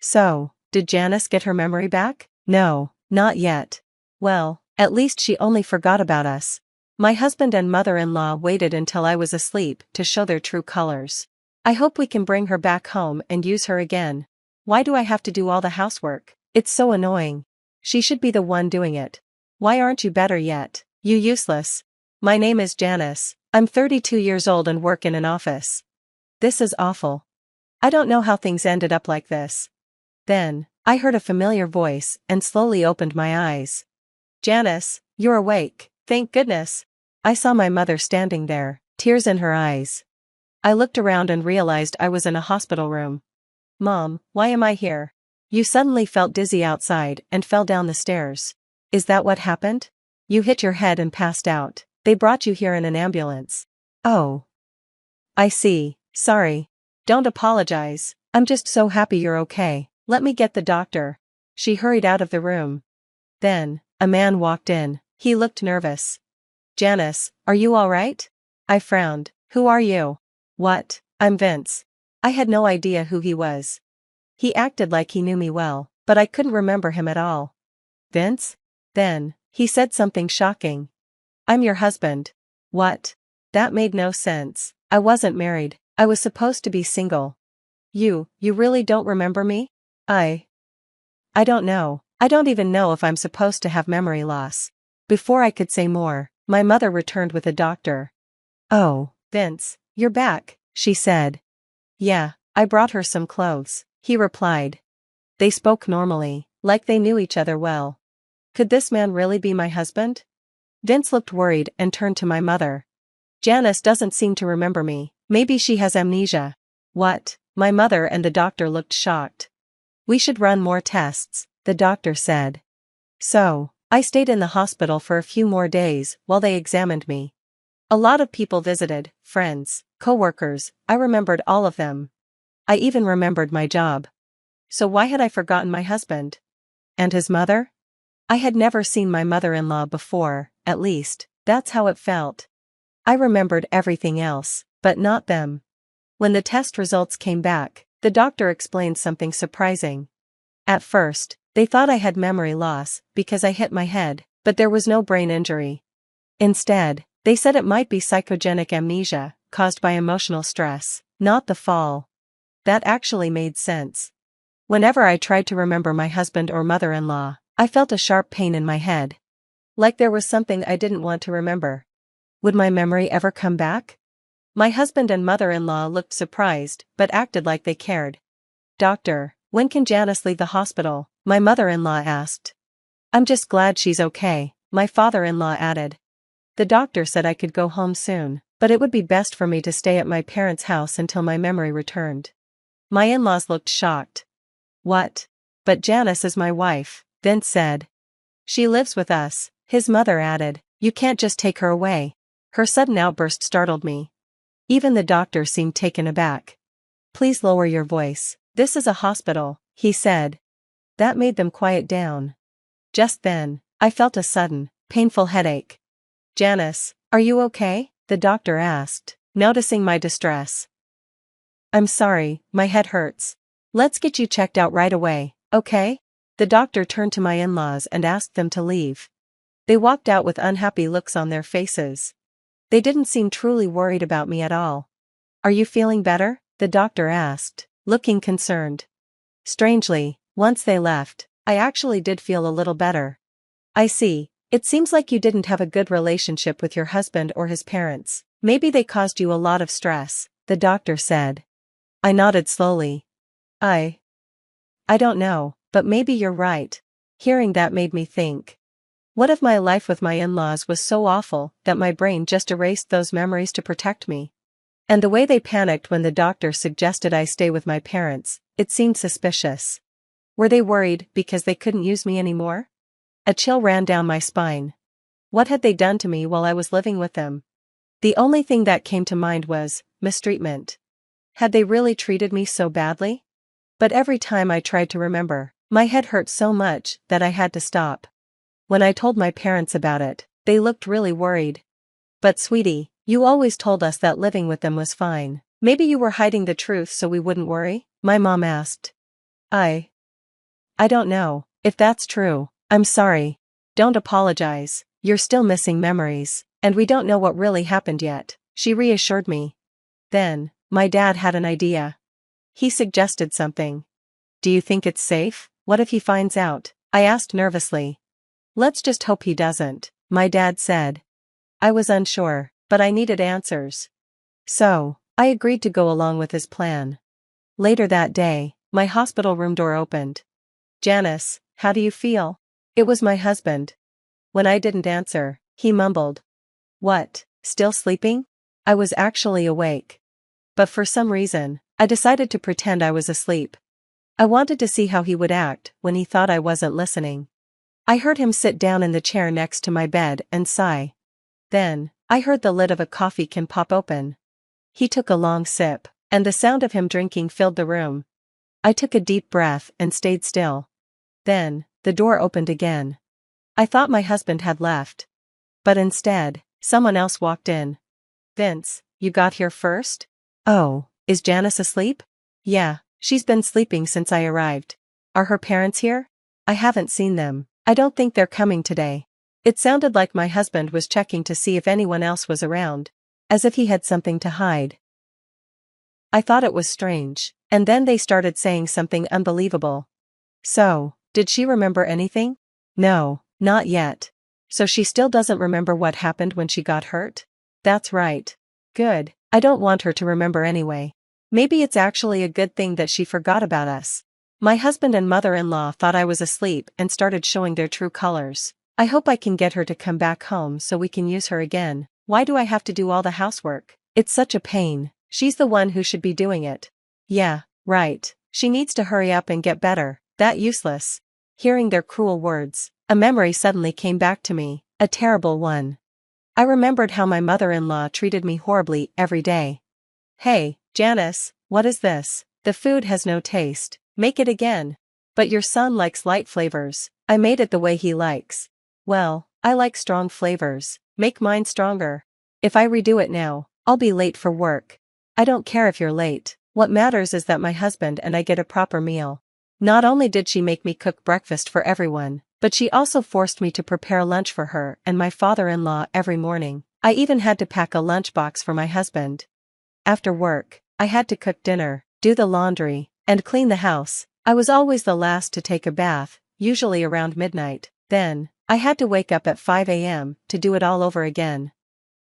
So, did Janice get her memory back? No, not yet. Well, at least she only forgot about us. My husband and mother-in-law waited until I was asleep to show their true colors. I hope we can bring her back home and use her again. Why do I have to do all the housework? It's so annoying. She should be the one doing it. Why aren't you better yet? You useless. My name is Janice. I'm 32 years old and work in an office. This is awful. I don't know how things ended up like this. Then, I heard a familiar voice and slowly opened my eyes. Janice, you're awake. Thank goodness. I saw my mother standing there, tears in her eyes. I looked around and realized I was in a hospital room. Mom, why am I here? You suddenly felt dizzy outside and fell down the stairs. Is that what happened? You hit your head and passed out. They brought you here in an ambulance. Oh. I see, sorry. Don't apologize. I'm just so happy you're okay. Let me get the doctor. She hurried out of the room. Then, a man walked in. He looked nervous. Janice, are you all right? I frowned. Who are you? What? I'm Vince. I had no idea who he was. He acted like he knew me well, but I couldn't remember him at all. Vince? Then, he said something shocking. I'm your husband. What? That made no sense. I wasn't married. I was supposed to be single. You really don't remember me? I don't know. I don't even know if I'm supposed to have memory loss. Before I could say more, my mother returned with a doctor. Oh, Vince, you're back, she said. Yeah, I brought her some clothes, he replied. They spoke normally, like they knew each other well. Could this man really be my husband? Vince looked worried and turned to my mother. Janice doesn't seem to remember me. Maybe she has amnesia. What? My mother and the doctor looked shocked. We should run more tests, the doctor said. So, I stayed in the hospital for a few more days while they examined me. A lot of people visited, friends, co-workers, I remembered all of them. I even remembered my job. So why had I forgotten my husband? And his mother? I had never seen my mother-in-law before, at least, that's how it felt. I remembered everything else, but not them. When the test results came back, the doctor explained something surprising. At first, they thought I had memory loss because I hit my head, but there was no brain injury. Instead, they said it might be psychogenic amnesia, caused by emotional stress, not the fall. That actually made sense. Whenever I tried to remember my husband or mother-in-law, I felt a sharp pain in my head. Like there was something I didn't want to remember. Would my memory ever come back? My husband and mother-in-law looked surprised, but acted like they cared. Doctor, when can Janice leave the hospital? My mother-in-law asked. I'm just glad she's okay, my father-in-law added. The doctor said I could go home soon, but it would be best for me to stay at my parents' house until my memory returned. My in-laws looked shocked. What? But Janice is my wife, Vince said. She lives with us, his mother added. You can't just take her away. Her sudden outburst startled me. Even the doctor seemed taken aback. Please lower your voice. This is a hospital, he said. That made them quiet down. Just then, I felt a sudden, painful headache. Janice, are you okay? The doctor asked, noticing my distress. I'm sorry, my head hurts. Let's get you checked out right away, okay? The doctor turned to my in-laws and asked them to leave. They walked out with unhappy looks on their faces. They didn't seem truly worried about me at all. Are you feeling better? The doctor asked, looking concerned. Strangely, once they left, I actually did feel a little better. I see. It seems like you didn't have a good relationship with your husband or his parents. Maybe they caused you a lot of stress, the doctor said. I nodded slowly. I don't know, but maybe you're right. Hearing that made me think. What if my life with my in-laws was so awful that my brain just erased those memories to protect me? And the way they panicked when the doctor suggested I stay with my parents, it seemed suspicious. Were they worried because they couldn't use me anymore? A chill ran down my spine. What had they done to me while I was living with them? The only thing that came to mind was mistreatment. Had they really treated me so badly? But every time I tried to remember, my head hurt so much that I had to stop. When I told my parents about it, they looked really worried. But sweetie, you always told us that living with them was fine. Maybe you were hiding the truth so we wouldn't worry? My mom asked. I I don't know if that's true. I'm sorry. Don't apologize. You're still missing memories, and we don't know what really happened yet, she reassured me. Then, my dad had an idea. He suggested something. Do you think it's safe? What if he finds out? I asked nervously. Let's just hope he doesn't, my dad said. I was unsure, but I needed answers. So, I agreed to go along with his plan. Later that day, my hospital room door opened. Janice, how do you feel? It was my husband. When I didn't answer, he mumbled. What, still sleeping? I was actually awake. But for some reason, I decided to pretend I was asleep. I wanted to see how he would act when he thought I wasn't listening. I heard him sit down in the chair next to my bed and sigh. Then, I heard the lid of a coffee can pop open. He took a long sip, and the sound of him drinking filled the room. I took a deep breath and stayed still. Then, the door opened again. I thought my husband had left. But instead, someone else walked in. Vince, you got here first? Oh, is Janice asleep? Yeah, she's been sleeping since I arrived. Are her parents here? I haven't seen them. I don't think they're coming today. It sounded like my husband was checking to see if anyone else was around, as if he had something to hide. I thought it was strange, and then they started saying something unbelievable. So, did she remember anything? No, not yet. So she still doesn't remember what happened when she got hurt? That's right. Good, I don't want her to remember anyway. Maybe it's actually a good thing that she forgot about us. My husband and mother-in-law thought I was asleep and started showing their true colors. I hope I can get her to come back home so we can use her again. Why do I have to do all the housework? It's such a pain. She's the one who should be doing it. Yeah, right. She needs to hurry up and get better. That useless. Hearing their cruel words, a memory suddenly came back to me, a terrible one. I remembered how my mother-in-law treated me horribly every day. Hey, Janice, what is this? The food has no taste. Make it again. But your son likes light flavors. I made it the way he likes. Well, I like strong flavors. Make mine stronger. If I redo it now, I'll be late for work. I don't care if you're late. What matters is that my husband and I get a proper meal. Not only did she make me cook breakfast for everyone, but she also forced me to prepare lunch for her and my father-in-law every morning. I even had to pack a lunchbox for my husband. After work, I had to cook dinner, do the laundry, and clean the house. I was always the last to take a bath, usually around midnight. Then, I had to wake up at 5 a.m. to do it all over again.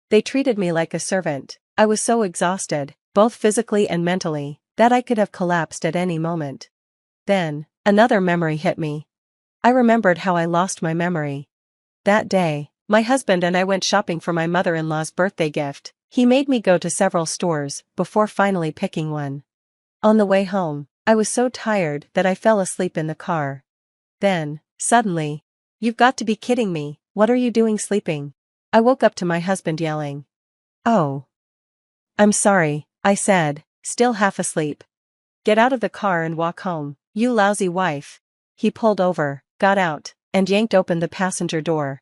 They treated me like a servant. I was so exhausted, both physically and mentally, that I could have collapsed at any moment. Then, another memory hit me. I remembered how I lost my memory. That day, my husband and I went shopping for my mother-in-law's birthday gift. He made me go to several stores before finally picking one. On the way home, I was so tired that I fell asleep in the car. Then, suddenly, "You've got to be kidding me, what are you doing sleeping?" I woke up to my husband yelling. "Oh. I'm sorry," I said, still half asleep. "Get out of the car and walk home, you lousy wife." He pulled over, got out, and yanked open the passenger door.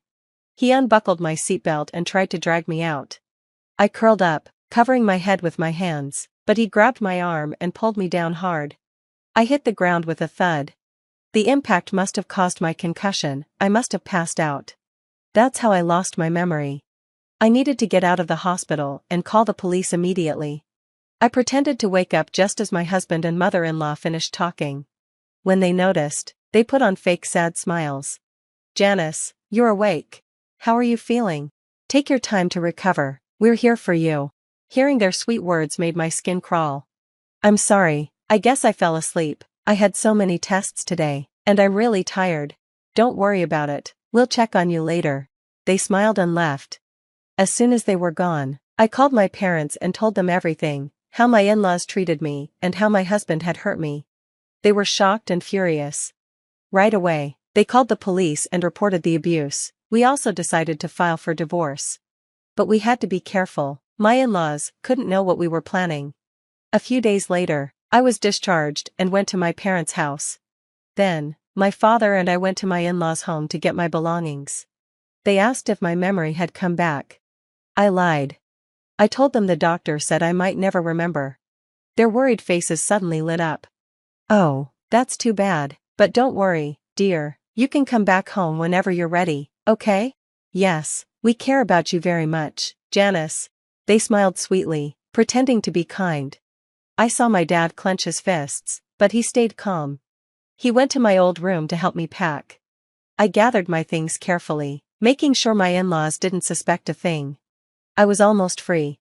He unbuckled my seatbelt and tried to drag me out. I curled up, covering my head with my hands, but he grabbed my arm and pulled me down hard. I hit the ground with a thud. The impact must have caused my concussion. I must have passed out. That's how I lost my memory. I needed to get out of the hospital and call the police immediately. I pretended to wake up just as my husband and mother-in-law finished talking. When they noticed, they put on fake sad smiles. "Janice, you're awake. How are you feeling? Take your time to recover, we're here for you." Hearing their sweet words made my skin crawl. "I'm sorry, I guess I fell asleep. I had so many tests today, and I'm really tired. Don't worry about it, we'll check on you later." They smiled and left. As soon as they were gone, I called my parents and told them everything, how my in-laws treated me and how my husband had hurt me. They were shocked and furious. Right away, they called the police and reported the abuse. We also decided to file for divorce. But we had to be careful. My in-laws couldn't know what we were planning. A few days later, I was discharged and went to my parents' house. Then, my father and I went to my in-laws' home to get my belongings. They asked if my memory had come back. I lied. I told them the doctor said I might never remember. Their worried faces suddenly lit up. "Oh, that's too bad, But don't worry, dear, you can come back home whenever you're ready, okay? Yes, we care about you very much, Janice. They smiled sweetly, pretending to be kind. I saw my dad clench his fists, but he stayed calm. He went to my old room to help me pack. I gathered my things carefully, making sure my in-laws didn't suspect a thing. I was almost free.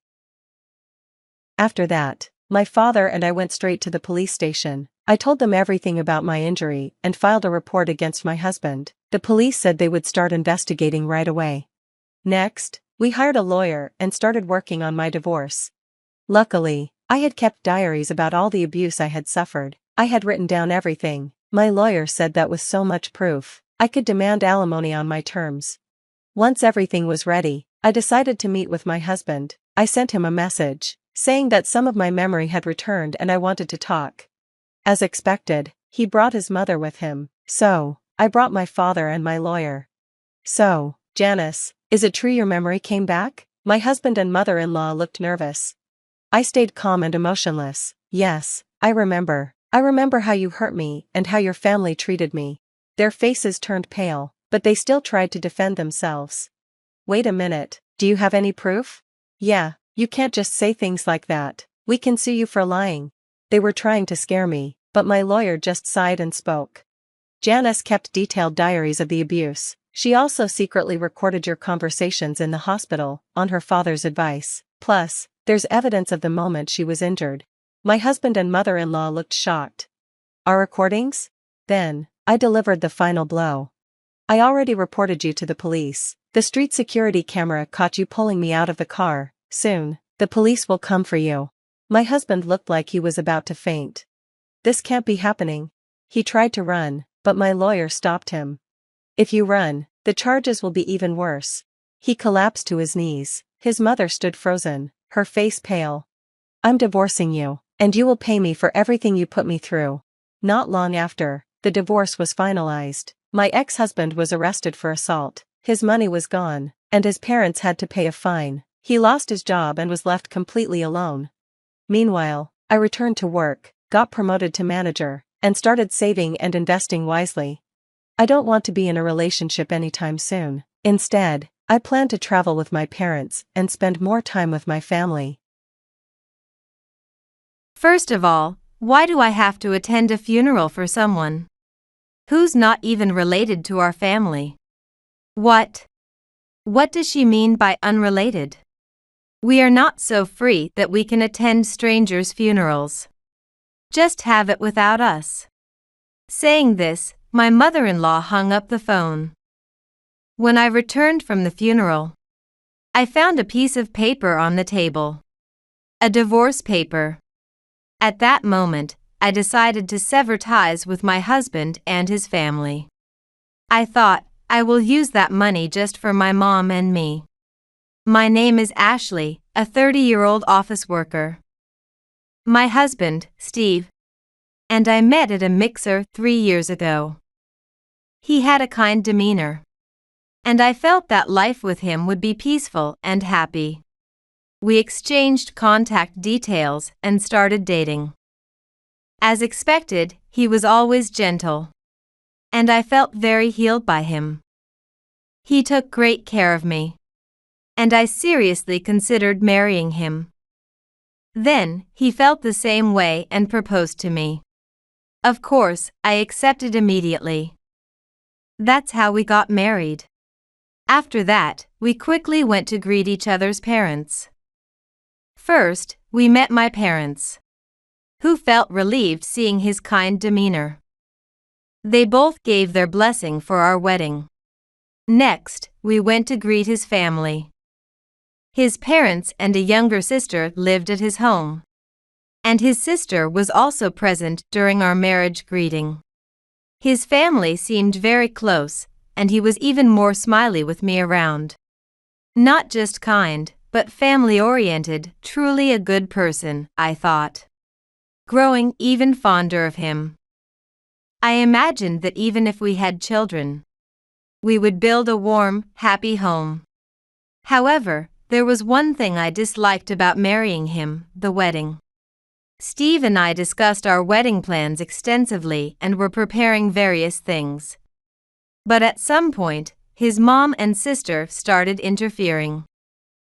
After that, my father and I went straight to the police station. I told them everything about my injury and filed a report against my husband. The police said they would start investigating right away. Next, we hired a lawyer and started working on my divorce. Luckily, I had kept diaries about all the abuse I had suffered. I had written down everything. My lawyer said that with so much proof, I could demand alimony on my terms. Once everything was ready, I decided to meet with my husband. I sent him a message, saying that some of my memory had returned and I wanted to talk. As expected, he brought his mother with him, so I brought my father and my lawyer. So, Janice, is it true your memory came back? My husband and mother-in-law looked nervous. I stayed calm and emotionless. Yes, I remember. I remember how you hurt me and how your family treated me. Their faces turned pale, but they still tried to defend themselves. Wait a minute, do you have any proof? Yeah, you can't just say things like that. We can sue you for lying. They were trying to scare me, but my lawyer just sighed and spoke. Janice kept detailed diaries of the abuse. She also secretly recorded your conversations in the hospital, on her father's advice. Plus, there's evidence of the moment she was injured. My husband and mother-in-law looked shocked. Our recordings? Then, I delivered the final blow. I already reported you to the police. The street security camera caught you pulling me out of the car. Soon, the police will come for you. My husband looked like he was about to faint. This can't be happening. He tried to run, but my lawyer stopped him. If you run, the charges will be even worse. He collapsed to his knees. His mother stood frozen, her face pale. I'm divorcing you, and you will pay me for everything you put me through. Not long after, the divorce was finalized. My ex-husband was arrested for assault. His money was gone, and his parents had to pay a fine. He lost his job and was left completely alone. Meanwhile, I returned to work, got promoted to manager, and started saving and investing wisely. I don't want to be in a relationship anytime soon. Instead, I plan to travel with my parents and spend more time with my family. First of all, why do I have to attend a funeral for someone who's not even related to our family? What does she mean by unrelated? We are not so free that we can attend strangers' funerals. Just have it without us. Saying this, my mother-in-law hung up the phone. When I returned from the funeral, I found a piece of paper on the table. A divorce paper. At that moment, I decided to sever ties with my husband and his family. I thought, I will use that money just for my mom and me. My name is Ashley, a 30-year-old office worker. My husband, Steve, and I met at a mixer 3 years ago. He had a kind demeanor, and I felt that life with him would be peaceful and happy. We exchanged contact details and started dating. As expected, he was always gentle, and I felt very healed by him. He took great care of me, and I seriously considered marrying him. Then, he felt the same way and proposed to me. Of course, I accepted immediately. That's how we got married. After that, we quickly went to greet each other's parents. First, we met my parents, who felt relieved seeing his kind demeanor. They both gave their blessing for our wedding. Next, we went to greet his family. His parents and a younger sister lived at his home, and his sister was also present during our marriage greeting. His family seemed very close, and he was even more smiley with me around. Not just kind, but family-oriented, truly a good person, I thought. Growing even fonder of him. I imagined that even if we had children, we would build a warm, happy home. However, there was one thing I disliked about marrying him, the wedding. Steve and I discussed our wedding plans extensively and were preparing various things. But at some point, his mom and sister started interfering.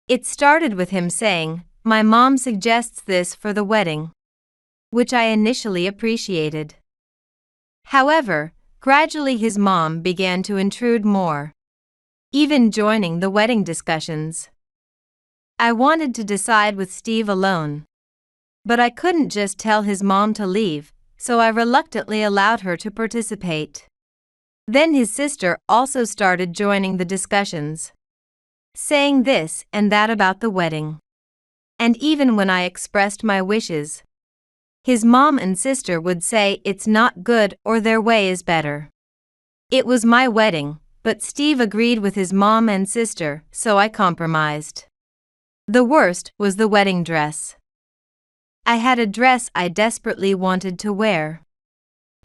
It started with him saying, "My mom suggests this for the wedding," which I initially appreciated. However, gradually his mom began to intrude more, even joining the wedding discussions. I wanted to decide with Steve alone, but I couldn't just tell his mom to leave, so I reluctantly allowed her to participate. Then his sister also started joining the discussions, saying this and that about the wedding. And even when I expressed my wishes, his mom and sister would say it's not good or their way is better. It was my wedding, but Steve agreed with his mom and sister, so I compromised. The worst was the wedding dress. I had a dress I desperately wanted to wear.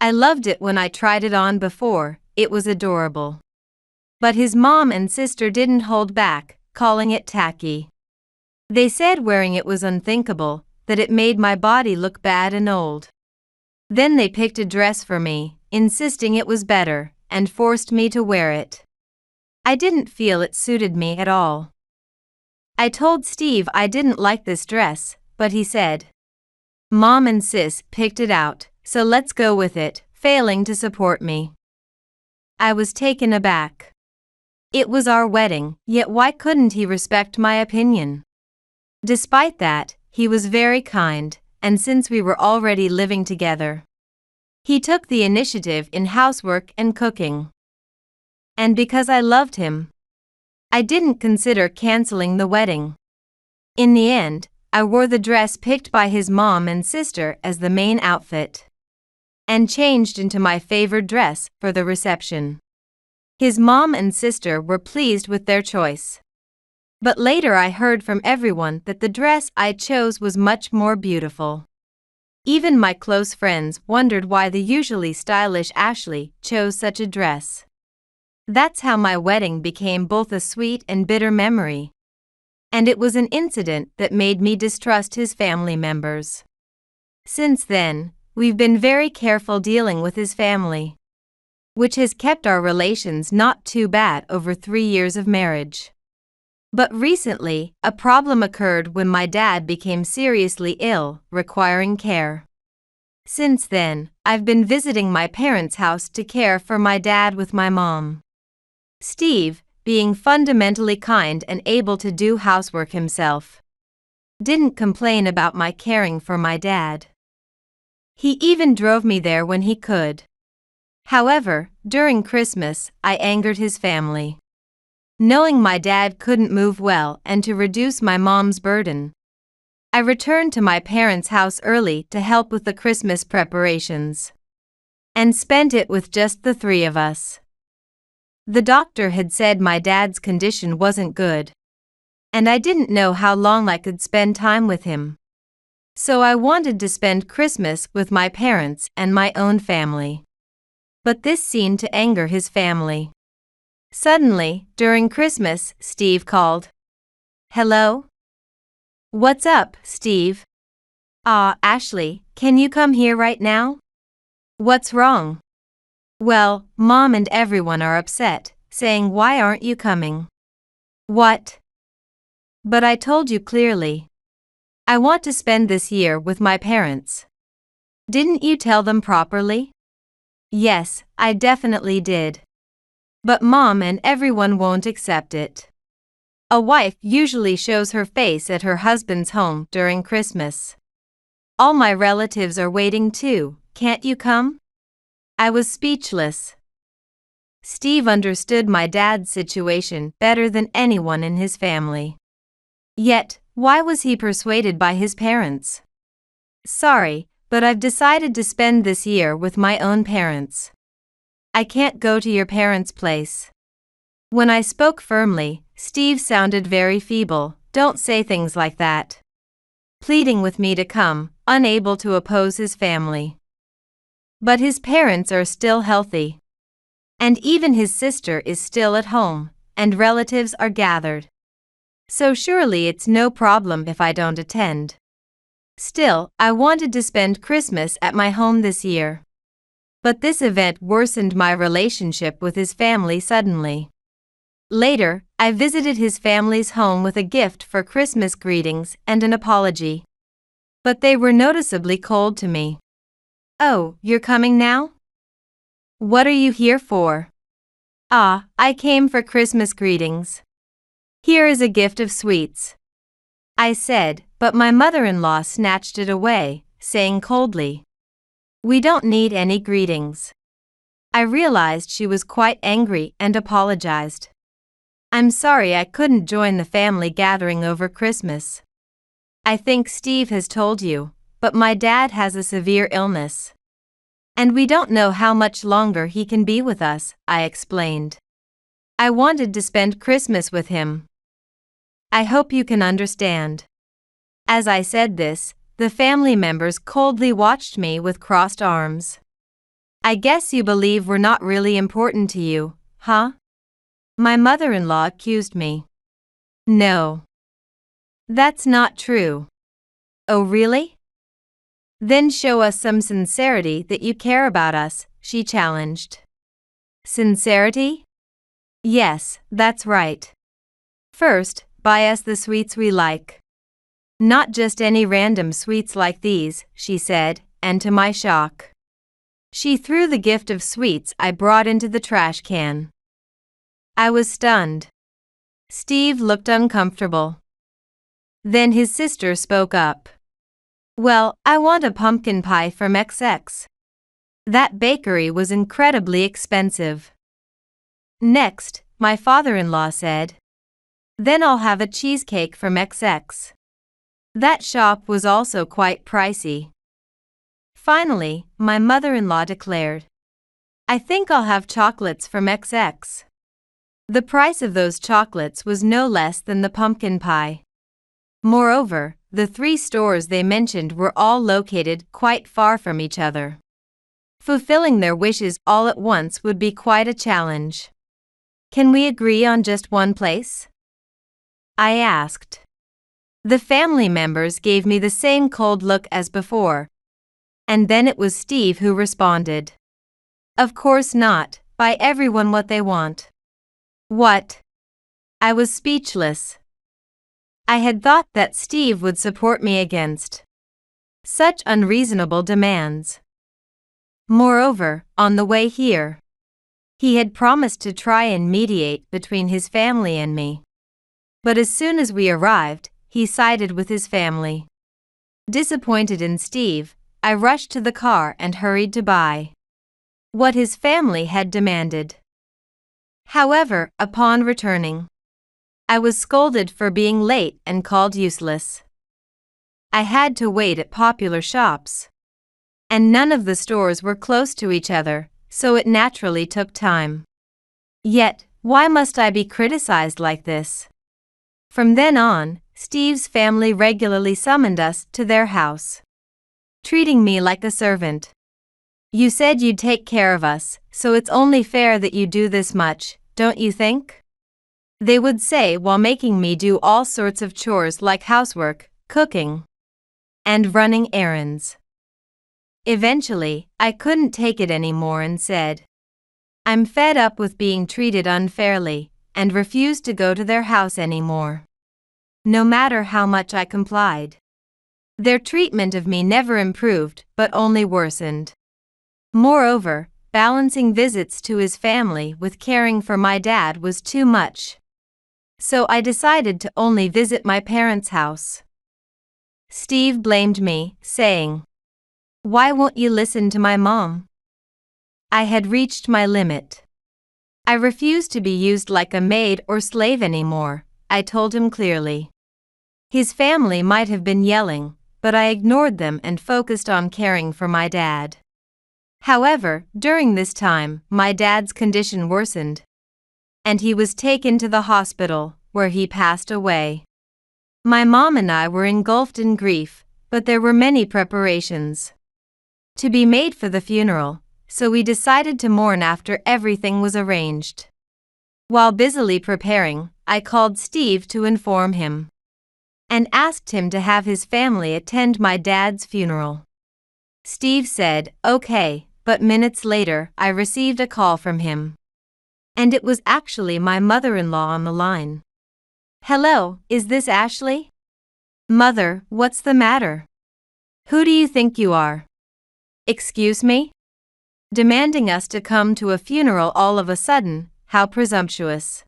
I loved it when I tried it on before, it was adorable. But his mom and sister didn't hold back, calling it tacky. They said wearing it was unthinkable, that it made my body look bad and old. Then they picked a dress for me, insisting it was better, and forced me to wear it. I didn't feel it suited me at all. I told Steve I didn't like this dress, but he said, "Mom and sis picked it out, so let's go with it," failing to support me. I was taken aback. It was our wedding, yet why couldn't he respect my opinion? Despite that, he was very kind, and since we were already living together, he took the initiative in housework and cooking. And because I loved him, I didn't consider canceling the wedding. In the end, I wore the dress picked by his mom and sister as the main outfit, and changed into my favorite dress for the reception. His mom and sister were pleased with their choice. But later I heard from everyone that the dress I chose was much more beautiful. Even my close friends wondered why the usually stylish Ashley chose such a dress. That's how my wedding became both a sweet and bitter memory. And it was an incident that made me distrust his family members. Since then, we've been very careful dealing with his family, which has kept our relations not too bad over 3 years of marriage. But recently, a problem occurred when my dad became seriously ill, requiring care. Since then, I've been visiting my parents' house to care for my dad with my mom. Steve, being fundamentally kind and able to do housework himself, didn't complain about my caring for my dad. He even drove me there when he could. However, during Christmas, I angered his family. Knowing my dad couldn't move well and to reduce my mom's burden, I returned to my parents' house early to help with the Christmas preparations, and spent it with just the 3 of us. The doctor had said my dad's condition wasn't good, and I didn't know how long I could spend time with him. So I wanted to spend Christmas with my parents and my own family. But this seemed to anger his family. Suddenly, during Christmas, Steve called. "Hello? What's up, Steve? Ashley, can you come here right now? What's wrong?" "Well, Mom and everyone are upset, saying why aren't you coming?" "What?" "But I told you clearly. I want to spend this year with my parents." "Didn't you tell them properly?" "Yes, I definitely did. But Mom and everyone won't accept it. A wife usually shows her face at her husband's home during Christmas. All my relatives are waiting too, can't you come?" I was speechless. Steve understood my dad's situation better than anyone in his family. Yet, why was he persuaded by his parents? "Sorry, but I've decided to spend this year with my own parents. I can't go to your parents' place." When I spoke firmly, Steve sounded very feeble. "Don't say things like that," pleading with me to come, unable to oppose his family. But his parents are still healthy. And even his sister is still at home, and relatives are gathered. So surely it's no problem if I don't attend. Still, I wanted to spend Christmas at my home this year. But this event worsened my relationship with his family suddenly. Later, I visited his family's home with a gift for Christmas greetings and an apology. But they were noticeably cold to me. "Oh, you're coming now? What are you here for?" "Ah, I came for Christmas greetings. Here is a gift of sweets," I said, but my mother-in-law snatched it away, saying coldly, "We don't need any greetings." I realized she was quite angry and apologized. "I'm sorry I couldn't join the family gathering over Christmas. I think Steve has told you, but my dad has a severe illness. And we don't know how much longer he can be with us," I explained. "I wanted to spend Christmas with him. I hope you can understand." As I said this, the family members coldly watched me with crossed arms. "I guess you believe we're not really important to you, huh?" My mother-in-law accused me. "No. That's not true." "Oh really? Then show us some sincerity that you care about us," she challenged. "Sincerity? Yes, that's right. First, buy us the sweets we like. Not just any random sweets like these," she said, and to my shock, she threw the gift of sweets I brought into the trash can. I was stunned. Steve looked uncomfortable. Then his sister spoke up. "Well, I want a pumpkin pie from XX. That bakery was incredibly expensive." Next, my father-in-law said, "Then I'll have a cheesecake from XX. That shop was also quite pricey." Finally, my mother-in-law declared, "I think I'll have chocolates from XX." The price of those chocolates was no less than the pumpkin pie. Moreover, the 3 stores they mentioned were all located quite far from each other. Fulfilling their wishes all at once would be quite a challenge. "Can we agree on just one place?" I asked. The family members gave me the same cold look as before. And then it was Steve who responded, "Of course not, buy everyone what they want." What? I was speechless. I had thought that Steve would support me against such unreasonable demands. Moreover, on the way here, he had promised to try and mediate between his family and me. But as soon as we arrived, he sided with his family. Disappointed in Steve, I rushed to the car and hurried to buy what his family had demanded. However, upon returning, I was scolded for being late and called useless. I had to wait at popular shops, and none of the stores were close to each other, so it naturally took time. Yet, why must I be criticized like this? From then on, Steve's family regularly summoned us to their house, treating me like a servant. "You said you'd take care of us, so it's only fair that you do this much, don't you think?" they would say while making me do all sorts of chores like housework, cooking, and running errands. Eventually, I couldn't take it anymore and said, "I'm fed up with being treated unfairly," and refused to go to their house anymore. No matter how much I complied, their treatment of me never improved but only worsened. Moreover, balancing visits to his family with caring for my dad was too much. So I decided to only visit my parents' house. Steve blamed me, saying, "Why won't you listen to my mom?" I had reached my limit. I refused to be used like a maid or slave anymore, I told him clearly. His family might have been yelling, but I ignored them and focused on caring for my dad. However, during this time, my dad's condition worsened, and he was taken to the hospital, where he passed away. My mom and I were engulfed in grief, but there were many preparations to be made for the funeral, so we decided to mourn after everything was arranged. While busily preparing, I called Steve to inform him and asked him to have his family attend my dad's funeral. Steve said, "Okay," but minutes later I received a call from him. And it was actually my mother-in-law on the line. "Hello, is this Ashley?" "Mother, what's the matter? Who do you think you are?" "Excuse me?" Demanding us to come to a funeral all of a sudden, how presumptuous.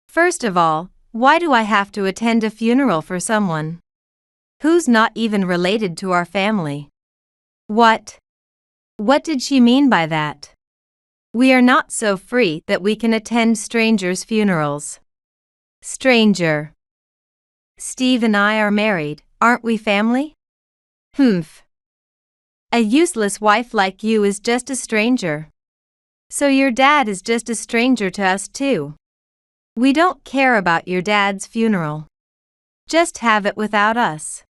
First of all, why do I have to attend a funeral for someone who's not even related to our family? What did she mean by that? We are not so free that we can attend strangers' funerals. Stranger. Steve and I are married, aren't we family? Humph. A useless wife like you is just a stranger. So your dad is just a stranger to us too. We don't care about your dad's funeral. Just have it without us.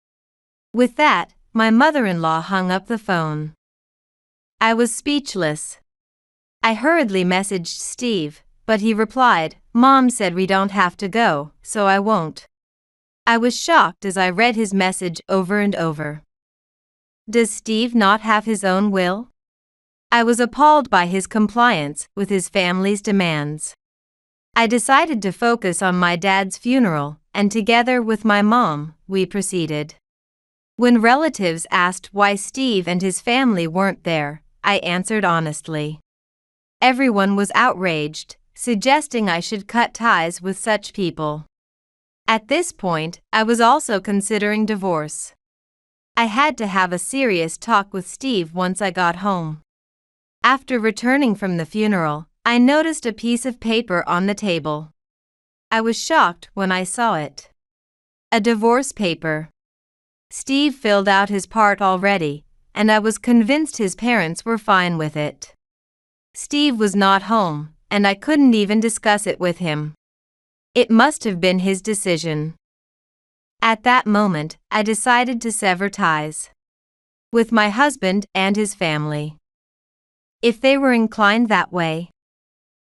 With that, my mother-in-law hung up the phone. I was speechless. I hurriedly messaged Steve, but he replied, "Mom said we don't have to go, so I won't." I was shocked as I read his message over and over. Does Steve not have his own will? I was appalled by his compliance with his family's demands. I decided to focus on my dad's funeral, and together with my mom, we proceeded. When relatives asked why Steve and his family weren't there, I answered honestly. Everyone was outraged, suggesting I should cut ties with such people. At this point, I was also considering divorce. I had to have a serious talk with Steve once I got home. After returning from the funeral, I noticed a piece of paper on the table. I was shocked when I saw it. A divorce paper. Steve filled out his part already, and I was convinced his parents were fine with it. Steve was not home, and I couldn't even discuss it with him. It must have been his decision. At that moment, I decided to sever ties with my husband and his family. If they were inclined that way,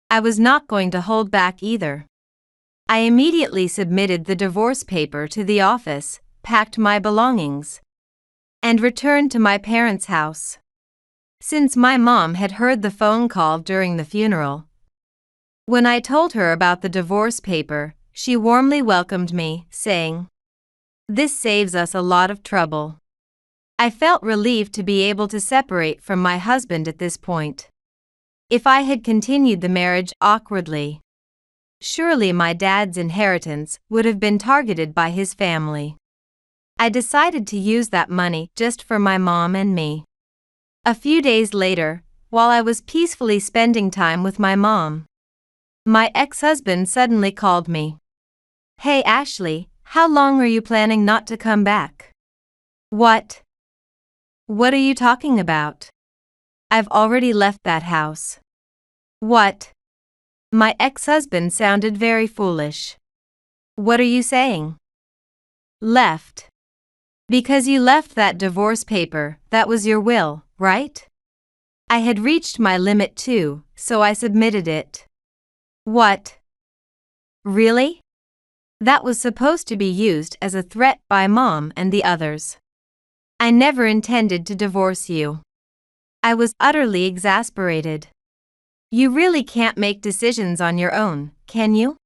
I was not going to hold back either. I immediately submitted the divorce paper to the office, packed my belongings, and returned to my parents' house. Since my mom had heard the phone call during the funeral, when I told her about the divorce paper, she warmly welcomed me, saying, "This saves us a lot of trouble." I felt relieved to be able to separate from my husband at this point. If I had continued the marriage awkwardly, surely my dad's inheritance would have been targeted by his family. I decided to use that money just for my mom and me. A few days later, while I was peacefully spending time with my mom, my ex-husband suddenly called me. "Hey Ashley, how long are you planning not to come back?" What are you talking about? I've already left that house." What? My ex-husband sounded very foolish. "What are you saying?" "Left. Because you left that divorce paper, that was your will, right?" I had reached my limit too, so I submitted it. What? Really? That was supposed to be used as a threat by Mom and the others. I never intended to divorce you. I was utterly exasperated. You really can't make decisions on your own, can you?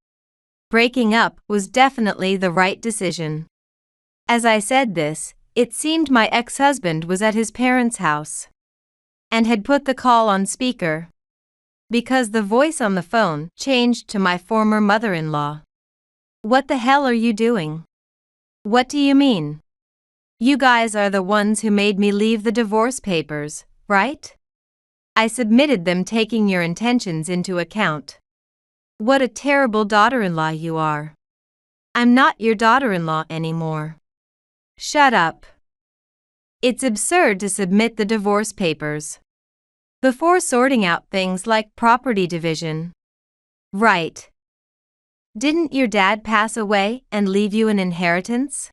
Breaking up was definitely the right decision. As I said this, it seemed my ex-husband was at his parents' house and had put the call on speaker, because the voice on the phone changed to my former mother-in-law. "What the hell are you doing? What do you mean? You guys are the ones who made me leave the divorce papers, right? I submitted them taking your intentions into account. What a terrible daughter-in-law you are. I'm not your daughter-in-law anymore. Shut up. It's absurd to submit the divorce papers before sorting out things like property division. Right. Didn't your dad pass away and leave you an inheritance?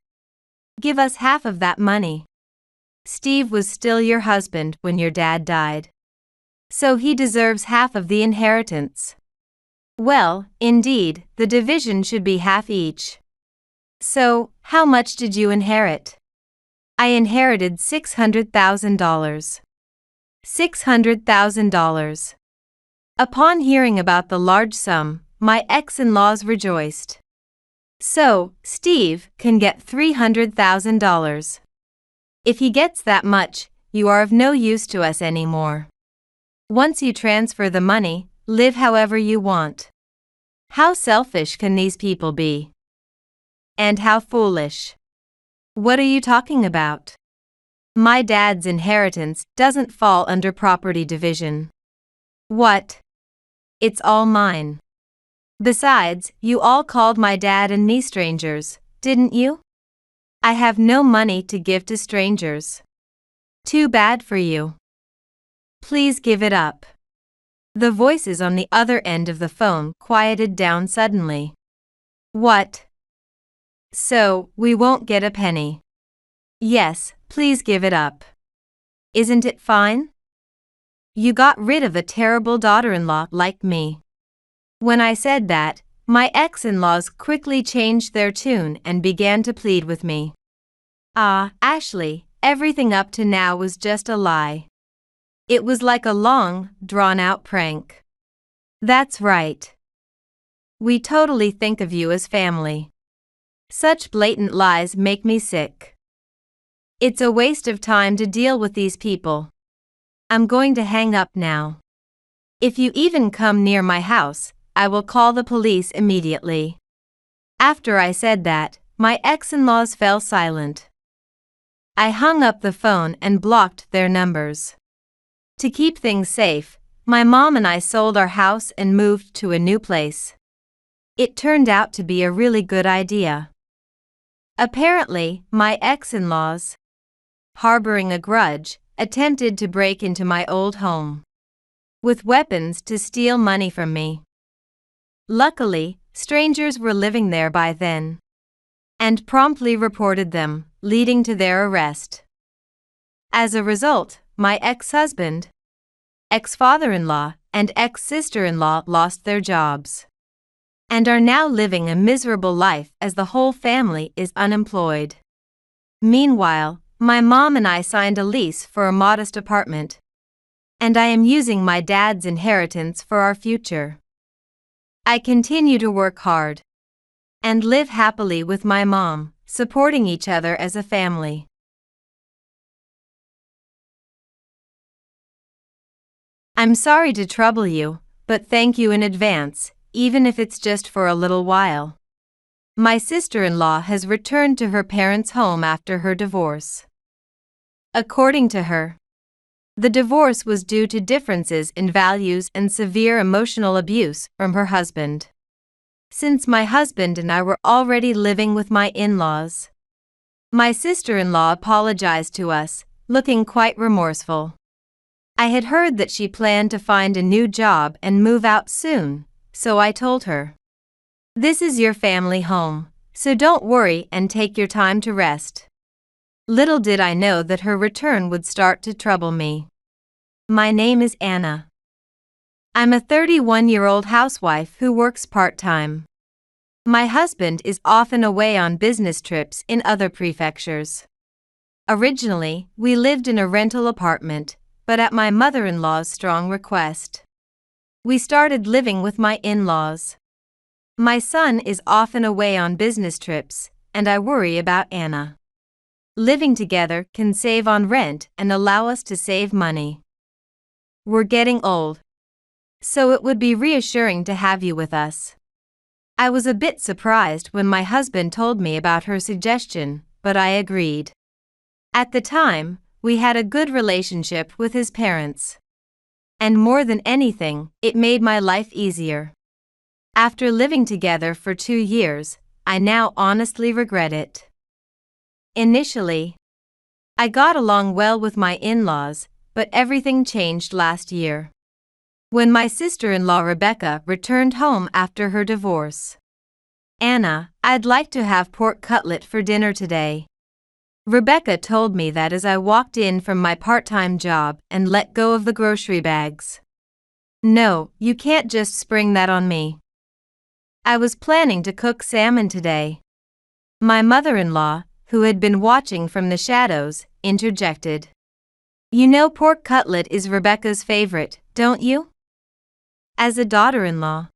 Give us half of that money. Steve was still your husband when your dad died, so he deserves half of the inheritance." Well, indeed, the division should be half each. So, how much did you inherit? I inherited $600,000. $600,000. Upon hearing about the large sum, my ex-in-laws rejoiced. So, Steve can get $300,000. If he gets that much, you are of no use to us anymore. Once you transfer the money, live however you want. How selfish can these people be? And how foolish. What are you talking about? My dad's inheritance doesn't fall under property division. What? It's all mine. Besides, you all called my dad and me strangers, didn't you? I have no money to give to strangers. Too bad for you. Please give it up. The voices on the other end of the phone quieted down suddenly. What? So, we won't get a penny. Yes, please give it up. Isn't it fine? You got rid of a terrible daughter-in-law like me. When I said that, my ex-in-laws quickly changed their tune and began to plead with me. Ah, Ashley, everything up to now was just a lie. It was like a long, drawn-out prank. That's right. We totally think of you as family. Such blatant lies make me sick. It's a waste of time to deal with these people. I'm going to hang up now. If you even come near my house, I will call the police immediately. After I said that, my ex-in-laws fell silent. I hung up the phone and blocked their numbers. To keep things safe, my mom and I sold our house and moved to a new place. It turned out to be a really good idea. Apparently, my ex-in-laws, harboring a grudge, attempted to break into my old home with weapons to steal money from me. Luckily, strangers were living there by then and promptly reported them, leading to their arrest. As a result, my ex-husband, ex-father-in-law, and ex-sister-in-law lost their jobs and are now living a miserable life as the whole family is unemployed. Meanwhile, my mom and I signed a lease for a modest apartment, and I am using my dad's inheritance for our future. I continue to work hard and live happily with my mom, supporting each other as a family. I'm sorry to trouble you, but thank you in advance, even if it's just for a little while. My sister-in-law has returned to her parents' home after her divorce. According to her, the divorce was due to differences in values and severe emotional abuse from her husband. Since my husband and I were already living with my in-laws, my sister-in-law apologized to us, looking quite remorseful. I had heard that she planned to find a new job and move out soon, so I told her, "This is your family home, so don't worry and take your time to rest." Little did I know that her return would start to trouble me. My name is Anna. I'm a 31-year-old housewife who works part-time. My husband is often away on business trips in other prefectures. Originally, we lived in a rental apartment, but at my mother-in-law's strong request, we started living with my in-laws. My son is often away on business trips, and I worry about Anna. Living together can save on rent and allow us to save money. We're getting old, so it would be reassuring to have you with us. I was a bit surprised when my husband told me about her suggestion, but I agreed. At the time, we had a good relationship with his parents. And more than anything, it made my life easier. After living together for 2 years, I now honestly regret it. Initially, I got along well with my in-laws, but everything changed last year, when my sister-in-law Rebecca returned home after her divorce. "Anna, I'd like to have pork cutlet for dinner today," Rebecca told me that as I walked in from my part-time job and let go of the grocery bags. "No, you can't just spring that on me. I was planning to cook salmon today." My mother-in-law, who had been watching from the shadows, interjected. You know pork cutlet is Rebecca's favorite, don't you? As a daughter-in-law,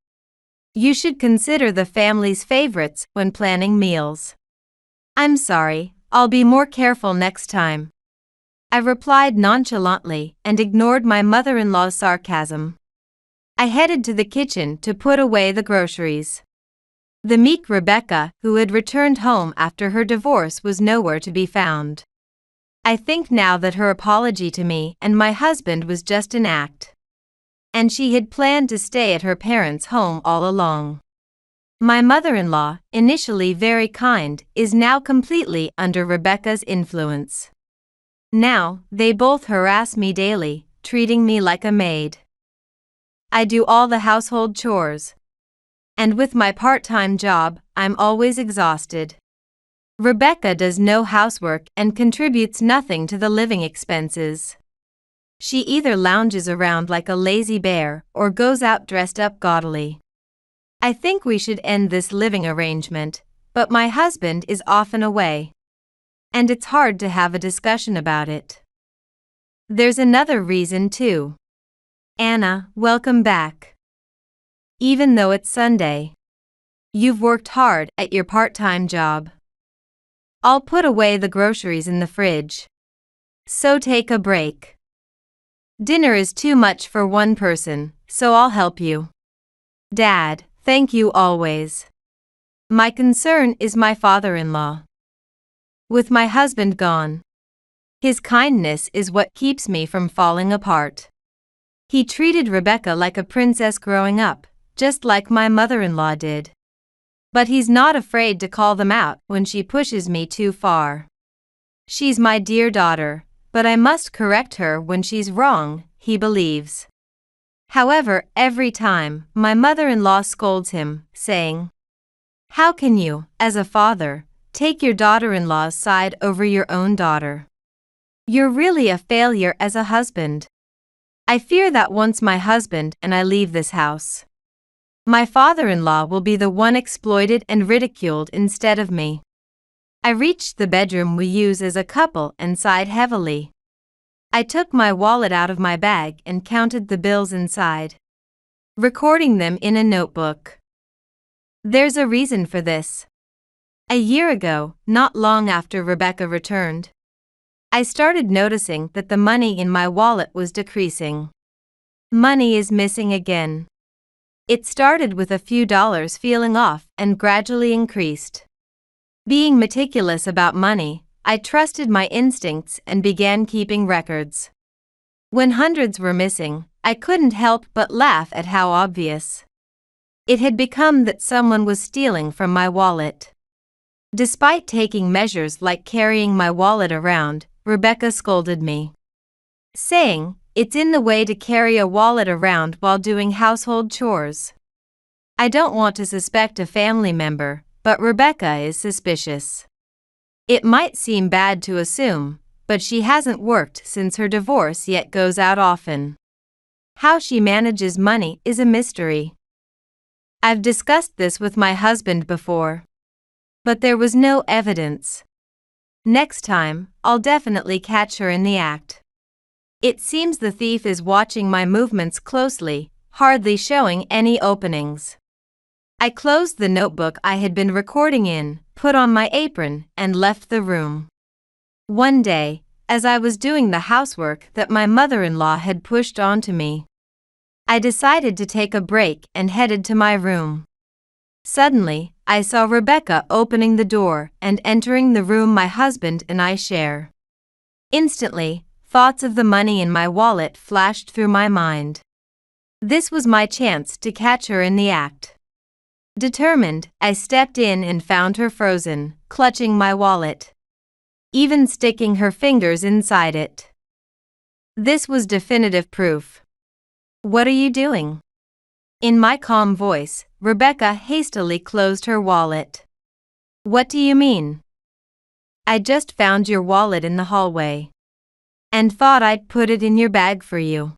you should consider the family's favorites when planning meals. I'm sorry, I'll be more careful next time. I replied nonchalantly and ignored my mother-in-law's sarcasm. I headed to the kitchen to put away the groceries. The meek Rebecca, who had returned home after her divorce, was nowhere to be found. I think now that her apology to me and my husband was just an act. And she had planned to stay at her parents' home all along. My mother-in-law, initially very kind, is now completely under Rebecca's influence. Now, they both harass me daily, treating me like a maid. I do all the household chores. And with my part-time job, I'm always exhausted. Rebecca does no housework and contributes nothing to the living expenses. She either lounges around like a lazy bear or goes out dressed up gaudily. I think we should end this living arrangement, but my husband is often away. And it's hard to have a discussion about it. There's another reason too. Anna, welcome back. Even though it's Sunday, you've worked hard at your part-time job. I'll put away the groceries in the fridge. So take a break. Dinner is too much for one person, so I'll help you. Dad, thank you always. My concern is my father-in-law. With my husband gone, his kindness is what keeps me from falling apart. He treated Rebecca like a princess growing up, just like my mother-in-law did. But he's not afraid to call them out when she pushes me too far. She's my dear daughter, but I must correct her when she's wrong, he believes. However, every time, my mother-in-law scolds him, saying, "How can you, as a father, take your daughter-in-law's side over your own daughter? You're really a failure as a husband." I fear that once my husband and I leave this house, my father-in-law will be the one exploited and ridiculed instead of me. I reached the bedroom we use as a couple and sighed heavily. I took my wallet out of my bag and counted the bills inside, recording them in a notebook. There's a reason for this. A year ago, not long after Rebecca returned, I started noticing that the money in my wallet was decreasing. Money is missing again. It started with a few dollars feeling off and gradually increased. Being meticulous about money, I trusted my instincts and began keeping records. When hundreds were missing, I couldn't help but laugh at how obvious it had become that someone was stealing from my wallet. Despite taking measures like carrying my wallet around, Rebecca scolded me, saying, "It's in the way to carry a wallet around while doing household chores." I don't want to suspect a family member, but Rebecca is suspicious. It might seem bad to assume, but she hasn't worked since her divorce yet goes out often. How she manages money is a mystery. I've discussed this with my husband before, but there was no evidence. Next time, I'll definitely catch her in the act. It seems the thief is watching my movements closely, hardly showing any openings. I closed the notebook I had been recording in, put on my apron, and left the room. One day, as I was doing the housework that my mother-in-law had pushed onto me, I decided to take a break and headed to my room. Suddenly, I saw Rebecca opening the door and entering the room my husband and I share. Instantly, thoughts of the money in my wallet flashed through my mind. This was my chance to catch her in the act. Determined, I stepped in and found her frozen, clutching my wallet, even sticking her fingers inside it. This was definitive proof. "What are you doing?" In my calm voice, Rebecca hastily closed her wallet. "What do you mean?" "I just found your wallet in the hallway and thought I'd put it in your bag for you."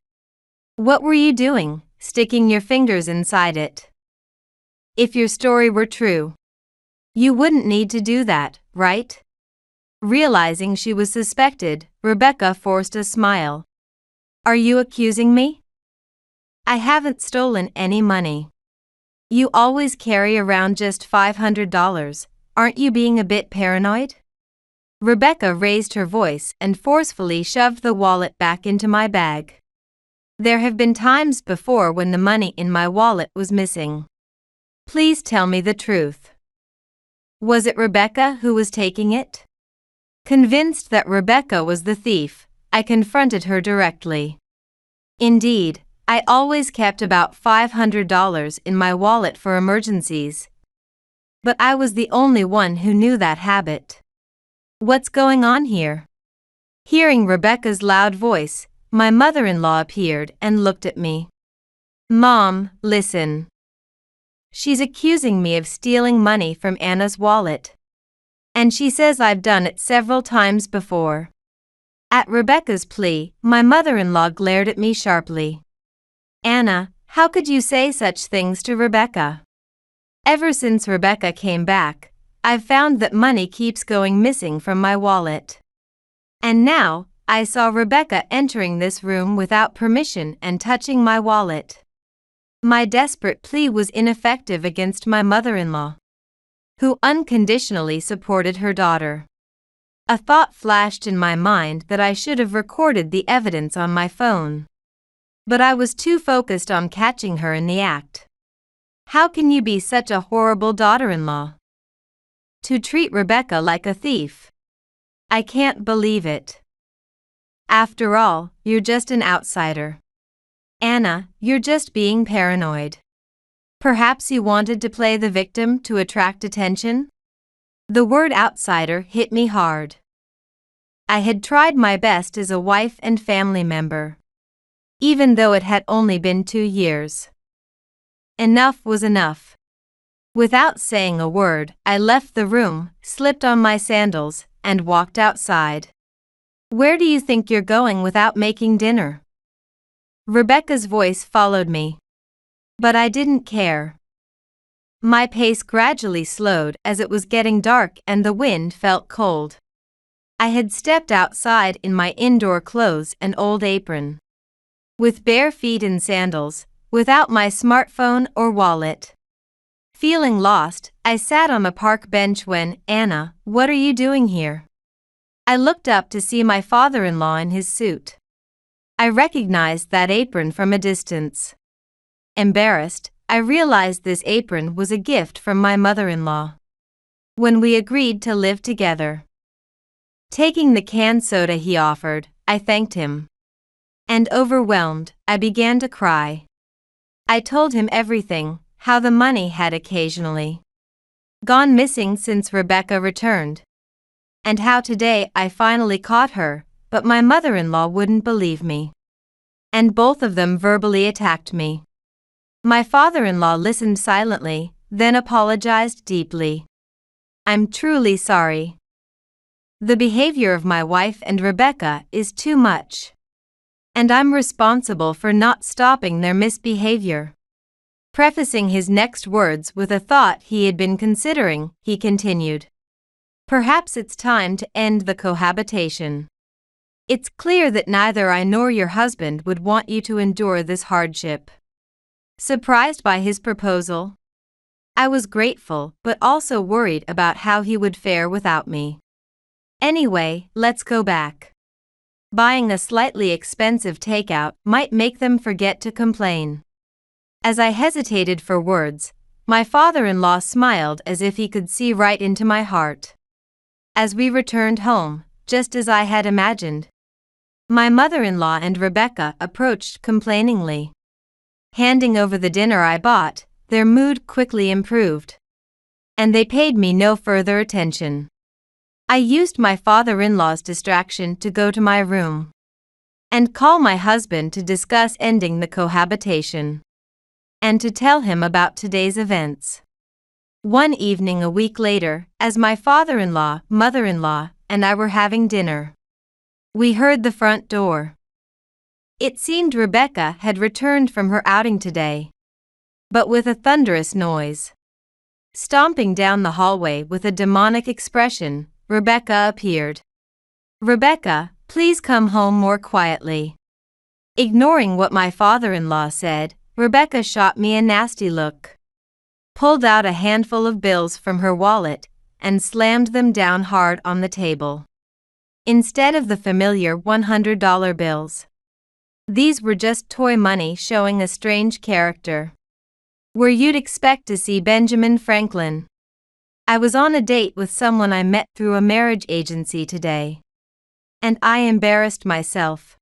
"What were you doing, sticking your fingers inside it?" "If your story were true, You wouldn't need to do that, right? Realizing she was suspected, Rebecca forced a smile. Are you accusing me? I haven't stolen any money. You always carry around just $500. Aren't you being a bit paranoid? Rebecca raised her voice and forcefully shoved the wallet back into my bag. There have been times before when the money in my wallet was missing. Please tell me the truth. Was it Rebecca who was taking it? Convinced that Rebecca was the thief, I confronted her directly. Indeed, I always kept about $500 in my wallet for emergencies. But I was the only one who knew that habit. What's going on here? Hearing Rebecca's loud voice, my mother-in-law appeared and looked at me. Mom, listen. She's accusing me of stealing money from Anna's wallet. And she says I've done it several times before. At Rebecca's plea, my mother-in-law glared at me sharply. Anna, how could you say such things to Rebecca? Ever since Rebecca came back, I've found that money keeps going missing from my wallet. And now, I saw Rebecca entering this room without permission and touching my wallet. My desperate plea was ineffective against my mother-in-law, who unconditionally supported her daughter. A thought flashed in my mind that I should have recorded the evidence on my phone. But I was too focused on catching her in the act. How can you be such a horrible daughter-in-law? To treat Rebecca like a thief. I can't believe it. After all, you're just an outsider. Anna, you're just being paranoid. Perhaps you wanted to play the victim to attract attention? The word outsider hit me hard. I had tried my best as a wife and family member, even though it had only been 2 years. Enough was enough. Without saying a word, I left the room, slipped on my sandals, and walked outside. Where do you think you're going without making dinner? Rebecca's voice followed me. But I didn't care. My pace gradually slowed as it was getting dark and the wind felt cold. I had stepped outside in my indoor clothes and old apron. With bare feet and sandals, without my smartphone or wallet. Feeling lost, I sat on a park bench when, Anna, what are you doing here? I looked up to see my father-in-law in his suit. I recognized that apron from a distance. Embarrassed, I realized this apron was a gift from my mother-in-law when we agreed to live together. Taking the canned soda he offered, I thanked him. And overwhelmed, I began to cry. I told him everything, how the money had occasionally gone missing since Rebecca returned, and how today I finally caught her, but my mother-in-law wouldn't believe me. And both of them verbally attacked me. My father-in-law listened silently, then apologized deeply. I'm truly sorry. The behavior of my wife and Rebecca is too much. And I'm responsible for not stopping their misbehavior. Prefacing his next words with a thought he had been considering, he continued. Perhaps it's time to end the cohabitation. It's clear that neither I nor your husband would want you to endure this hardship. Surprised by his proposal, I was grateful but also worried about how he would fare without me. Anyway, let's go back. Buying a slightly expensive takeout might make them forget to complain. As I hesitated for words, my father-in-law smiled as if he could see right into my heart. As we returned home, just as I had imagined, my mother-in-law and Rebecca approached complainingly. Handing over the dinner I bought, their mood quickly improved. And they paid me no further attention. I used my father-in-law's distraction to go to my room and call my husband to discuss ending the cohabitation and to tell him about today's events. One evening a week later, as my father-in-law, mother-in-law, and I were having dinner, we heard the front door. It seemed Rebecca had returned from her outing today, but with a thunderous noise. Stomping down the hallway with a demonic expression, Rebecca appeared. "Rebecca, please come home more quietly." Ignoring what my father-in-law said, Rebecca shot me a nasty look, pulled out a handful of bills from her wallet, and slammed them down hard on the table. Instead of the familiar $100 bills, these were just toy money showing a strange character, where you'd expect to see Benjamin Franklin. I was on a date with someone I met through a marriage agency today, and I embarrassed myself.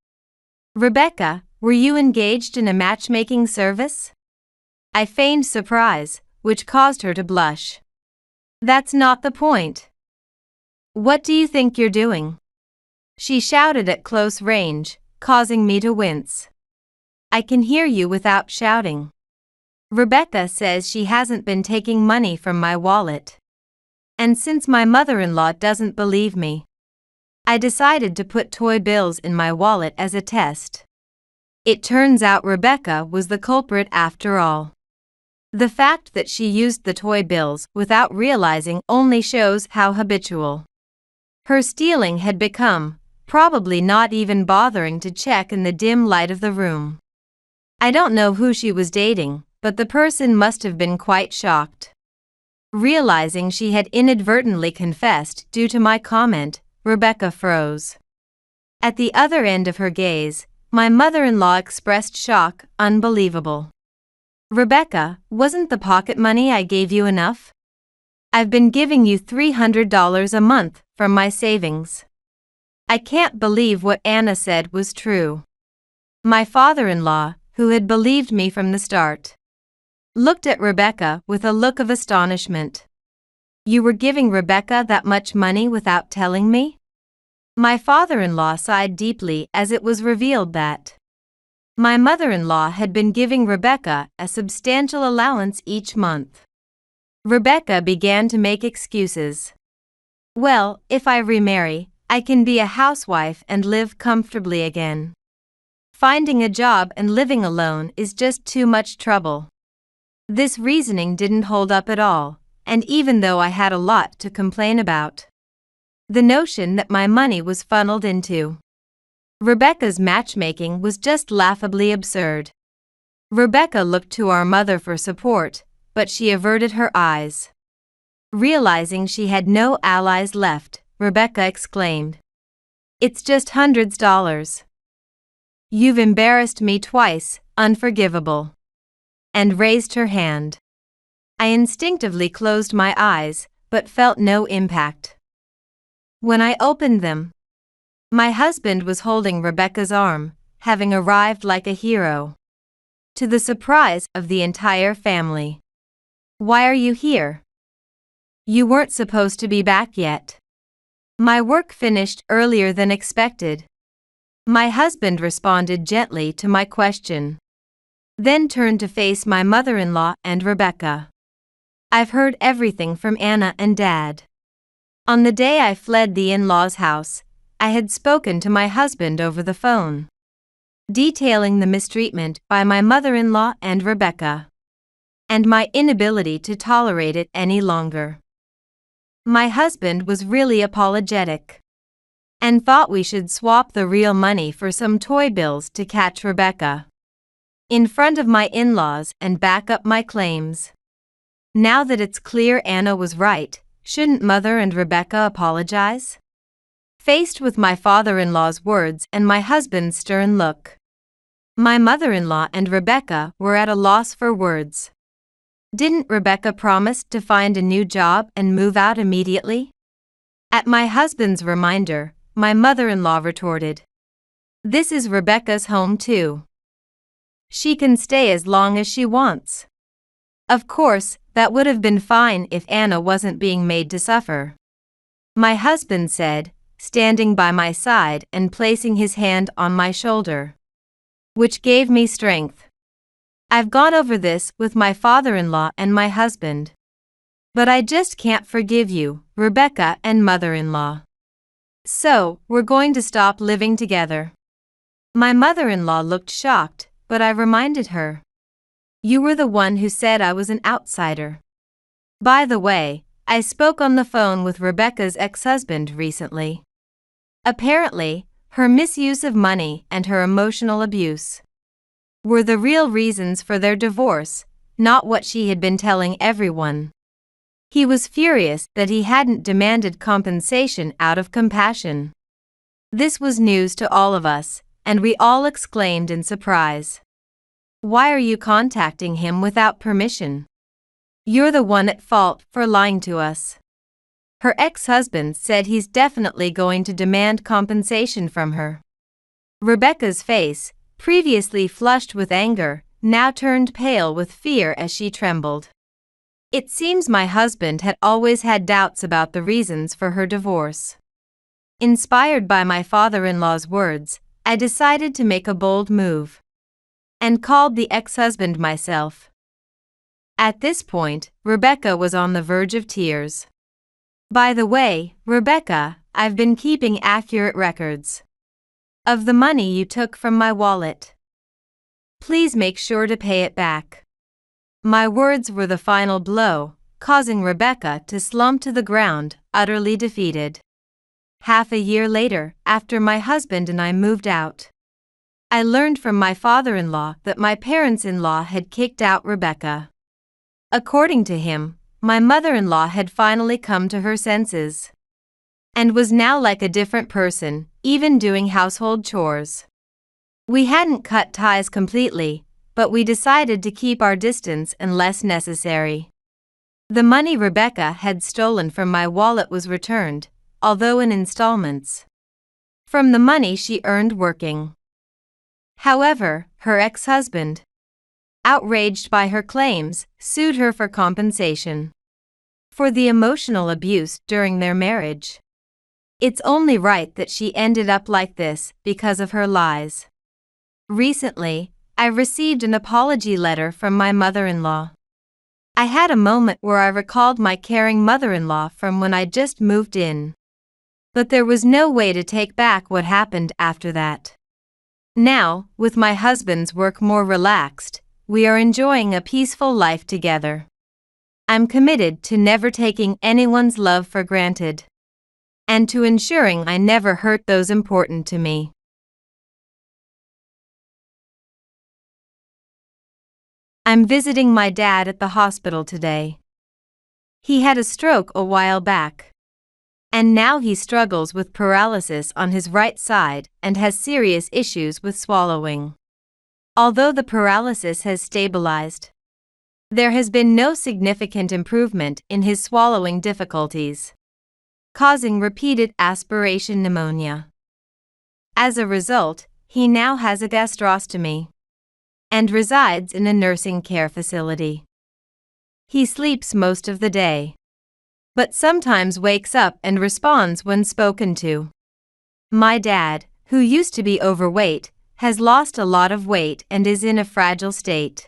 "Rebecca, were you engaged in a matchmaking service?" I feigned surprise, which caused her to blush. "That's not the point." "What do you think you're doing?" she shouted at close range, causing me to wince. "I can hear you without shouting." Rebecca says she hasn't been taking money from my wallet. And since my mother-in-law doesn't believe me, I decided to put toy bills in my wallet as a test. It turns out Rebecca was the culprit after all. The fact that she used the toy bills without realizing only shows how habitual her stealing had become, probably not even bothering to check in the dim light of the room. I don't know who she was dating, but the person must have been quite shocked. Realizing she had inadvertently confessed due to my comment, Rebecca froze. At the other end of her gaze, my mother-in-law expressed shock, unbelievable. "Rebecca, wasn't the pocket money I gave you enough? I've been giving you $300 a month from my savings." I can't believe what Anna said was true. My father-in-law, who had believed me from the start, looked at Rebecca with a look of astonishment. "You were giving Rebecca that much money without telling me?" My father-in-law sighed deeply as it was revealed that my mother-in-law had been giving Rebecca a substantial allowance each month. Rebecca began to make excuses. "Well, if I remarry, I can be a housewife and live comfortably again. Finding a job and living alone is just too much trouble." This reasoning didn't hold up at all, and even though I had a lot to complain about, the notion that my money was funneled into Rebecca's matchmaking was just laughably absurd. Rebecca looked to our mother for support, but she averted her eyes. Realizing she had no allies left, Rebecca exclaimed, "It's just $100. You've embarrassed me twice, unforgivable," and raised her hand. I instinctively closed my eyes, but felt no impact. When I opened them, my husband was holding Rebecca's arm, having arrived like a hero, to the surprise of the entire family. "Why are you here? You weren't supposed to be back yet." "My work finished earlier than expected." My husband responded gently to my question, then turned to face my mother-in-law and Rebecca. "I've heard everything from Anna and Dad. On the day I fled the in-laws' house, I had spoken to my husband over the phone, detailing the mistreatment by my mother-in-law and Rebecca, and my inability to tolerate it any longer. My husband was really apologetic, and thought we should swap the real money for some toy bills to catch Rebecca in front of my in-laws and back up my claims. Now that it's clear Anna was right, shouldn't Mother and Rebecca apologize? Faced with my father-in-law's words and my husband's stern look, my mother-in-law and Rebecca were at a loss for words. Didn't Rebecca promise to find a new job and move out immediately? At my husband's reminder, my mother-in-law retorted, "This is Rebecca's home too. She can stay as long as she wants." Of course, that would have been fine if Anna wasn't being made to suffer, my husband said, standing by my side and placing his hand on my shoulder, which gave me strength. "I've gone over this with my father-in-law and my husband, but I just can't forgive you, Rebecca and mother-in-law. So, we're going to stop living together." My mother-in-law looked shocked, but I reminded her, "You were the one who said I was an outsider." By the way, I spoke on the phone with Rebecca's ex-husband recently. Apparently, her misuse of money and her emotional abuse were the real reasons for their divorce, not what she had been telling everyone. He was furious that he hadn't demanded compensation out of compassion. This was news to all of us, and we all exclaimed in surprise. "Why are you contacting him without permission? You're the one at fault for lying to us." Her ex-husband said he's definitely going to demand compensation from her. Rebecca's face, previously flushed with anger, now turned pale with fear as she trembled. It seems my husband had always had doubts about the reasons for her divorce. Inspired by my father-in-law's words, I decided to make a bold move and called the ex-husband myself. At this point, Rebecca was on the verge of tears. "By the way, Rebecca, I've been keeping accurate records of the money you took from my wallet. Please make sure to pay it back." My words were the final blow, causing Rebecca to slump to the ground, utterly defeated. Half a year later, after my husband and I moved out, I learned from my father-in-law that my parents-in-law had kicked out Rebecca. According to him, my mother-in-law had finally come to her senses and was now like a different person, even doing household chores. We hadn't cut ties completely, but we decided to keep our distance unless necessary. The money Rebecca had stolen from my wallet was returned, although in installments, from the money she earned working. However, her ex-husband, outraged by her claims, sued her for compensation for the emotional abuse during their marriage. It's only right that she ended up like this because of her lies. Recently, I received an apology letter from my mother-in-law. I had a moment where I recalled my caring mother-in-law from when I just moved in. But there was no way to take back what happened after that. Now, with my husband's work more relaxed, we are enjoying a peaceful life together. I'm committed to never taking anyone's love for granted, and to ensuring I never hurt those important to me. I'm visiting my dad at the hospital today. He had a stroke a while back, and now he struggles with paralysis on his right side and has serious issues with swallowing. Although the paralysis has stabilized, there has been no significant improvement in his swallowing difficulties, causing repeated aspiration pneumonia. As a result, he now has a gastrostomy and resides in a nursing care facility. He sleeps most of the day, but sometimes wakes up and responds when spoken to. My dad, who used to be overweight, has lost a lot of weight and is in a fragile state.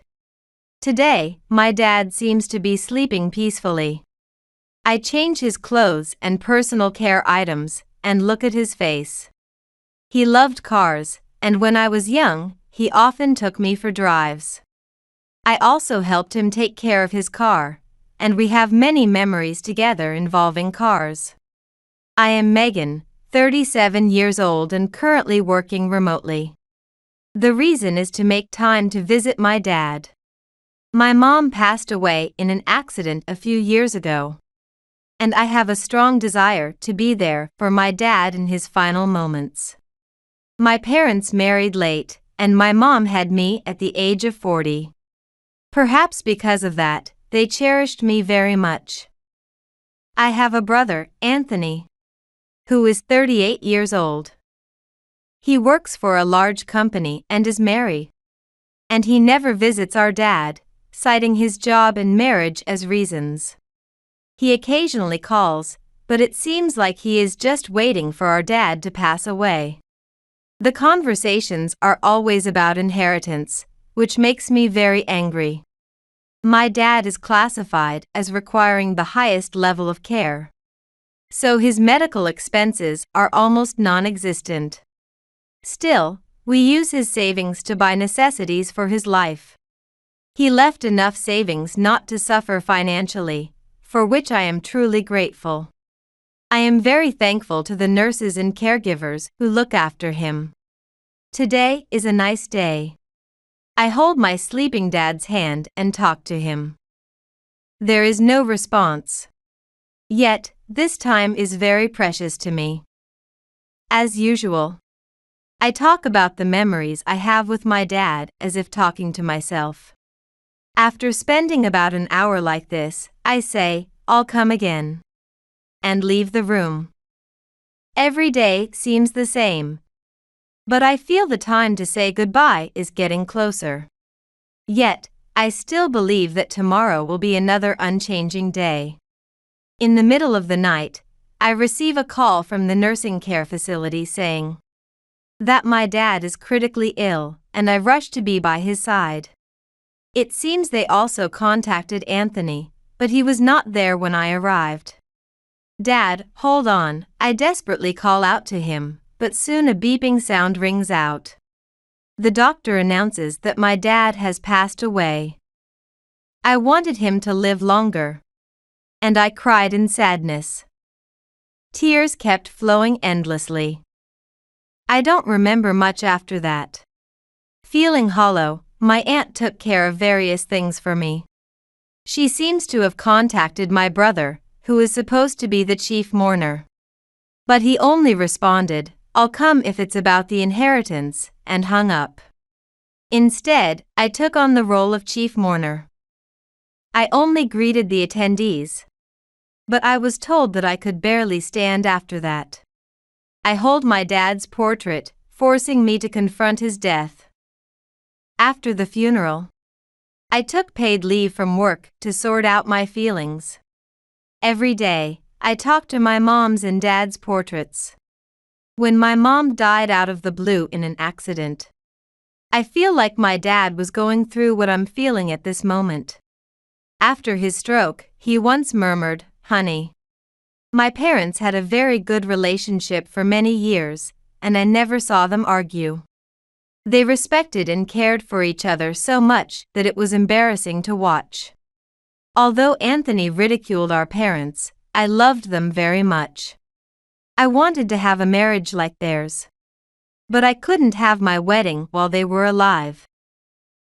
Today, my dad seems to be sleeping peacefully. I change his clothes and personal care items and look at his face. He loved cars, and when I was young, he often took me for drives. I also helped him take care of his car, and we have many memories together involving cars. I am Megan, 37 years old and currently working remotely. The reason is to make time to visit my dad. My mom passed away in an accident a few years ago, and I have a strong desire to be there for my dad in his final moments. My parents married late, and my mom had me at the age of 40. Perhaps because of that, they cherished me very much. I have a brother, Anthony, who is 38 years old. He works for a large company and is married, and he never visits our dad, citing his job and marriage as reasons. He occasionally calls, but it seems like he is just waiting for our dad to pass away. The conversations are always about inheritance, which makes me very angry. My dad is classified as requiring the highest level of care, so his medical expenses are almost non-existent. Still, we use his savings to buy necessities for his life. He left enough savings not to suffer financially, for which I am truly grateful. I am very thankful to the nurses and caregivers who look after him. Today is a nice day. I hold my sleeping dad's hand and talk to him. There is no response. Yet, this time is very precious to me. As usual, I talk about the memories I have with my dad as if talking to myself. After spending about an hour like this, I say, "I'll come again," and leave the room. Every day seems the same, but I feel the time to say goodbye is getting closer. Yet, I still believe that tomorrow will be another unchanging day. In the middle of the night, I receive a call from the nursing care facility saying that my dad is critically ill, and I rush to be by his side. It seems they also contacted Anthony, but he was not there when I arrived. "Dad, hold on," I desperately call out to him, but soon a beeping sound rings out. The doctor announces that my dad has passed away. I wanted him to live longer, and I cried in sadness. Tears kept flowing endlessly. I don't remember much after that. Feeling hollow, my aunt took care of various things for me. She seems to have contacted my brother, who is supposed to be the chief mourner. But he only responded, "I'll come if it's about the inheritance," and hung up. Instead, I took on the role of chief mourner. I only greeted the attendees, but I was told that I could barely stand after that. I hold my dad's portrait, forcing me to confront his death. After the funeral, I took paid leave from work to sort out my feelings. Every day, I talked to my mom's and dad's portraits. When my mom died out of the blue in an accident, I feel like my dad was going through what I'm feeling at this moment. After his stroke, he once murmured, "Honey, my parents had a very good relationship for many years, and I never saw them argue. They respected and cared for each other so much that it was embarrassing to watch." Although Anthony ridiculed our parents, I loved them very much. I wanted to have a marriage like theirs. But I couldn't have my wedding while they were alive.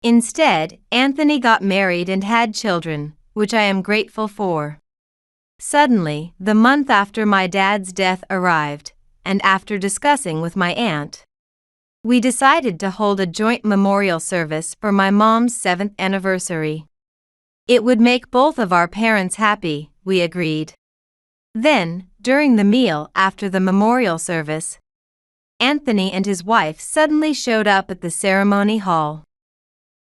Instead, Anthony got married and had children, which I am grateful for. Suddenly, the month after my dad's death arrived, and after discussing with my aunt, we decided to hold a joint memorial service for my mom's 7th anniversary. It would make both of our parents happy, we agreed. Then, during the meal after the memorial service, Anthony and his wife suddenly showed up at the ceremony hall.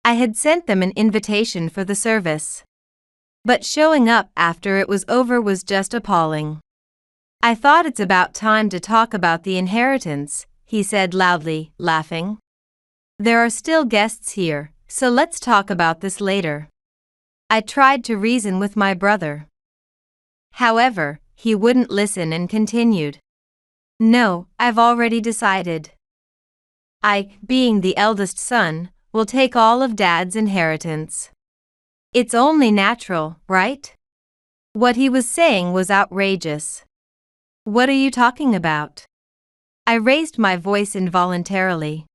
I had sent them an invitation for the service, but showing up after it was over was just appalling. "I thought it's about time to talk about the inheritance," he said loudly, laughing. "There are still guests here, so let's talk about this later." I tried to reason with my brother. However, he wouldn't listen and continued. "No, I've already decided. I, being the eldest son, will take all of Dad's inheritance. It's only natural, right?" What he was saying was outrageous. "What are you talking about?" I raised my voice involuntarily.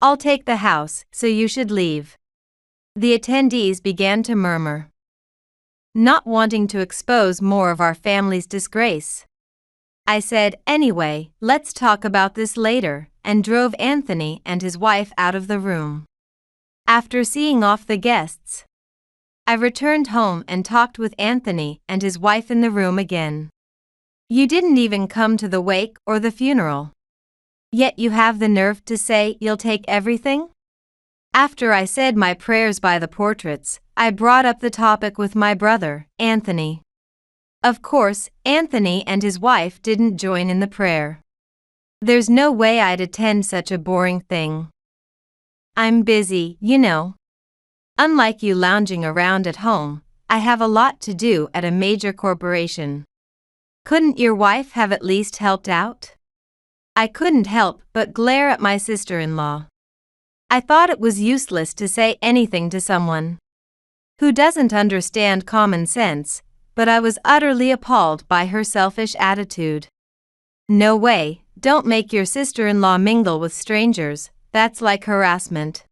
"I'll take the house, so you should leave." The attendees began to murmur, not wanting to expose more of our family's disgrace. I said, "Anyway, let's talk about this later," and drove Anthony and his wife out of the room. After seeing off the guests, I returned home and talked with Anthony and his wife in the room again. "You didn't even come to the wake or the funeral. Yet you have the nerve to say you'll take everything?" After I said my prayers by the portraits, I brought up the topic with my brother, Anthony. Of course, Anthony and his wife didn't join in the prayer. There's no way I'd attend such a boring thing. I'm busy, you know. Unlike you lounging around at home, I have a lot to do at a major corporation. Couldn't your wife have at least helped out? I couldn't help but glare at my sister-in-law. I thought it was useless to say anything to someone who doesn't understand common sense, but I was utterly appalled by her selfish attitude. "No way, don't make your sister-in-law mingle with strangers, that's like harassment."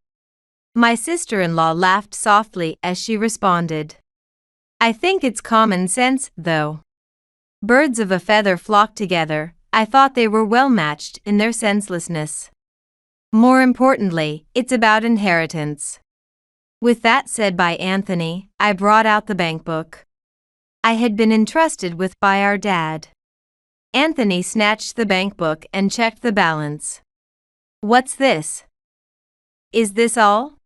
My sister-in-law laughed softly as she responded. "I think it's common sense, though. Birds of a feather flock together. I thought they were well matched in their senselessness. More importantly, it's about inheritance." With that said by Anthony, I brought out the bank book I had been entrusted with by our dad. Anthony snatched the bank book and checked the balance. "What's this? Is this all?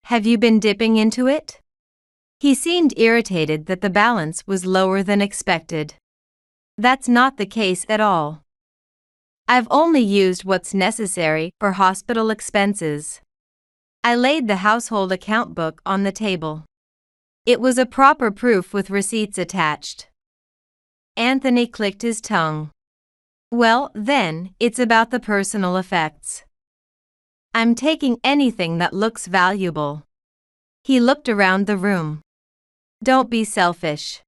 Have you been dipping into it?" He seemed irritated that the balance was lower than expected. "That's not the case at all. I've only used what's necessary for hospital expenses." I laid the household account book on the table. It was a proper proof with receipts attached. Anthony clicked his tongue. "Well, then, it's about the personal effects. I'm taking anything that looks valuable." He looked around the room. "Don't be selfish.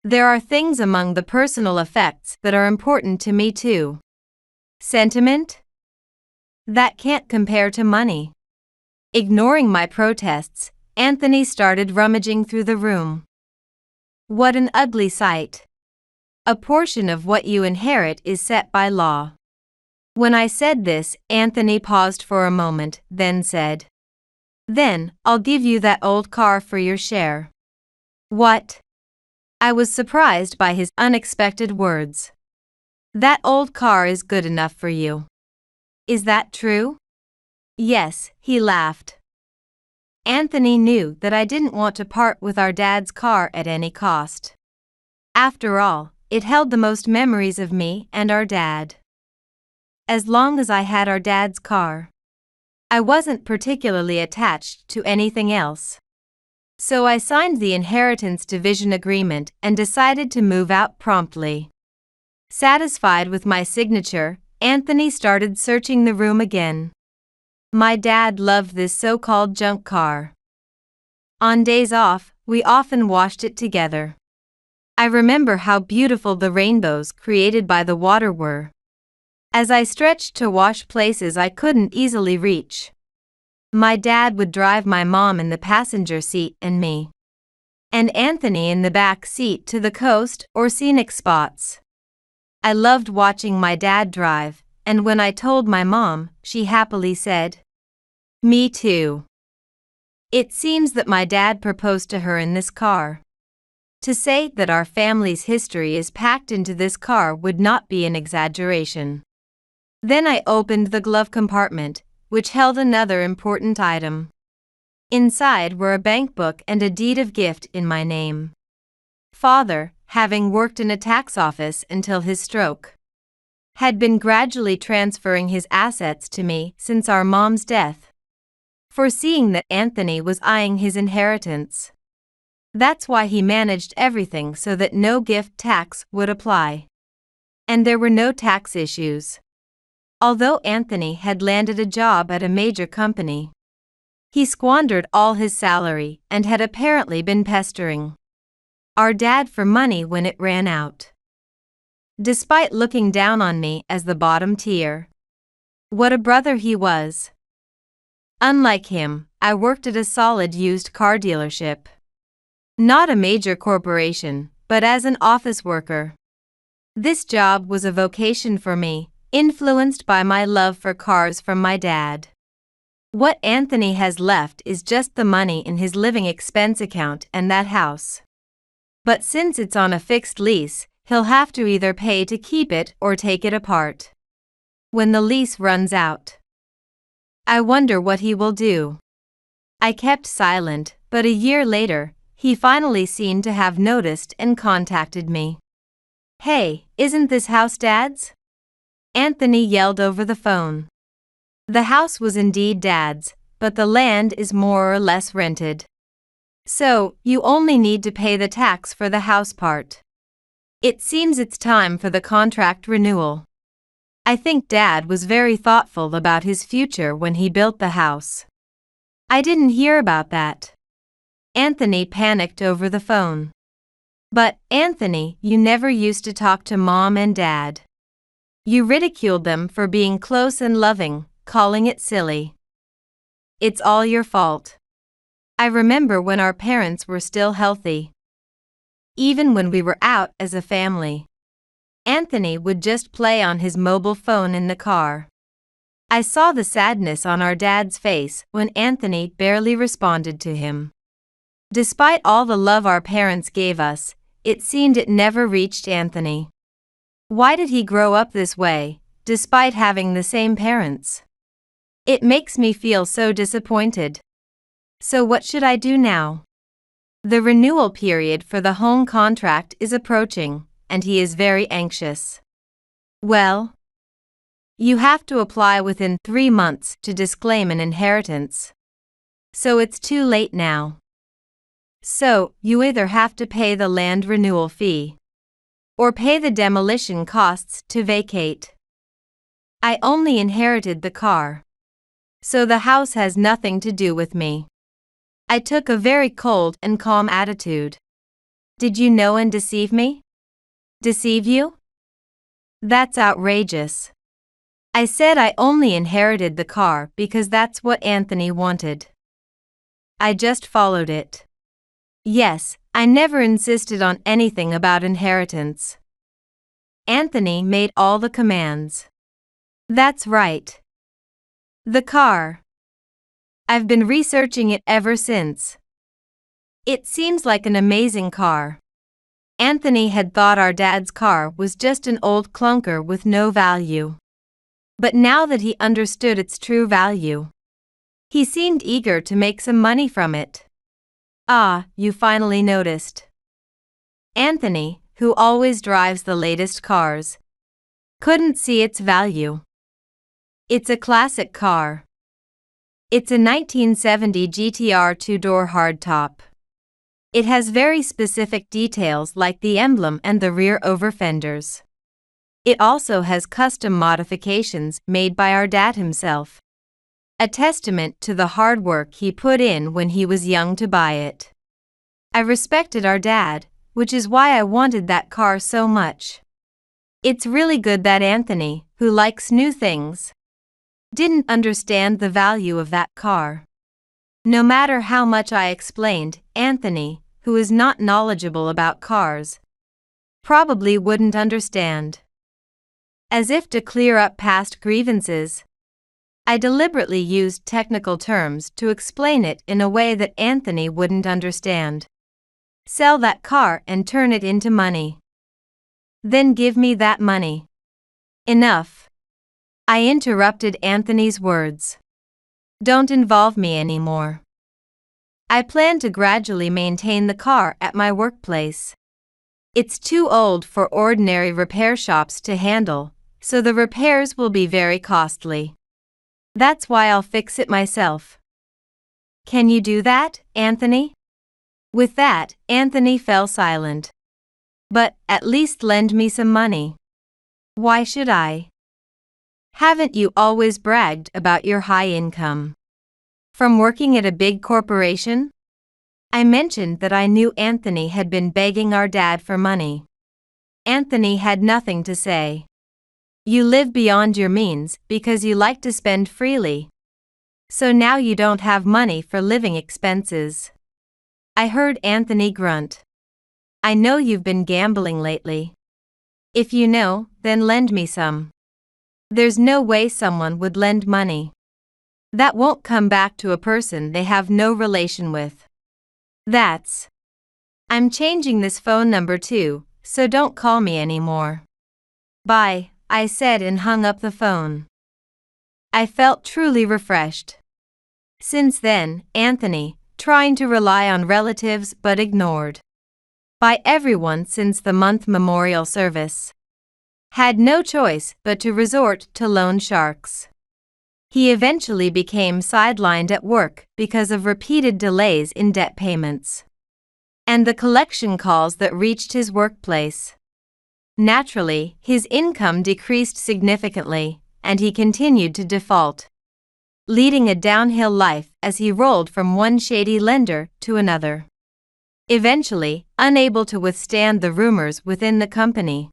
There are things among the personal effects that are important to me too. Sentiment? That can't compare to money." Ignoring my protests, Anthony started rummaging through the room. What an ugly sight. A portion of what you inherit is set by law. When I said this, Anthony paused for a moment, then said, "Then, I'll give you that old car for your share." "What?" I was surprised by his unexpected words. "That old car is good enough for you." "Is that true?" "Yes," he laughed. Anthony knew that I didn't want to part with our dad's car at any cost. After all, it held the most memories of me and our dad. As long as I had our dad's car, I wasn't particularly attached to anything else. So I signed the inheritance division agreement and decided to move out promptly. Satisfied with my signature, Anthony started searching the room again. My dad loved this so-called junk car. On days off, we often washed it together. I remember how beautiful the rainbows created by the water were, as I stretched to wash places I couldn't easily reach. My dad would drive my mom in the passenger seat and me, and Anthony in the back seat to the coast or scenic spots. I loved watching my dad drive, and when I told my mom, she happily said, "Me too." It seems that my dad proposed to her in this car. To say that our family's history is packed into this car would not be an exaggeration. Then I opened the glove compartment, which held another important item. Inside were a bank book and a deed of gift in my name. Father, having worked in a tax office until his stroke, had been gradually transferring his assets to me since our mom's death, foreseeing that Anthony was eyeing his inheritance. That's why he managed everything so that no gift tax would apply. And there were no tax issues. Although Anthony had landed a job at a major company, he squandered all his salary and had apparently been pestering our dad for money when it ran out, despite looking down on me as the bottom tier. What a brother he was. Unlike him, I worked at a solid used car dealership. Not a major corporation, but as an office worker. This job was a vocation for me, influenced by my love for cars from my dad. What Anthony has left is just the money in his living expense account and that house. But since it's on a fixed lease, he'll have to either pay to keep it or take it apart when the lease runs out. I wonder what he will do. I kept silent, but a year later, he finally seemed to have noticed and contacted me. "Hey, isn't this house Dad's?" Anthony yelled over the phone. The house was indeed Dad's, but the land is more or less rented. So, you only need to pay the tax for the house part. It seems it's time for the contract renewal. I think Dad was very thoughtful about his future when he built the house. I didn't hear about that. Anthony panicked over the phone. But, Anthony, you never used to talk to Mom and Dad. You ridiculed them for being close and loving, calling it silly. It's all your fault. I remember when our parents were still healthy. Even when we were out as a family, Anthony would just play on his mobile phone in the car. I saw the sadness on our dad's face when Anthony barely responded to him. Despite all the love our parents gave us, it seemed it never reached Anthony. Why did he grow up this way, despite having the same parents? It makes me feel so disappointed. So what should I do now? The renewal period for the home contract is approaching, and he is very anxious. Well, you have to apply within 3 months to disclaim an inheritance. So it's too late now. So, you either have to pay the land renewal fee or pay the demolition costs to vacate. I only inherited the car, so the house has nothing to do with me. I took a very cold and calm attitude. Did you know and deceive me? Deceive you? That's outrageous. I said I only inherited the car because that's what Anthony wanted. I just followed it. Yes, I never insisted on anything about inheritance. Anthony made all the commands. That's right. The car. I've been researching it ever since. It seems like an amazing car. Anthony had thought our dad's car was just an old clunker with no value. But now that he understood its true value, he seemed eager to make some money from it. Ah, you finally noticed. Anthony, who always drives the latest cars, couldn't see its value. It's a classic car. It's a 1970 GTR 2-door hardtop. It has very specific details like the emblem and the rear over fenders. It also has custom modifications made by our dad himself. A testament to the hard work he put in when he was young to buy it. I respected our dad, which is why I wanted that car so much. It's really good that Anthony, who likes new things, didn't understand the value of that car. No matter how much I explained, Anthony, who is not knowledgeable about cars, probably wouldn't understand. As if to clear up past grievances, I deliberately used technical terms to explain it in a way that Anthony wouldn't understand. Sell that car and turn it into money. Then give me that money. Enough. I interrupted Anthony's words. Don't involve me anymore. I plan to gradually maintain the car at my workplace. It's too old for ordinary repair shops to handle, so the repairs will be very costly. That's why I'll fix it myself. Can you do that, Anthony? With that, Anthony fell silent. But, at least lend me some money. Why should I? Haven't you always bragged about your high income from working at a big corporation? I mentioned that I knew Anthony had been begging our dad for money. Anthony had nothing to say. You live beyond your means because you like to spend freely. So now you don't have money for living expenses. I heard Anthony grunt. I know you've been gambling lately. If you know, then lend me some. There's no way someone would lend money that won't come back to a person they have no relation with. I'm changing this phone number too, so don't call me anymore. Bye, I said and hung up the phone. I felt truly refreshed. Since then, Anthony, trying to rely on relatives but ignored by everyone since the month memorial service, had no choice but to resort to loan sharks. He eventually became sidelined at work because of repeated delays in debt payments and the collection calls that reached his workplace. Naturally, his income decreased significantly, and he continued to default, leading a downhill life as he rolled from one shady lender to another. Eventually, unable to withstand the rumors within the company,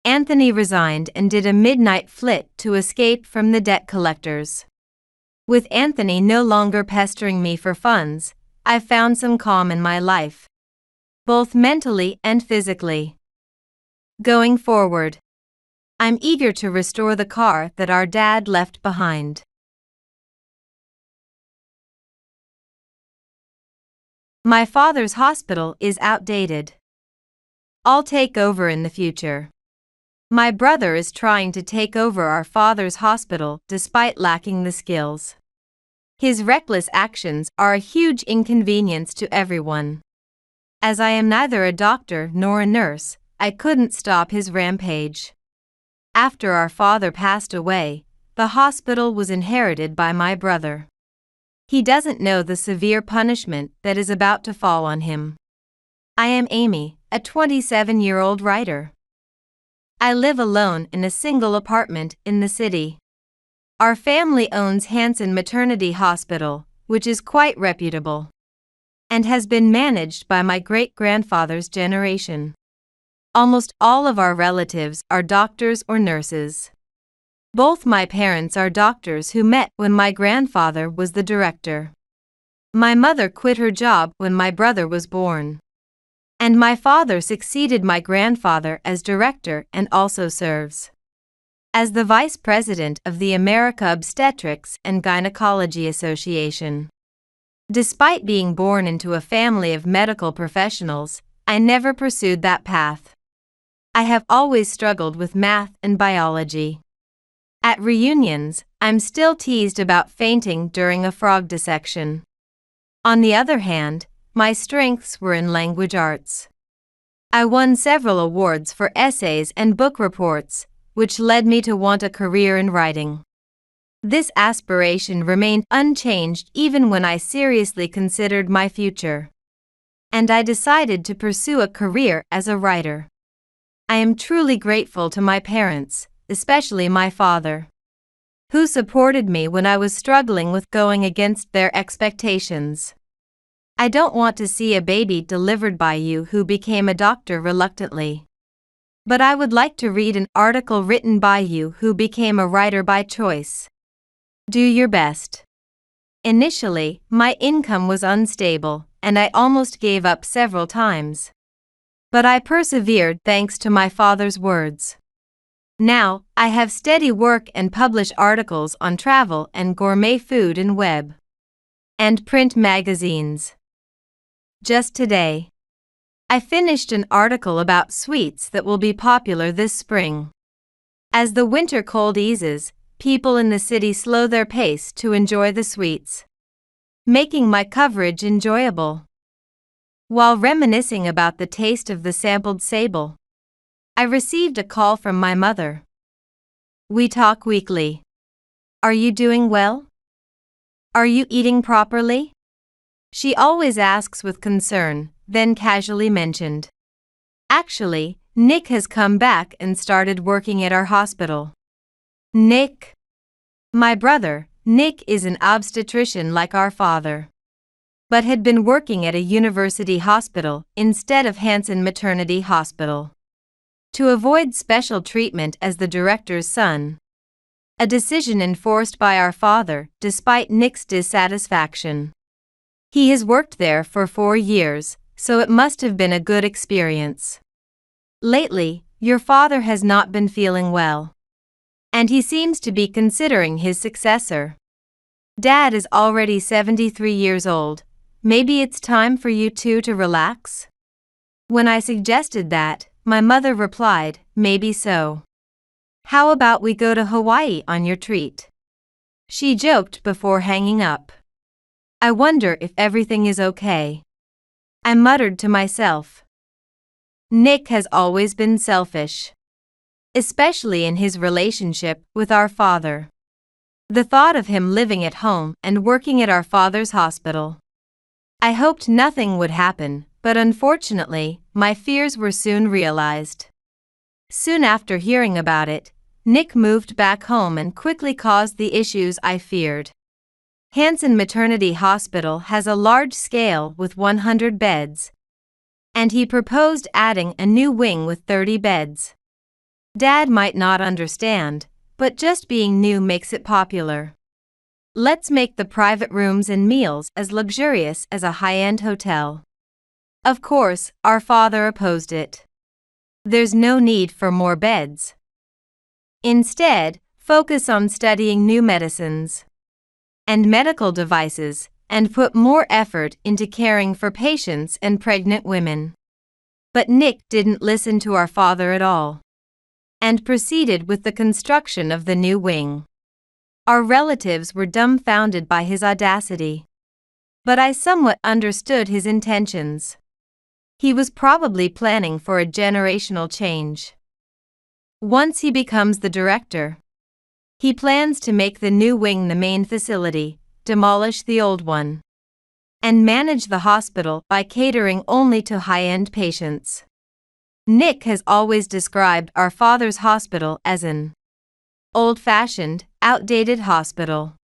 Anthony resigned and did a midnight flit to escape from the debt collectors. With Anthony no longer pestering me for funds, I've found some calm in my life, both mentally and physically. Going forward, I'm eager to restore the car that our dad left behind. My father's hospital is outdated. I'll take over in the future. My brother is trying to take over our father's hospital despite lacking the skills. His reckless actions are a huge inconvenience to everyone. As I am neither a doctor nor a nurse, I couldn't stop his rampage. After our father passed away, the hospital was inherited by my brother. He doesn't know the severe punishment that is about to fall on him. I am Amy, a 27-year-old writer. I live alone in a single apartment in the city. Our family owns Hanson Maternity Hospital, which is quite reputable, and has been managed by my great-grandfather's generation. Almost all of our relatives are doctors or nurses. Both my parents are doctors who met when my grandfather was the director. My mother quit her job when my brother was born, and my father succeeded my grandfather as director and also serves as the vice president of the American Obstetrics and Gynecology Association. Despite being born into a family of medical professionals, I never pursued that path. I have always struggled with math and biology. At reunions, I'm still teased about fainting during a frog dissection. On the other hand, my strengths were in language arts. I won several awards for essays and book reports, which led me to want a career in writing. This aspiration remained unchanged even when I seriously considered my future, and I decided to pursue a career as a writer. I am truly grateful to my parents, especially my father, who supported me when I was struggling with going against their expectations. I don't want to see a baby delivered by you who became a doctor reluctantly. But I would like to read an article written by you who became a writer by choice. Do your best. Initially, my income was unstable, and I almost gave up several times. But I persevered thanks to my father's words. Now, I have steady work and publish articles on travel and gourmet food in web and print magazines. Just today, I finished an article about sweets that will be popular this spring. As the winter cold eases, people in the city slow their pace to enjoy the sweets, making my coverage enjoyable. While reminiscing about the taste of the sampled sable, I received a call from my mother. We talk weekly. Are you doing well? Are you eating properly? She always asks with concern, then casually mentioned. Actually, Nick has come back and started working at our hospital. Nick? My brother, Nick, is an obstetrician like our father, but had been working at a university hospital instead of Hanson Maternity Hospital to avoid special treatment as the director's son. A decision enforced by our father despite Nick's dissatisfaction. He has worked there for 4 years, so it must have been a good experience. Lately, your father has not been feeling well, and he seems to be considering his successor. Dad is already 73 years old. Maybe it's time for you two to relax? When I suggested that, my mother replied, maybe so. How about we go to Hawaii on your treat? She joked before hanging up. I wonder if everything is okay. I muttered to myself. Nick has always been selfish, especially in his relationship with our father. The thought of him living at home and working at our father's hospital. I hoped nothing would happen, but unfortunately, my fears were soon realized. Soon after hearing about it, Nick moved back home and quickly caused the issues I feared. Hanson Maternity Hospital has a large scale with 100 beds, and he proposed adding a new wing with 30 beds. Dad might not understand, but just being new makes it popular. Let's make the private rooms and meals as luxurious as a high-end hotel. Of course, our father opposed it. There's no need for more beds. Instead, focus on studying new medicines and medical devices, and put more effort into caring for patients and pregnant women. But Nick didn't listen to our father at all, and proceeded with the construction of the new wing. Our relatives were dumbfounded by his audacity, but I somewhat understood his intentions. He was probably planning for a generational change. Once he becomes the director, he plans to make the new wing the main facility, demolish the old one, and manage the hospital by catering only to high-end patients. Nick has always described our father's hospital as an old-fashioned, outdated hospital.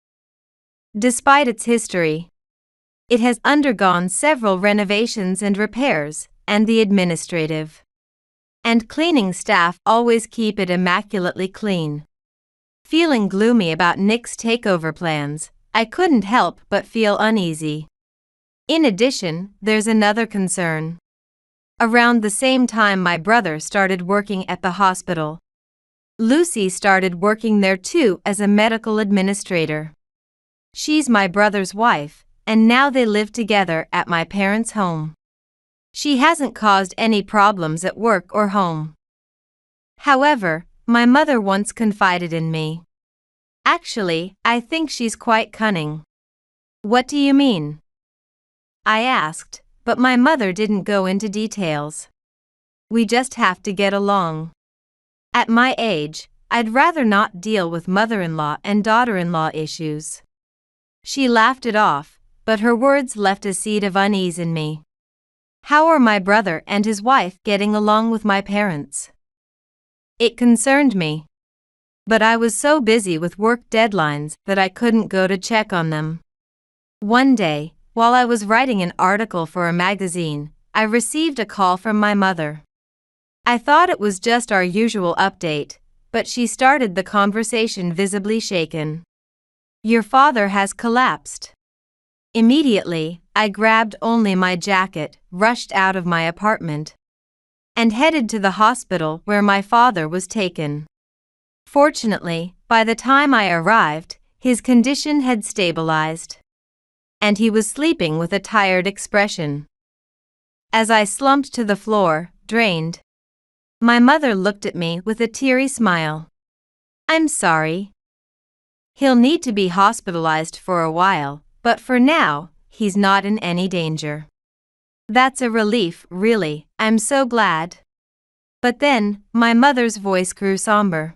Despite its history, it has undergone several renovations and repairs, and the administrative and cleaning staff always keep it immaculately clean. Feeling gloomy about Nick's takeover plans, I couldn't help but feel uneasy. In addition, there's another concern. Around the same time my brother started working at the hospital, Lucy started working there too as a medical administrator. She's my brother's wife, and now they live together at my parents' home. She hasn't caused any problems at work or home. However, my mother once confided in me. Actually, I think she's quite cunning. What do you mean? I asked, but my mother didn't go into details. We just have to get along. At my age, I'd rather not deal with mother-in-law and daughter-in-law issues. She laughed it off, but her words left a seed of unease in me. How are my brother and his wife getting along with my parents? It concerned me. But I was so busy with work deadlines that I couldn't go to check on them. One day, while I was writing an article for a magazine, I received a call from my mother. I thought it was just our usual update, but she started the conversation visibly shaken. Your father has collapsed. Immediately, I grabbed only my jacket, rushed out of my apartment, and headed to the hospital where my father was taken. Fortunately, by the time I arrived, his condition had stabilized, and he was sleeping with a tired expression. As I slumped to the floor, drained, my mother looked at me with a teary smile. I'm sorry. He'll need to be hospitalized for a while, but for now, he's not in any danger. That's a relief, really, I'm so glad. But then, my mother's voice grew somber.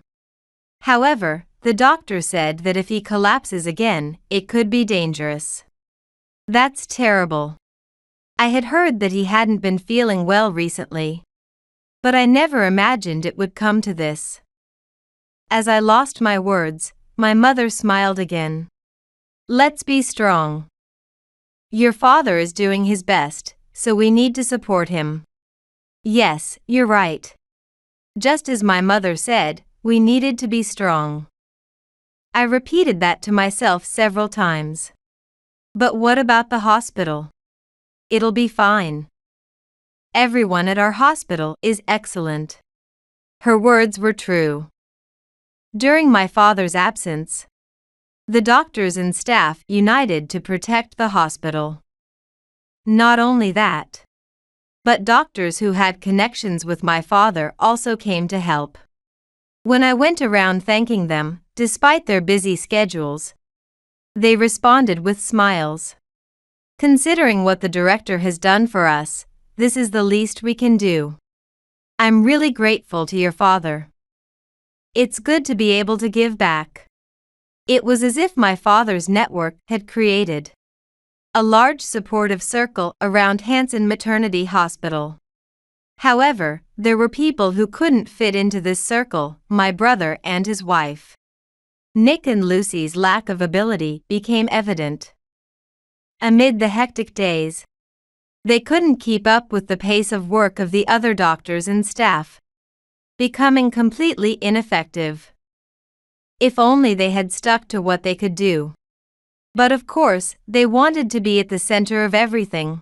However, the doctor said that if he collapses again, it could be dangerous. That's terrible. I had heard that he hadn't been feeling well recently, but I never imagined it would come to this. As I lost my words, my mother smiled again. Let's be strong. Your father is doing his best, so we need to support him. Yes, you're right. Just as my mother said, we needed to be strong. I repeated that to myself several times. But what about the hospital? It'll be fine. Everyone at our hospital is excellent. Her words were true. During my father's absence, the doctors and staff united to protect the hospital. Not only that, but doctors who had connections with my father also came to help. When I went around thanking them, despite their busy schedules, they responded with smiles. Considering what the director has done for us, this is the least we can do. I'm really grateful to your father. It's good to be able to give back. It was as if my father's network had created a large supportive circle around Hanson Maternity Hospital. However, there were people who couldn't fit into this circle, my brother and his wife. Nick and Lucy's lack of ability became evident. Amid the hectic days, They couldn't keep up with the pace of work of the other doctors and staff, becoming completely ineffective. If only they had stuck to what they could do. But of course, they wanted to be at the center of everything,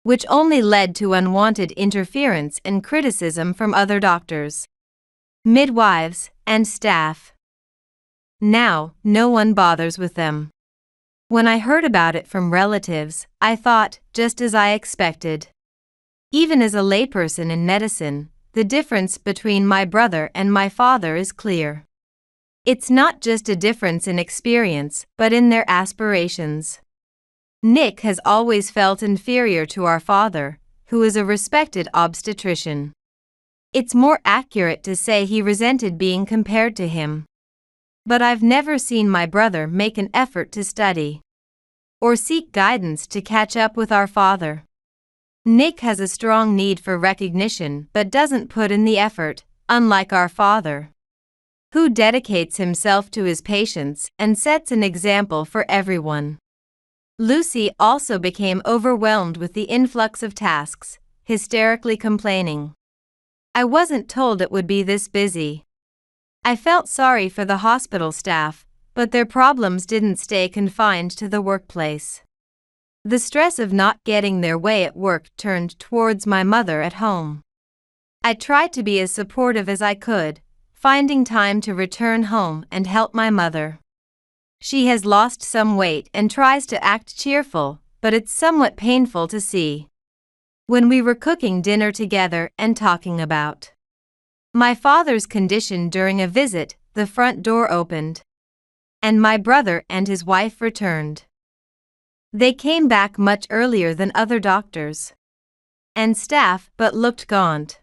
which only led to unwanted interference and criticism from other doctors, midwives, and staff. Now, no one bothers with them. When I heard about it from relatives, I thought, just as I expected. Even as a layperson in medicine, the difference between my brother and my father is clear. It's not just a difference in experience, but in their aspirations. Nick has always felt inferior to our father, who is a respected obstetrician. It's more accurate to say he resented being compared to him. But I've never seen my brother make an effort to study or seek guidance to catch up with our father. Nick has a strong need for recognition but doesn't put in the effort, unlike our father, who dedicates himself to his patients and sets an example for everyone. Lucy also became overwhelmed with the influx of tasks, hysterically complaining. I wasn't told it would be this busy. I felt sorry for the hospital staff, but their problems didn't stay confined to the workplace. The stress of not getting their way at work turned towards my mother at home. I tried to be as supportive as I could, finding time to return home and help my mother. She has lost some weight and tries to act cheerful, but it's somewhat painful to see. When we were cooking dinner together and talking about my father's condition during a visit, the front door opened, and my brother and his wife returned. They came back much earlier than other doctors and staff, but looked gaunt.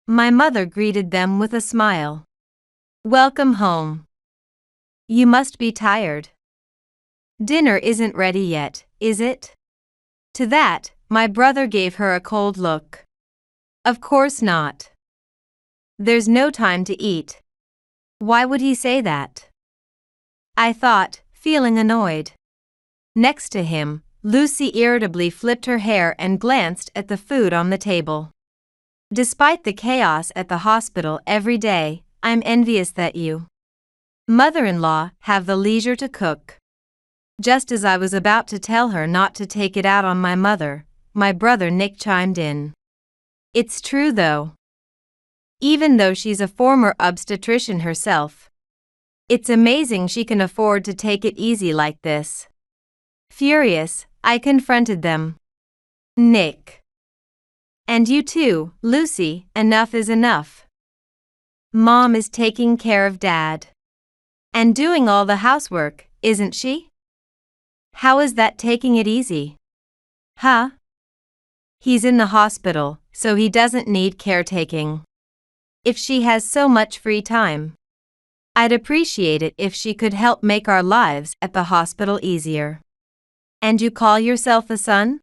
My mother greeted them with a smile. "Welcome home. You must be tired. Dinner isn't ready yet, is it?" To that, my brother gave her a cold look. "Of course not. There's no time to eat." Why would he say that? I thought, feeling annoyed. Next to him, Lucy irritably flipped her hair and glanced at the food on the table. Despite the chaos at the hospital every day, I'm envious that you, mother-in-law, have the leisure to cook. Just as I was about to tell her not to take it out on my mother, my brother Nick chimed in. It's true though. Even though she's a former obstetrician herself, it's amazing she can afford to take it easy like this. Furious, I confronted them. Nick. And you too, Lucy, enough is enough. Mom is taking care of Dad. And doing all the housework, isn't she? How is that taking it easy? Huh? He's in the hospital, so he doesn't need caretaking. If she has so much free time, I'd appreciate it if she could help make our lives at the hospital easier. And you call yourself a son?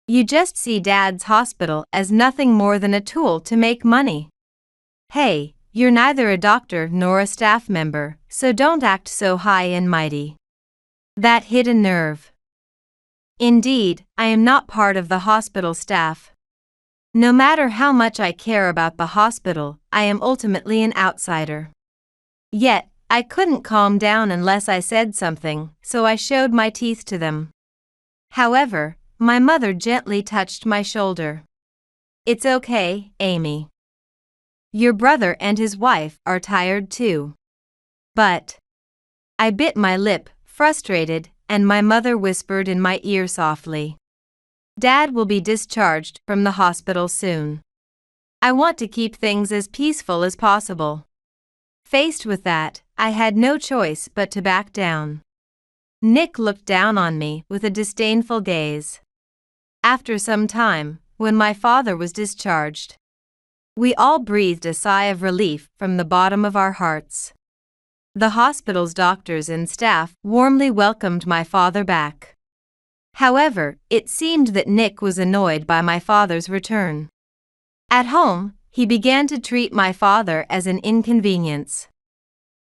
You just see Dad's hospital as nothing more than a tool to make money. Hey, you're neither a doctor nor a staff member, so don't act so high and mighty. That hit a nerve. Indeed, I am not part of the hospital staff. No matter how much I care about the hospital, I am ultimately an outsider. Yet, I couldn't calm down unless I said something, so I showed my teeth to them. However, my mother gently touched my shoulder. It's okay, Amy. Your brother and his wife are tired too. But I bit my lip, frustrated, and my mother whispered in my ear softly. Dad will be discharged from the hospital soon. I want to keep things as peaceful as possible. Faced with that, I had no choice but to back down. Nick looked down on me with a disdainful gaze. After some time, when my father was discharged, we all breathed a sigh of relief from the bottom of our hearts. The hospital's doctors and staff warmly welcomed my father back. However, it seemed that Nick was annoyed by my father's return. At home, he began to treat my father as an inconvenience,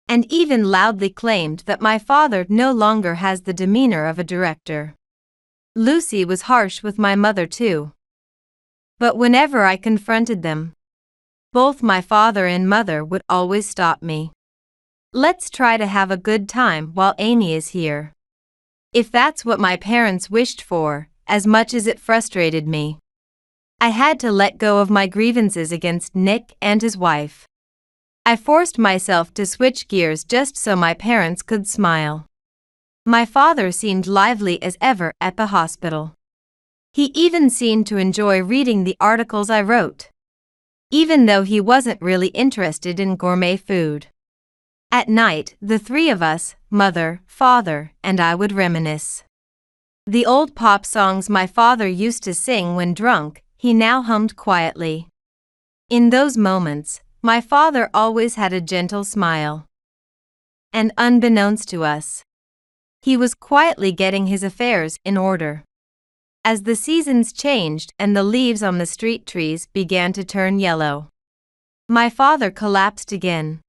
and even loudly claimed that my father no longer has the demeanor of a director. Lucy was harsh with my mother too. But whenever I confronted them, both my father and mother would always stop me. Let's try to have a good time while Amy is here. If that's what my parents wished for, as much as it frustrated me, I had to let go of my grievances against Nick and his wife. I forced myself to switch gears just so my parents could smile. My father seemed lively as ever at the hospital. He even seemed to enjoy reading the articles I wrote, even though he wasn't really interested in gourmet food. At night, the three of us, mother, father, and I would reminisce. The old pop songs my father used to sing when drunk, he now hummed quietly. In those moments, my father always had a gentle smile. And unbeknownst to us, he was quietly getting his affairs in order. As the seasons changed and the leaves on the street trees began to turn yellow, my father collapsed again.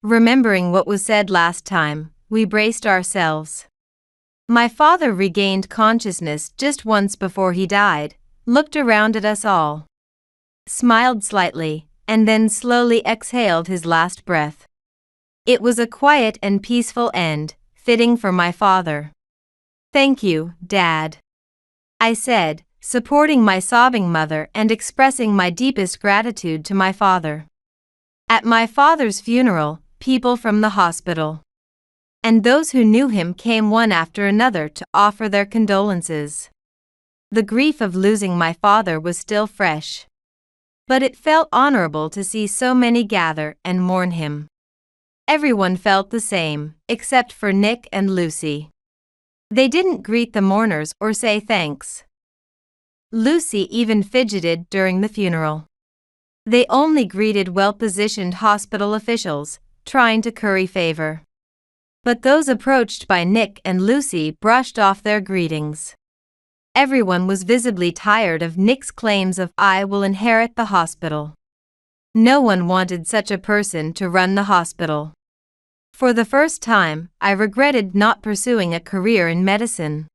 Remembering what was said last time, we braced ourselves. My father regained consciousness just once before he died, looked around at us all, smiled slightly, and then slowly exhaled his last breath. It was a quiet and peaceful end, fitting for my father. "Thank you, Dad," I said, supporting my sobbing mother and expressing my deepest gratitude to my father. At my father's funeral, people from the hospital and those who knew him came one after another to offer their condolences. The grief of losing my father was still fresh, but it felt honorable to see so many gather and mourn him. Everyone felt the same, except for Nick and Lucy. They didn't greet the mourners or say thanks. Lucy even fidgeted during the funeral. They only greeted well-positioned hospital officials, trying to curry favor. But those approached by Nick and Lucy brushed off their greetings. Everyone was visibly tired of Nick's claims of "I will inherit the hospital." No one wanted such a person to run the hospital. For the first time, I regretted not pursuing a career in medicine.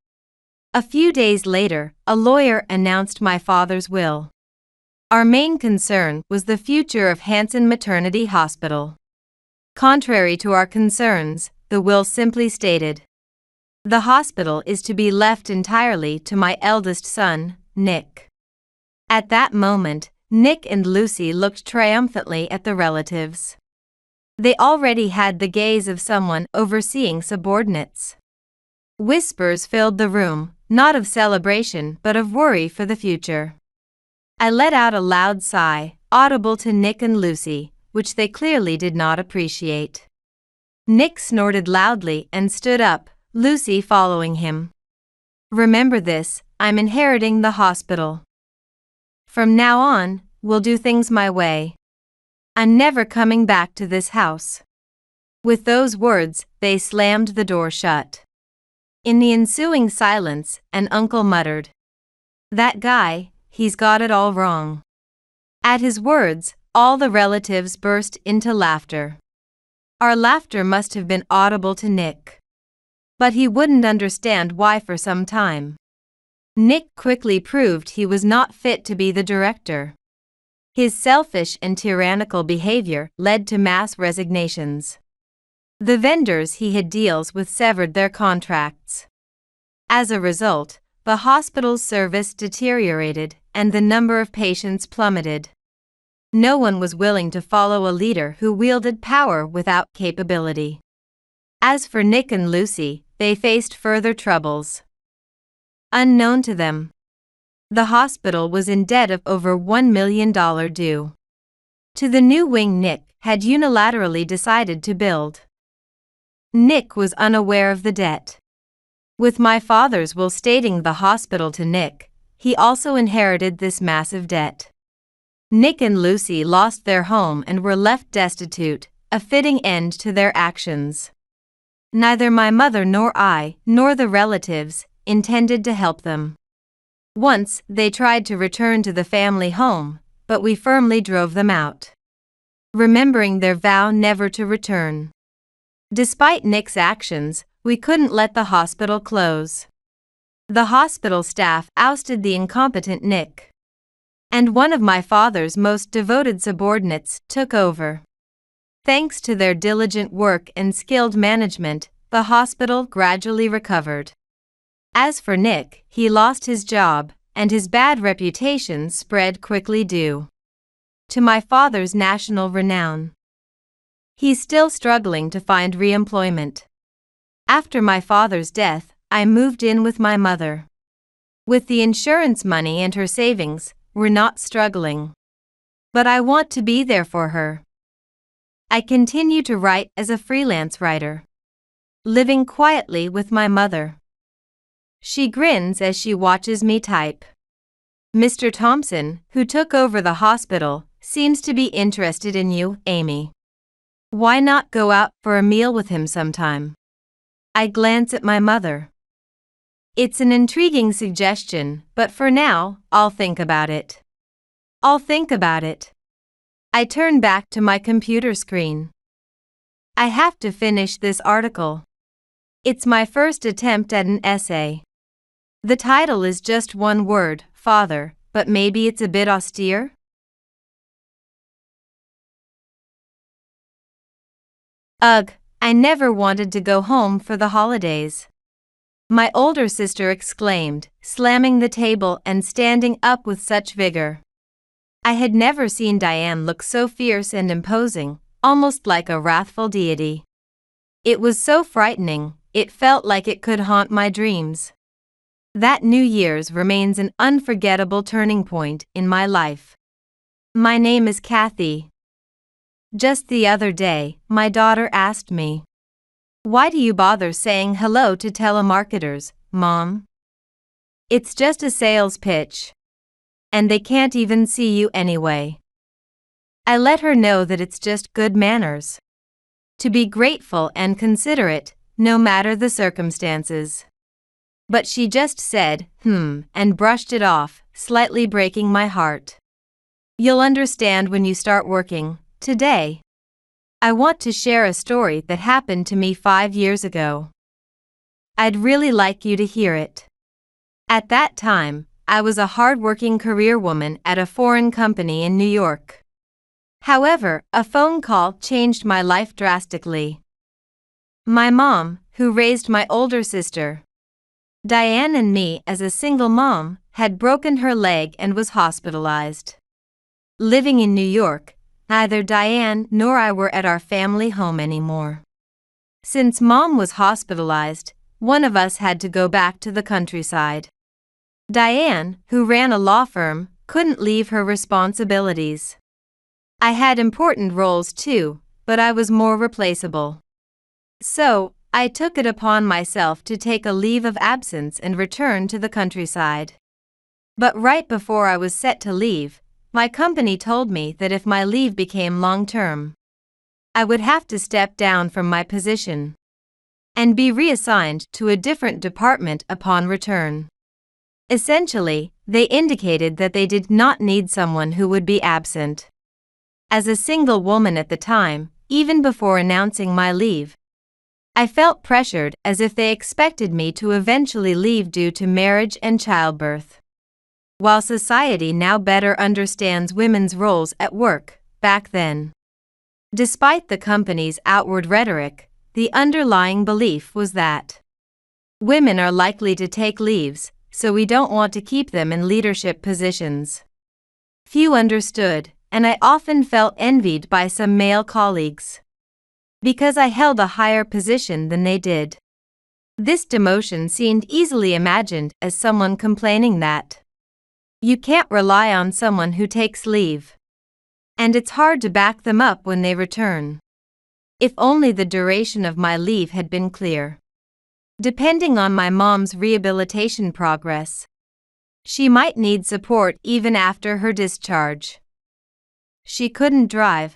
A few days later, a lawyer announced my father's will. Our main concern was the future of Hanson Maternity Hospital. Contrary to our concerns, the will simply stated, "The hospital is to be left entirely to my eldest son, Nick." At that moment, Nick and Lucy looked triumphantly at the relatives. They already had the gaze of someone overseeing subordinates. Whispers filled the room, not of celebration but of worry for the future. I let out a loud sigh, audible to Nick and Lucy, which they clearly did not appreciate. Nick snorted loudly and stood up, Lucy following him. "Remember this, I'm inheriting the hospital. From now on, we'll do things my way. I'm never coming back to this house." With those words, they slammed the door shut. In the ensuing silence, an uncle muttered, "That guy, he's got it all wrong." At his words, all the relatives burst into laughter. Our laughter must have been audible to Nick, but he wouldn't understand why for some time. Nick quickly proved he was not fit to be the director. His selfish and tyrannical behavior led to mass resignations. The vendors he had deals with severed their contracts. As a result, the hospital's service deteriorated and the number of patients plummeted. No one was willing to follow a leader who wielded power without capability. As for Nick and Lucy, they faced further troubles. Unknown to them, the hospital was in debt of over $1 million due to the new wing Nick had unilaterally decided to build. Nick was unaware of the debt. With my father's will stating the hospital to Nick, he also inherited this massive debt. Nick and Lucy lost their home and were left destitute, a fitting end to their actions. Neither my mother nor I, nor the relatives, intended to help them. Once, they tried to return to the family home, but we firmly drove them out, remembering their vow never to return. Despite Nick's actions, we couldn't let the hospital close. The hospital staff ousted the incompetent Nick. And one of my father's most devoted subordinates took over. Thanks to their diligent work and skilled management, the hospital gradually recovered. As for Nick, he lost his job, and his bad reputation spread quickly due to my father's national renown. He's still struggling to find re-employment. After my father's death, I moved in with my mother. With the insurance money and her savings, we're not struggling. But I want to be there for her. I continue to write as a freelance writer, living quietly with my mother. She grins as she watches me type. Mr. Thompson, who took over the hospital, seems to be interested in you, Amy. Why not go out for a meal with him sometime? I glance at my mother. It's an intriguing suggestion, but for now, I'll think about it. I turn back to my computer screen. I have to finish this article. It's my first attempt at an essay. The title is just one word, father, but maybe it's a bit austere? Ugh, I never wanted to go home for the holidays. My older sister exclaimed, slamming the table and standing up with such vigor. I had never seen Diane look so fierce and imposing, almost like a wrathful deity. It was so frightening, it felt like it could haunt my dreams. That New Year's remains an unforgettable turning point in my life. My name is Kathy. Just the other day, my daughter asked me, "Why do you bother saying hello to telemarketers, Mom? It's just a sales pitch. And they can't even see you anyway." I let her know that it's just good manners. To be grateful and considerate, no matter the circumstances. But she just said, and brushed it off, slightly breaking my heart. You'll understand when you start working. Today, I want to share a story that happened to me 5 years ago. I'd really like you to hear it. At that time, I was a hard-working career woman at a foreign company in New York. However, a phone call changed my life drastically. My mom, who raised my older sister, Diane, and me as a single mom, had broken her leg and was hospitalized. Living in New York, neither Diane nor I were at our family home anymore. Since Mom was hospitalized, one of us had to go back to the countryside. Diane, who ran a law firm, couldn't leave her responsibilities. I had important roles too, but I was more replaceable. So, I took it upon myself to take a leave of absence and return to the countryside. But right before I was set to leave, my company told me that if my leave became long-term, I would have to step down from my position and be reassigned to a different department upon return. Essentially, they indicated that they did not need someone who would be absent. As a single woman at the time, even before announcing my leave, I felt pressured as if they expected me to eventually leave due to marriage and childbirth. While society now better understands women's roles at work, back then, despite the company's outward rhetoric, the underlying belief was that women are likely to take leaves, so we don't want to keep them in leadership positions. Few understood, and I often felt envied by some male colleagues, because I held a higher position than they did. This demotion seemed easily imagined as someone complaining that you can't rely on someone who takes leave, and it's hard to back them up when they return. If only the duration of my leave had been clear. Depending on my mom's rehabilitation progress, she might need support even after her discharge. She couldn't drive,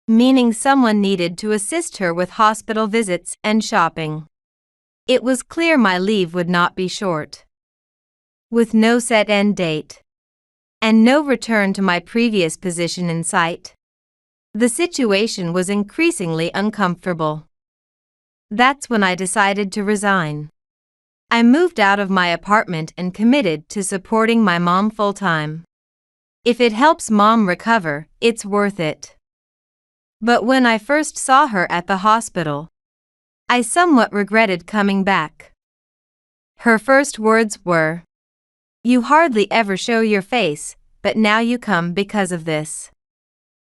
meaning someone needed to assist her with hospital visits and shopping. It was clear my leave would not be short. With no set end date, and no return to my previous position in sight, the situation was increasingly uncomfortable. That's when I decided to resign. I moved out of my apartment and committed to supporting my mom full-time. If it helps mom recover, it's worth it. But when I first saw her at the hospital, I somewhat regretted coming back. Her first words were, "You hardly ever show your face, but now you come because of this."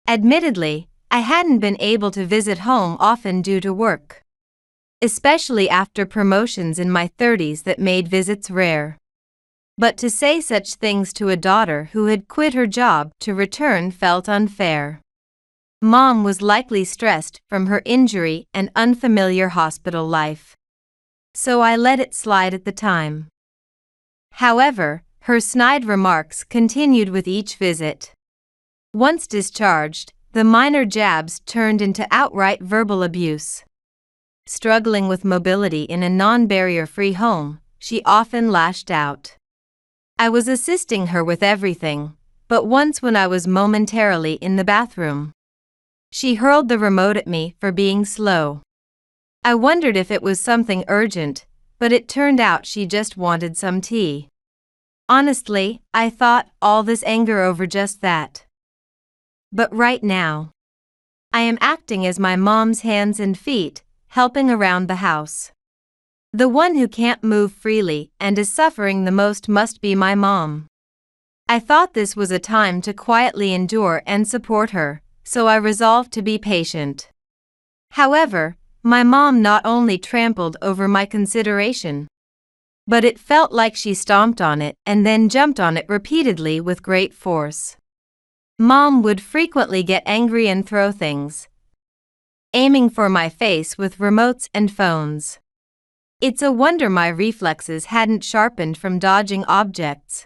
Admittedly, I hadn't been able to visit home often due to work, especially after promotions in my 30s that made visits rare. But to say such things to a daughter who had quit her job to return felt unfair. Mom was likely stressed from her injury and unfamiliar hospital life, so I let it slide at the time. However, her snide remarks continued with each visit. Once discharged, the minor jabs turned into outright verbal abuse. Struggling with mobility in a non-barrier-free home, she often lashed out. I was assisting her with everything, but once when I was momentarily in the bathroom, she hurled the remote at me for being slow. I wondered if it was something urgent, but it turned out she just wanted some tea. Honestly, I thought all this anger over just that. But right now, I am acting as my mom's hands and feet, helping around the house. The one who can't move freely and is suffering the most must be my mom. I thought this was a time to quietly endure and support her, so I resolved to be patient. However, my mom not only trampled over my consideration, but it felt like she stomped on it and then jumped on it repeatedly with great force. Mom would frequently get angry and throw things, aiming for my face with remotes and phones. It's a wonder my reflexes hadn't sharpened from dodging objects,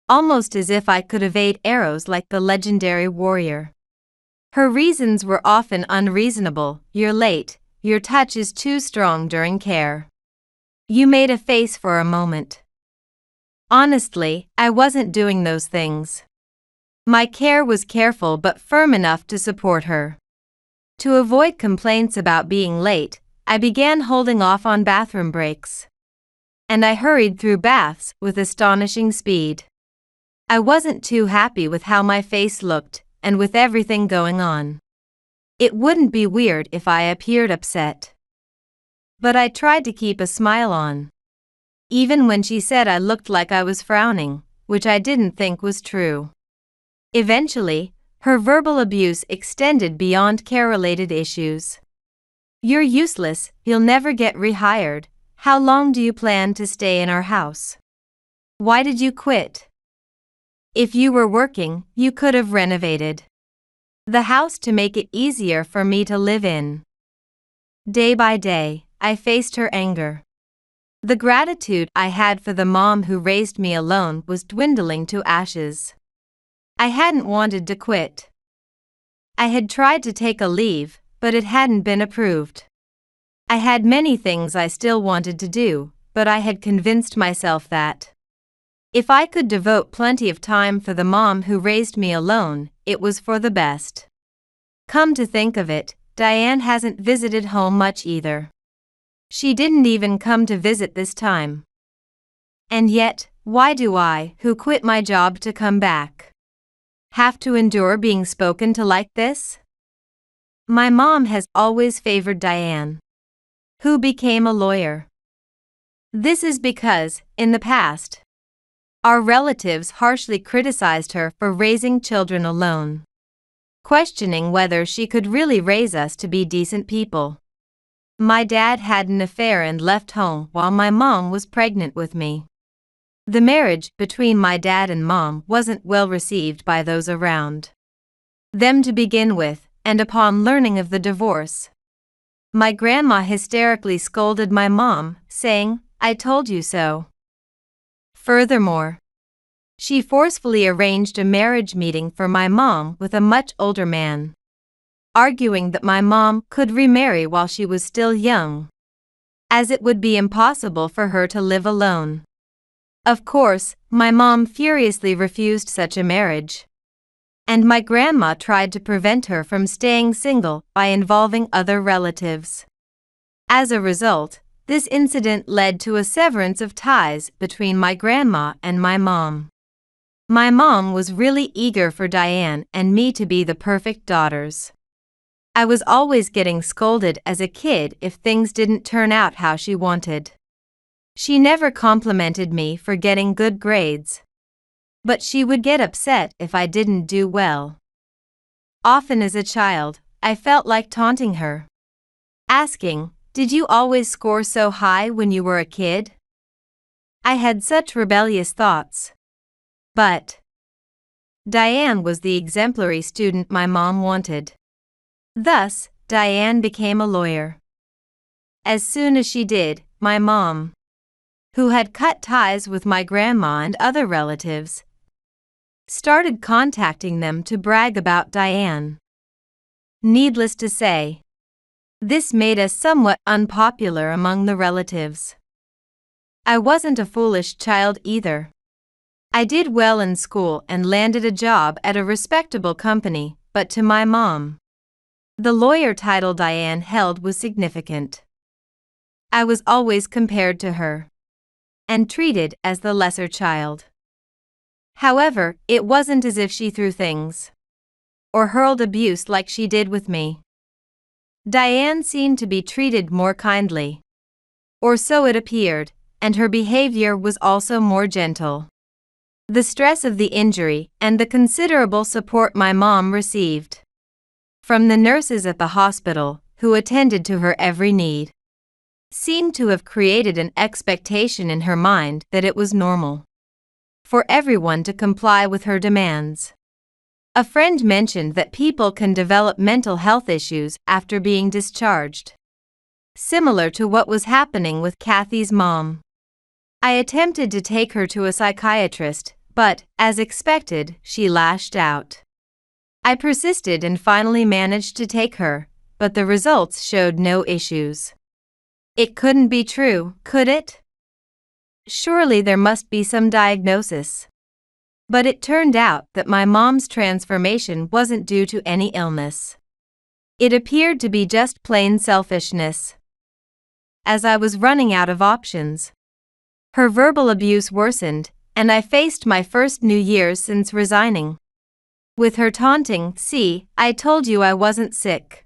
almost as if I could evade arrows like the legendary warrior. Her reasons were often unreasonable: "You're late, your touch is too strong during care. You made a face for a moment." Honestly, I wasn't doing those things. My care was careful but firm enough to support her. To avoid complaints about being late, I began holding off on bathroom breaks. And I hurried through baths with astonishing speed. I wasn't too happy with how my face looked, and with everything going on, it wouldn't be weird if I appeared upset. But I tried to keep a smile on, even when she said I looked like I was frowning, which I didn't think was true. Eventually, her verbal abuse extended beyond care-related issues. "You're useless, you'll never get rehired. How long do you plan to stay in our house? Why did you quit? If you were working, you could have renovated the house to make it easier for me to live in." Day by day, I faced her anger. The gratitude I had for the mom who raised me alone was dwindling to ashes. I hadn't wanted to quit. I had tried to take a leave, but it hadn't been approved. I had many things I still wanted to do, but I had convinced myself that if I could devote plenty of time for the mom who raised me alone, it was for the best. Come to think of it, Diane hasn't visited home much either. She didn't even come to visit this time. And yet, why do I, who quit my job to come back, have to endure being spoken to like this? My mom has always favored Diane, who became a lawyer. This is because, in the past, our relatives harshly criticized her for raising children alone, questioning whether she could really raise us to be decent people. My dad had an affair and left home while my mom was pregnant with me. The marriage between my dad and mom wasn't well received by those around them to begin with, and upon learning of the divorce, my grandma hysterically scolded my mom, saying, "I told you so." Furthermore, she forcefully arranged a marriage meeting for my mom with a much older man, arguing that my mom could remarry while she was still young, as it would be impossible for her to live alone. Of course, my mom furiously refused such a marriage, and my grandma tried to prevent her from staying single by involving other relatives. As a result, This incident led to a severance of ties between my grandma and my mom. My mom was really eager for Diane and me to be the perfect daughters. I was always getting scolded as a kid if things didn't turn out how she wanted. She never complimented me for getting good grades. But she would get upset if I didn't do well. Often as a child, I felt like taunting her, asking, "Did you always score so high when you were a kid?" I had such rebellious thoughts. But Diane was the exemplary student my mom wanted. Thus, Diane became a lawyer. As soon as she did, my mom, who had cut ties with my grandma and other relatives, started contacting them to brag about Diane. Needless to say, this made us somewhat unpopular among the relatives. I wasn't a foolish child either. I did well in school and landed a job at a respectable company, but to my mom, the lawyer title Diane held was significant. I was always compared to her and treated as the lesser child. However, it wasn't as if she threw things or hurled abuse like she did with me. Diane seemed to be treated more kindly, or so it appeared, and her behavior was also more gentle. The stress of the injury and the considerable support my mom received from the nurses at the hospital, who attended to her every need, seemed to have created an expectation in her mind that it was normal for everyone to comply with her demands. A friend mentioned that people can develop mental health issues after being discharged, similar to what was happening with Kathy's mom. I attempted to take her to a psychiatrist, but, as expected, she lashed out. I persisted and finally managed to take her, but the results showed no issues. It couldn't be true, could it? Surely there must be some diagnosis. But it turned out that my mom's transformation wasn't due to any illness. It appeared to be just plain selfishness. As I was running out of options, her verbal abuse worsened, and I faced my first New Year's since resigning with her taunting, "See, I told you I wasn't sick.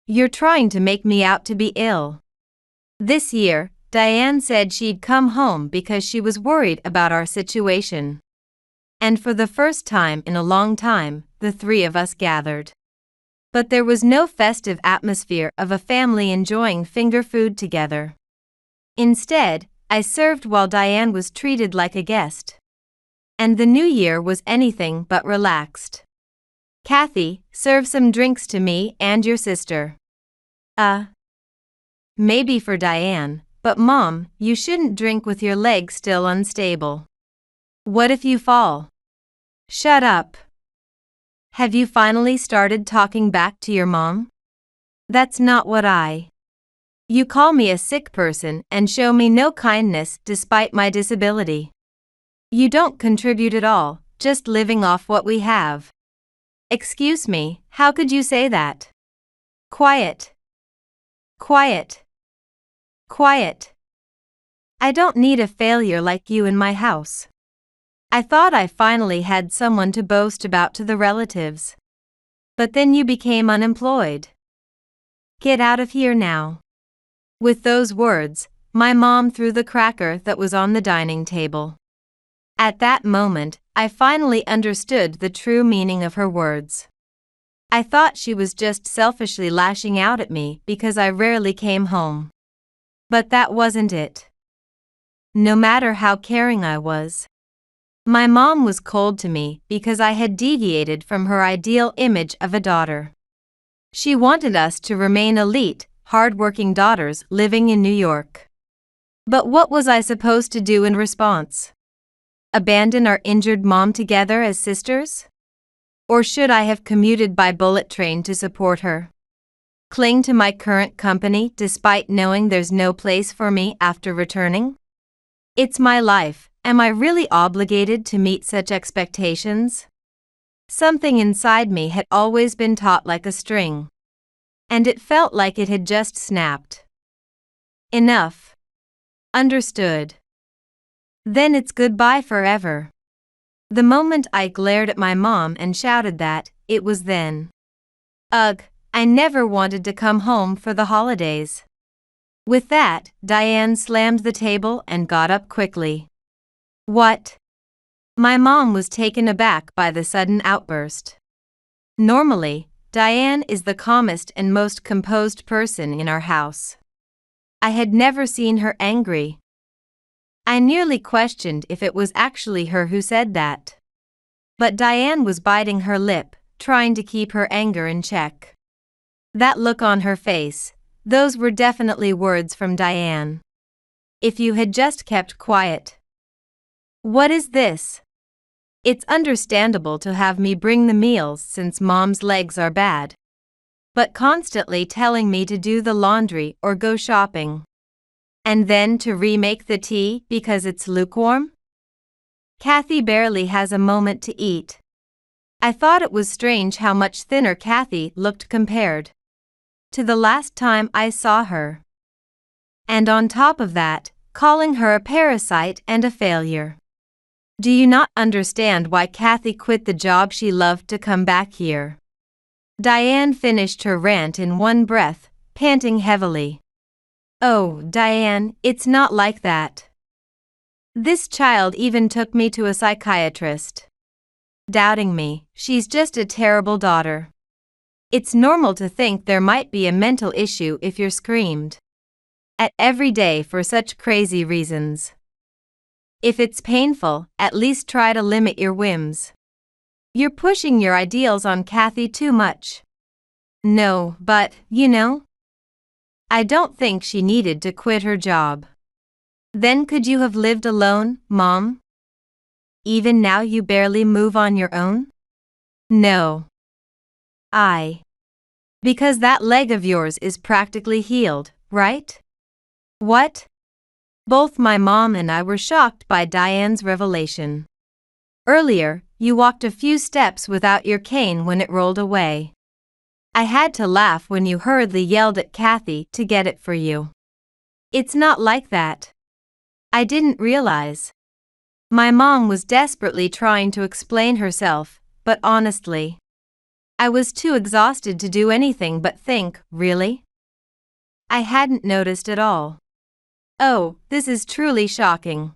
You're trying to make me out to be ill." This year, Diane said she'd come home because she was worried about our situation. And for the first time in a long time, the three of us gathered. But there was no festive atmosphere of a family enjoying finger food together. Instead, I served while Diane was treated like a guest. And the new year was anything but relaxed. "Kathy, serve some drinks to me and your sister." Maybe for Diane, but Mom, you shouldn't drink with your leg still unstable. What if you fall? Shut up. Have you finally started talking back to your mom? That's not what You call me a sick person and show me no kindness despite my disability. You don't contribute at all, just living off what we have. Excuse me, how could you say that? Quiet. Quiet. Quiet. I don't need a failure like you in my house. I thought I finally had someone to boast about to the relatives. But then you became unemployed. Get out of here now. With those words, my mom threw the cracker that was on the dining table. At that moment, I finally understood the true meaning of her words. I thought she was just selfishly lashing out at me because I rarely came home. But that wasn't it. No matter how caring I was, my mom was cold to me because I had deviated from her ideal image of a daughter. She wanted us to remain elite, hard-working daughters living in New York. But what was I supposed to do in response? Abandon our injured mom together as sisters? Or should I have commuted by bullet train to support her? Cling to my current company despite knowing there's no place for me after returning? It's my life. Am I really obligated to meet such expectations? Something inside me had always been taut like a string, and it felt like it had just snapped. Enough. Understood. Then it's goodbye forever. The moment I glared at my mom and shouted that, it was then. Ugh, I never wanted to come home for the holidays. With that, Diane slammed the table and got up quickly. What? My mom was taken aback by the sudden outburst. Normally, Diane is the calmest and most composed person in our house. I had never seen her angry. I nearly questioned if it was actually her who said that. But Diane was biting her lip, trying to keep her anger in check. That look on her face, those were definitely words from Diane. If you had just kept quiet. What is this? It's understandable to have me bring the meals since mom's legs are bad. But constantly telling me to do the laundry or go shopping. And then to remake the tea because it's lukewarm? Kathy barely has a moment to eat. I thought it was strange how much thinner Kathy looked compared to the last time I saw her. And on top of that, calling her a parasite and a failure. Do you not understand why Kathy quit the job she loved to come back here? Diane finished her rant in one breath, panting heavily. Oh, Diane, it's not like that. This child even took me to a psychiatrist. Doubting me, she's just a terrible daughter. It's normal to think there might be a mental issue if you're screamed at every day for such crazy reasons. If it's painful, at least try to limit your whims. You're pushing your ideals on Kathy too much. No, but, I don't think she needed to quit her job. Then could you have lived alone, Mom? Even now you barely move on your own? No. Because that leg of yours is practically healed, right? What? Both my mom and I were shocked by Diane's revelation. Earlier, you walked a few steps without your cane when it rolled away. I had to laugh when you hurriedly yelled at Kathy to get it for you. It's not like that. I didn't realize. My mom was desperately trying to explain herself, but honestly, I was too exhausted to do anything but think, really? I hadn't noticed at all. Oh, this is truly shocking.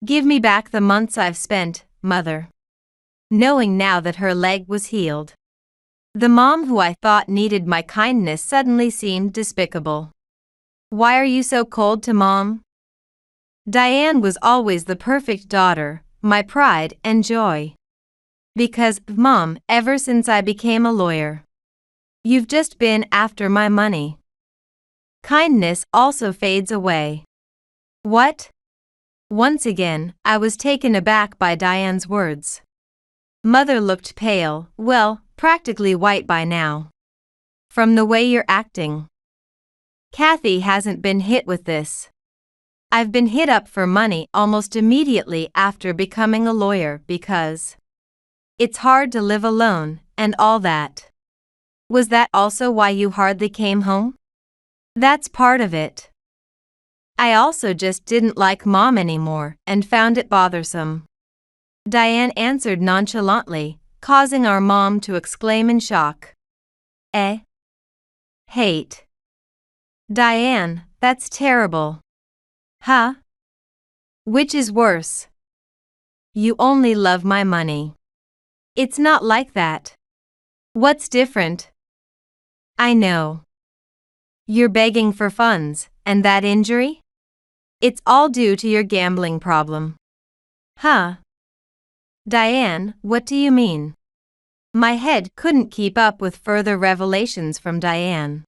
Give me back the months I've spent, Mother. Knowing now that her leg was healed. The mom who I thought needed my kindness suddenly seemed despicable. Why are you so cold to Mom? Diane was always the perfect daughter, my pride and joy. Because, Mom, ever since I became a lawyer, you've just been after my money. Kindness also fades away. What? Once again, I was taken aback by Diane's words. Mother looked pale, well, practically white by now. From the way you're acting. Kathy hasn't been hit with this. I've been hit up for money almost immediately after becoming a lawyer because it's hard to live alone and all that. Was that also why you hardly came home? That's part of it. I also just didn't like Mom anymore and found it bothersome. Diane answered nonchalantly, causing our mom to exclaim in shock. Hate. Diane, that's terrible. Huh? Which is worse? You only love my money. It's not like that. What's different? I know. You're begging for funds, and that injury? It's all due to your gambling problem. Huh? Diane, what do you mean? My head couldn't keep up with further revelations from Diane.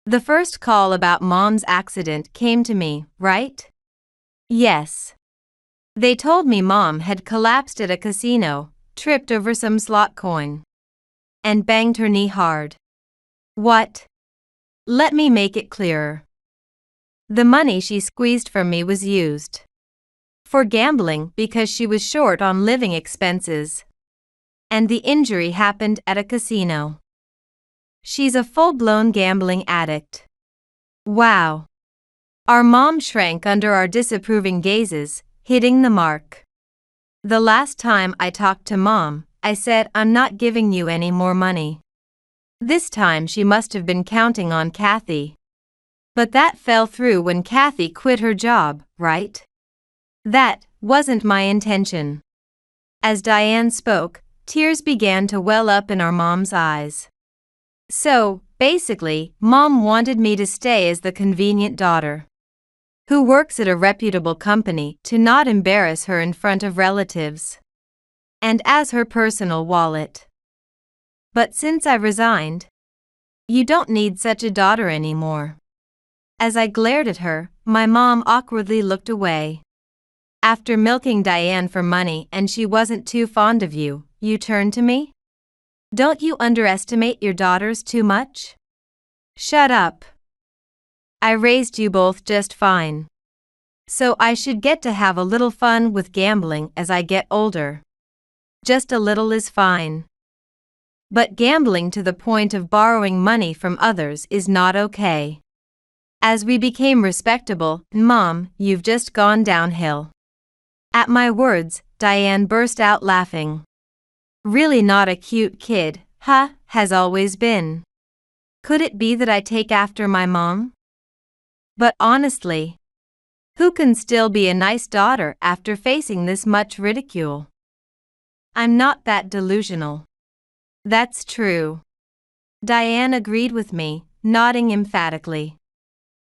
The first call about Mom's accident came to me, right? Yes. They told me Mom had collapsed at a casino, tripped over some slot coin, and banged her knee hard. What? Let me make it clearer. The money she squeezed from me was used for gambling because she was short on living expenses. And the injury happened at a casino. She's a full-blown gambling addict. Wow. Our mom shrank under our disapproving gazes, hitting the mark. The last time I talked to Mom, I said I'm not giving you any more money. This time she must have been counting on Kathy. But that fell through when Kathy quit her job, right? That wasn't my intention. As Diane spoke, tears began to well up in our mom's eyes. So, basically, Mom wanted me to stay as the convenient daughter who works at a reputable company to not embarrass her in front of relatives, and as her personal wallet. But since I resigned, you don't need such a daughter anymore. As I glared at her, my mom awkwardly looked away. After milking Diane for money and she wasn't too fond of you, you turned to me? Don't you underestimate your daughters too much? Shut up. I raised you both just fine. So I should get to have a little fun with gambling as I get older. Just a little is fine. But gambling to the point of borrowing money from others is not okay. As we became respectable, Mom, you've just gone downhill. At my words, Diane burst out laughing. Really not a cute kid, huh? Has always been. Could it be that I take after my mom? But honestly, who can still be a nice daughter after facing this much ridicule? I'm not that delusional. That's true. Diane agreed with me, nodding emphatically.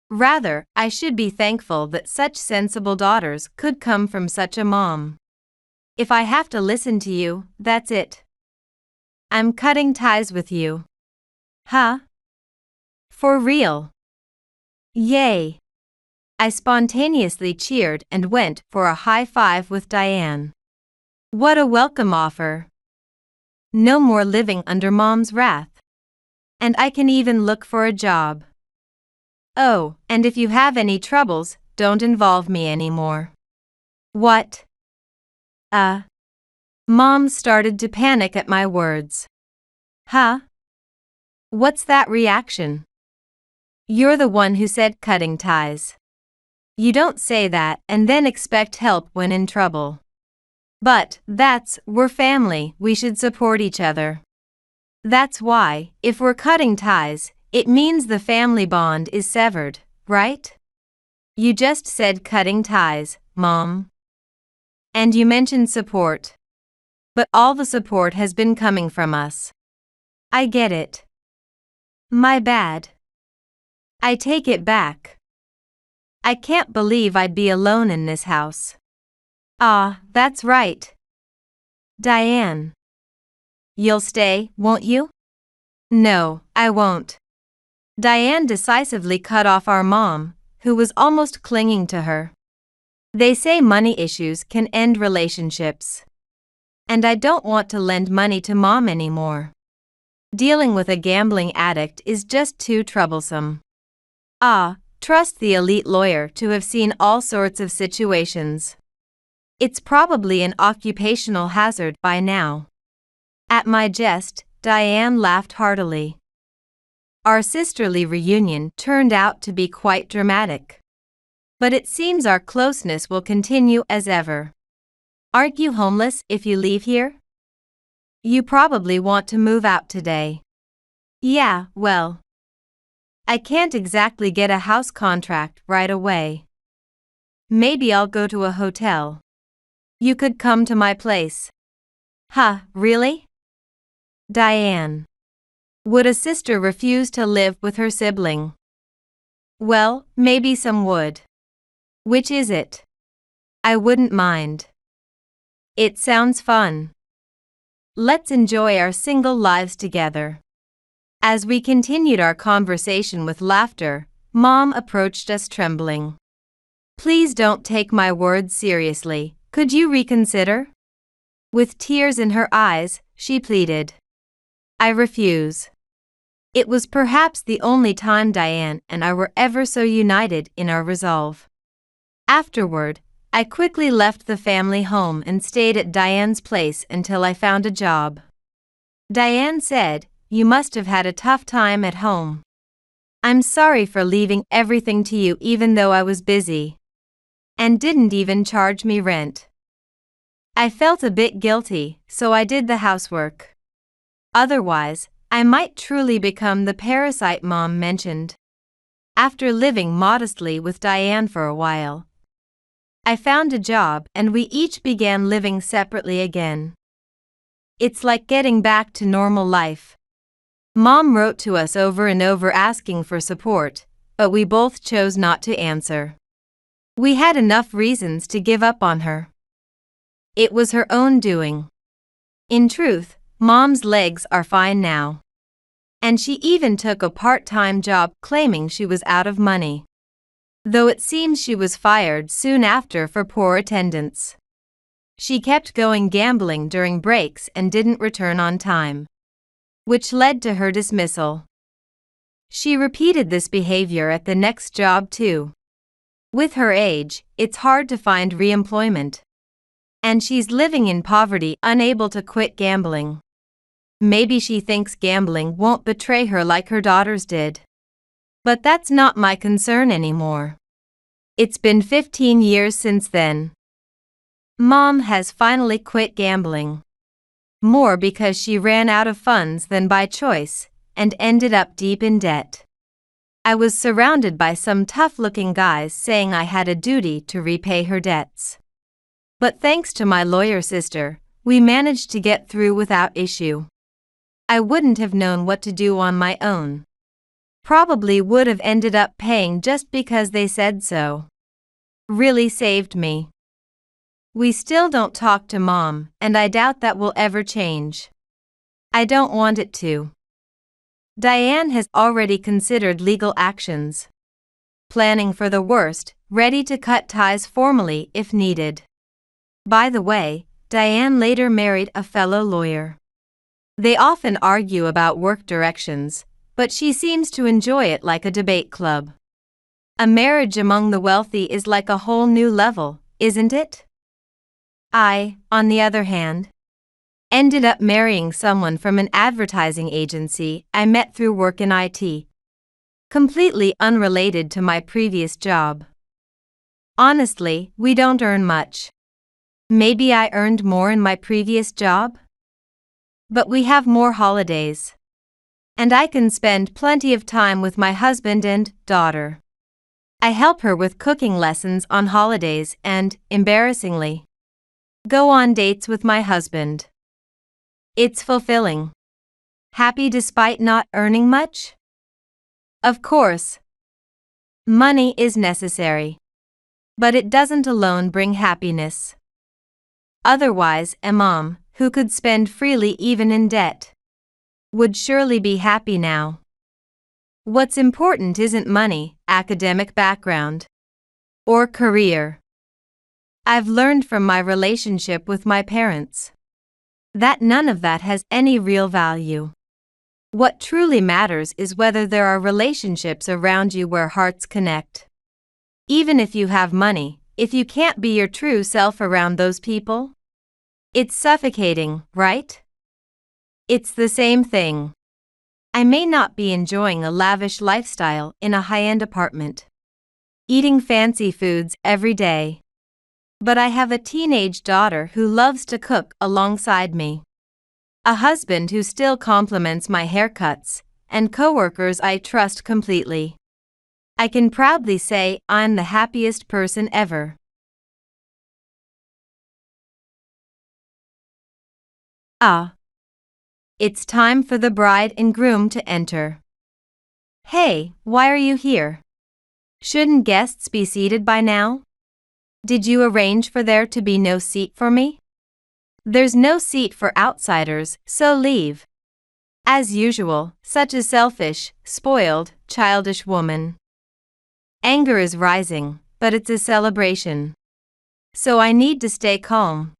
Rather, I should be thankful that such sensible daughters could come from such a mom. If I have to listen to you, that's it. I'm cutting ties with you. Huh? For real? Yay! I spontaneously cheered and went for a high five with Diane. What a welcome offer. No more living under Mom's wrath. And I can even look for a job. Oh, and if you have any troubles, don't involve me anymore. What? Mom started to panic at my words. Huh? What's that reaction? You're the one who said cutting ties. You don't say that and then expect help when in trouble. But, we're family, we should support each other. That's why, if we're cutting ties, it means the family bond is severed, right? You just said cutting ties, Mom. And you mentioned support. But all the support has been coming from us. I get it. My bad. I take it back. I can't believe I'd be alone in this house. Ah, that's right. Diane. You'll stay, won't you? No, I won't. Diane decisively cut off our mom, who was almost clinging to her. They say money issues can end relationships. And I don't want to lend money to Mom anymore. Dealing with a gambling addict is just too troublesome. Trust the elite lawyer to have seen all sorts of situations. It's probably an occupational hazard by now. At my jest, Diane laughed heartily. Our sisterly reunion turned out to be quite dramatic. But it seems our closeness will continue as ever. Aren't you homeless if you leave here? You probably want to move out today. Yeah, well, I can't exactly get a house contract right away. Maybe I'll go to a hotel. You could come to my place. Huh, really? Diane. Would a sister refuse to live with her sibling? Well, maybe some would. Which is it? I wouldn't mind. It sounds fun. Let's enjoy our single lives together. As we continued our conversation with laughter, Mom approached us trembling. Please don't take my words seriously, could you reconsider? With tears in her eyes, she pleaded. I refuse. It was perhaps the only time Diane and I were ever so united in our resolve. Afterward, I quickly left the family home and stayed at Diane's place until I found a job. Diane said, You must have had a tough time at home. I'm sorry for leaving everything to you even though I was busy. And didn't even charge me rent. I felt a bit guilty, so I did the housework. Otherwise, I might truly become the parasite Mom mentioned. After living modestly with Diane for a while, I found a job and we each began living separately again. It's like getting back to normal life. Mom wrote to us over and over asking for support, but we both chose not to answer. We had enough reasons to give up on her. It was her own doing. In truth, Mom's legs are fine now. And she even took a part-time job claiming she was out of money. Though it seems she was fired soon after for poor attendance. She kept going gambling during breaks and didn't return on time, which led to her dismissal. She repeated this behavior at the next job too. With her age, it's hard to find re-employment. And she's living in poverty, unable to quit gambling. Maybe she thinks gambling won't betray her like her daughters did. But that's not my concern anymore. It's been 15 years since then. Mom has finally quit gambling. More because she ran out of funds than by choice, and ended up deep in debt. I was surrounded by some tough-looking guys saying I had a duty to repay her debts. But thanks to my lawyer sister, we managed to get through without issue. I wouldn't have known what to do on my own. Probably would have ended up paying just because they said so. Really saved me. We still don't talk to Mom, and I doubt that will ever change. I don't want it to. Diane has already considered legal actions. Planning for the worst, ready to cut ties formally if needed. By the way, Diane later married a fellow lawyer. They often argue about work directions, but she seems to enjoy it like a debate club. A marriage among the wealthy is like a whole new level, isn't it? I, on the other hand, ended up marrying someone from an advertising agency I met through work in IT. Completely unrelated to my previous job. Honestly, we don't earn much. Maybe I earned more in my previous job? But we have more holidays. And I can spend plenty of time with my husband and daughter. I help her with cooking lessons on holidays and, embarrassingly, go on dates with my husband. It's fulfilling. Happy despite not earning much? Of course. Money is necessary. But it doesn't alone bring happiness. Otherwise, a mom, who could spend freely even in debt, would surely be happy now. What's important isn't money, academic background, or career. I've learned from my relationship with my parents that none of that has any real value. What truly matters is whether there are relationships around you where hearts connect. Even if you have money, if you can't be your true self around those people, it's suffocating, right? It's the same thing. I may not be enjoying a lavish lifestyle in a high-end apartment, eating fancy foods every day, but I have a teenage daughter who loves to cook alongside me, a husband who still compliments my haircuts, and coworkers I trust completely. I can proudly say I'm the happiest person ever. It's time for the bride and groom to enter. Hey, why are you here? Shouldn't guests be seated by now? Did you arrange for there to be no seat for me? There's no seat for outsiders, so leave. As usual, such a selfish, spoiled, childish woman. Anger is rising, but it's a celebration. So I need to stay calm.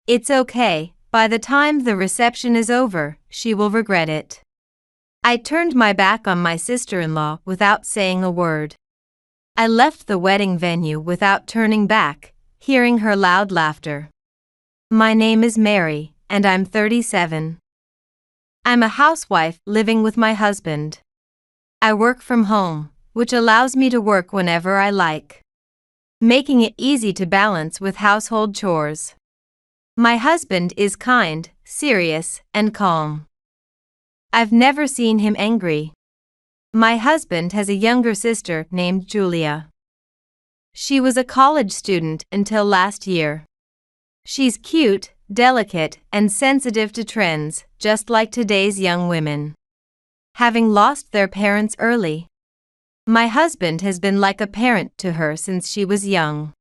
It's okay. By the time the reception is over, she will regret it. I turned my back on my sister-in-law without saying a word. I left the wedding venue without turning back, hearing her loud laughter. My name is Mary, and I'm 37. I'm a housewife living with my husband. I work from home, which allows me to work whenever I like, making it easy to balance with household chores. My husband is kind, serious, and calm. I've never seen him angry. My husband has a younger sister named Julia. She was a college student until last year. She's cute, delicate, and sensitive to trends, just like today's young women. Having lost their parents early, my husband has been like a parent to her since she was young.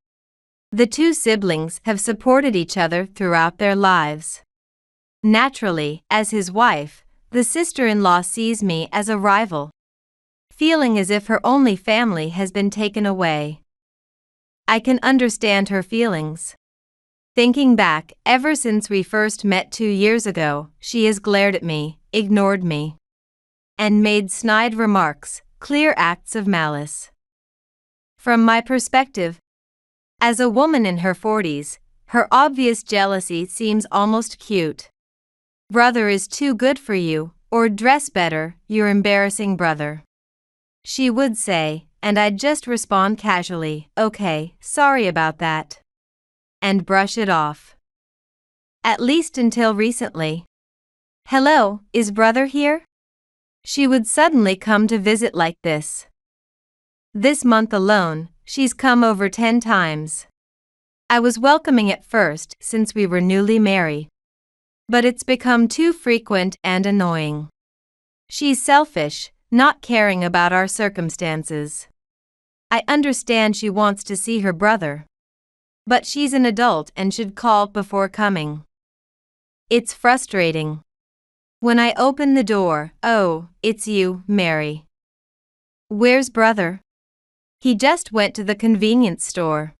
The two siblings have supported each other throughout their lives. Naturally, as his wife, the sister-in-law sees me as a rival, feeling as if her only family has been taken away. I can understand her feelings. Thinking back, ever since we first met 2 years ago, she has glared at me, ignored me, and made snide remarks, clear acts of malice. From my perspective, as a woman in her 40s, her obvious jealousy seems almost cute. Brother is too good for you, or dress better, you're embarrassing brother, she would say, and I'd just respond casually, okay, sorry about that, and brush it off. At least until recently. Hello, is brother here? She would suddenly come to visit like this. This month alone, she's come over 10 times. I was welcoming at first since we were newly married, but it's become too frequent and annoying. She's selfish, not caring about our circumstances. I understand she wants to see her brother, but she's an adult and should call before coming. It's frustrating. When I open the door, oh, it's you, Mary. Where's brother? He just went to the convenience store.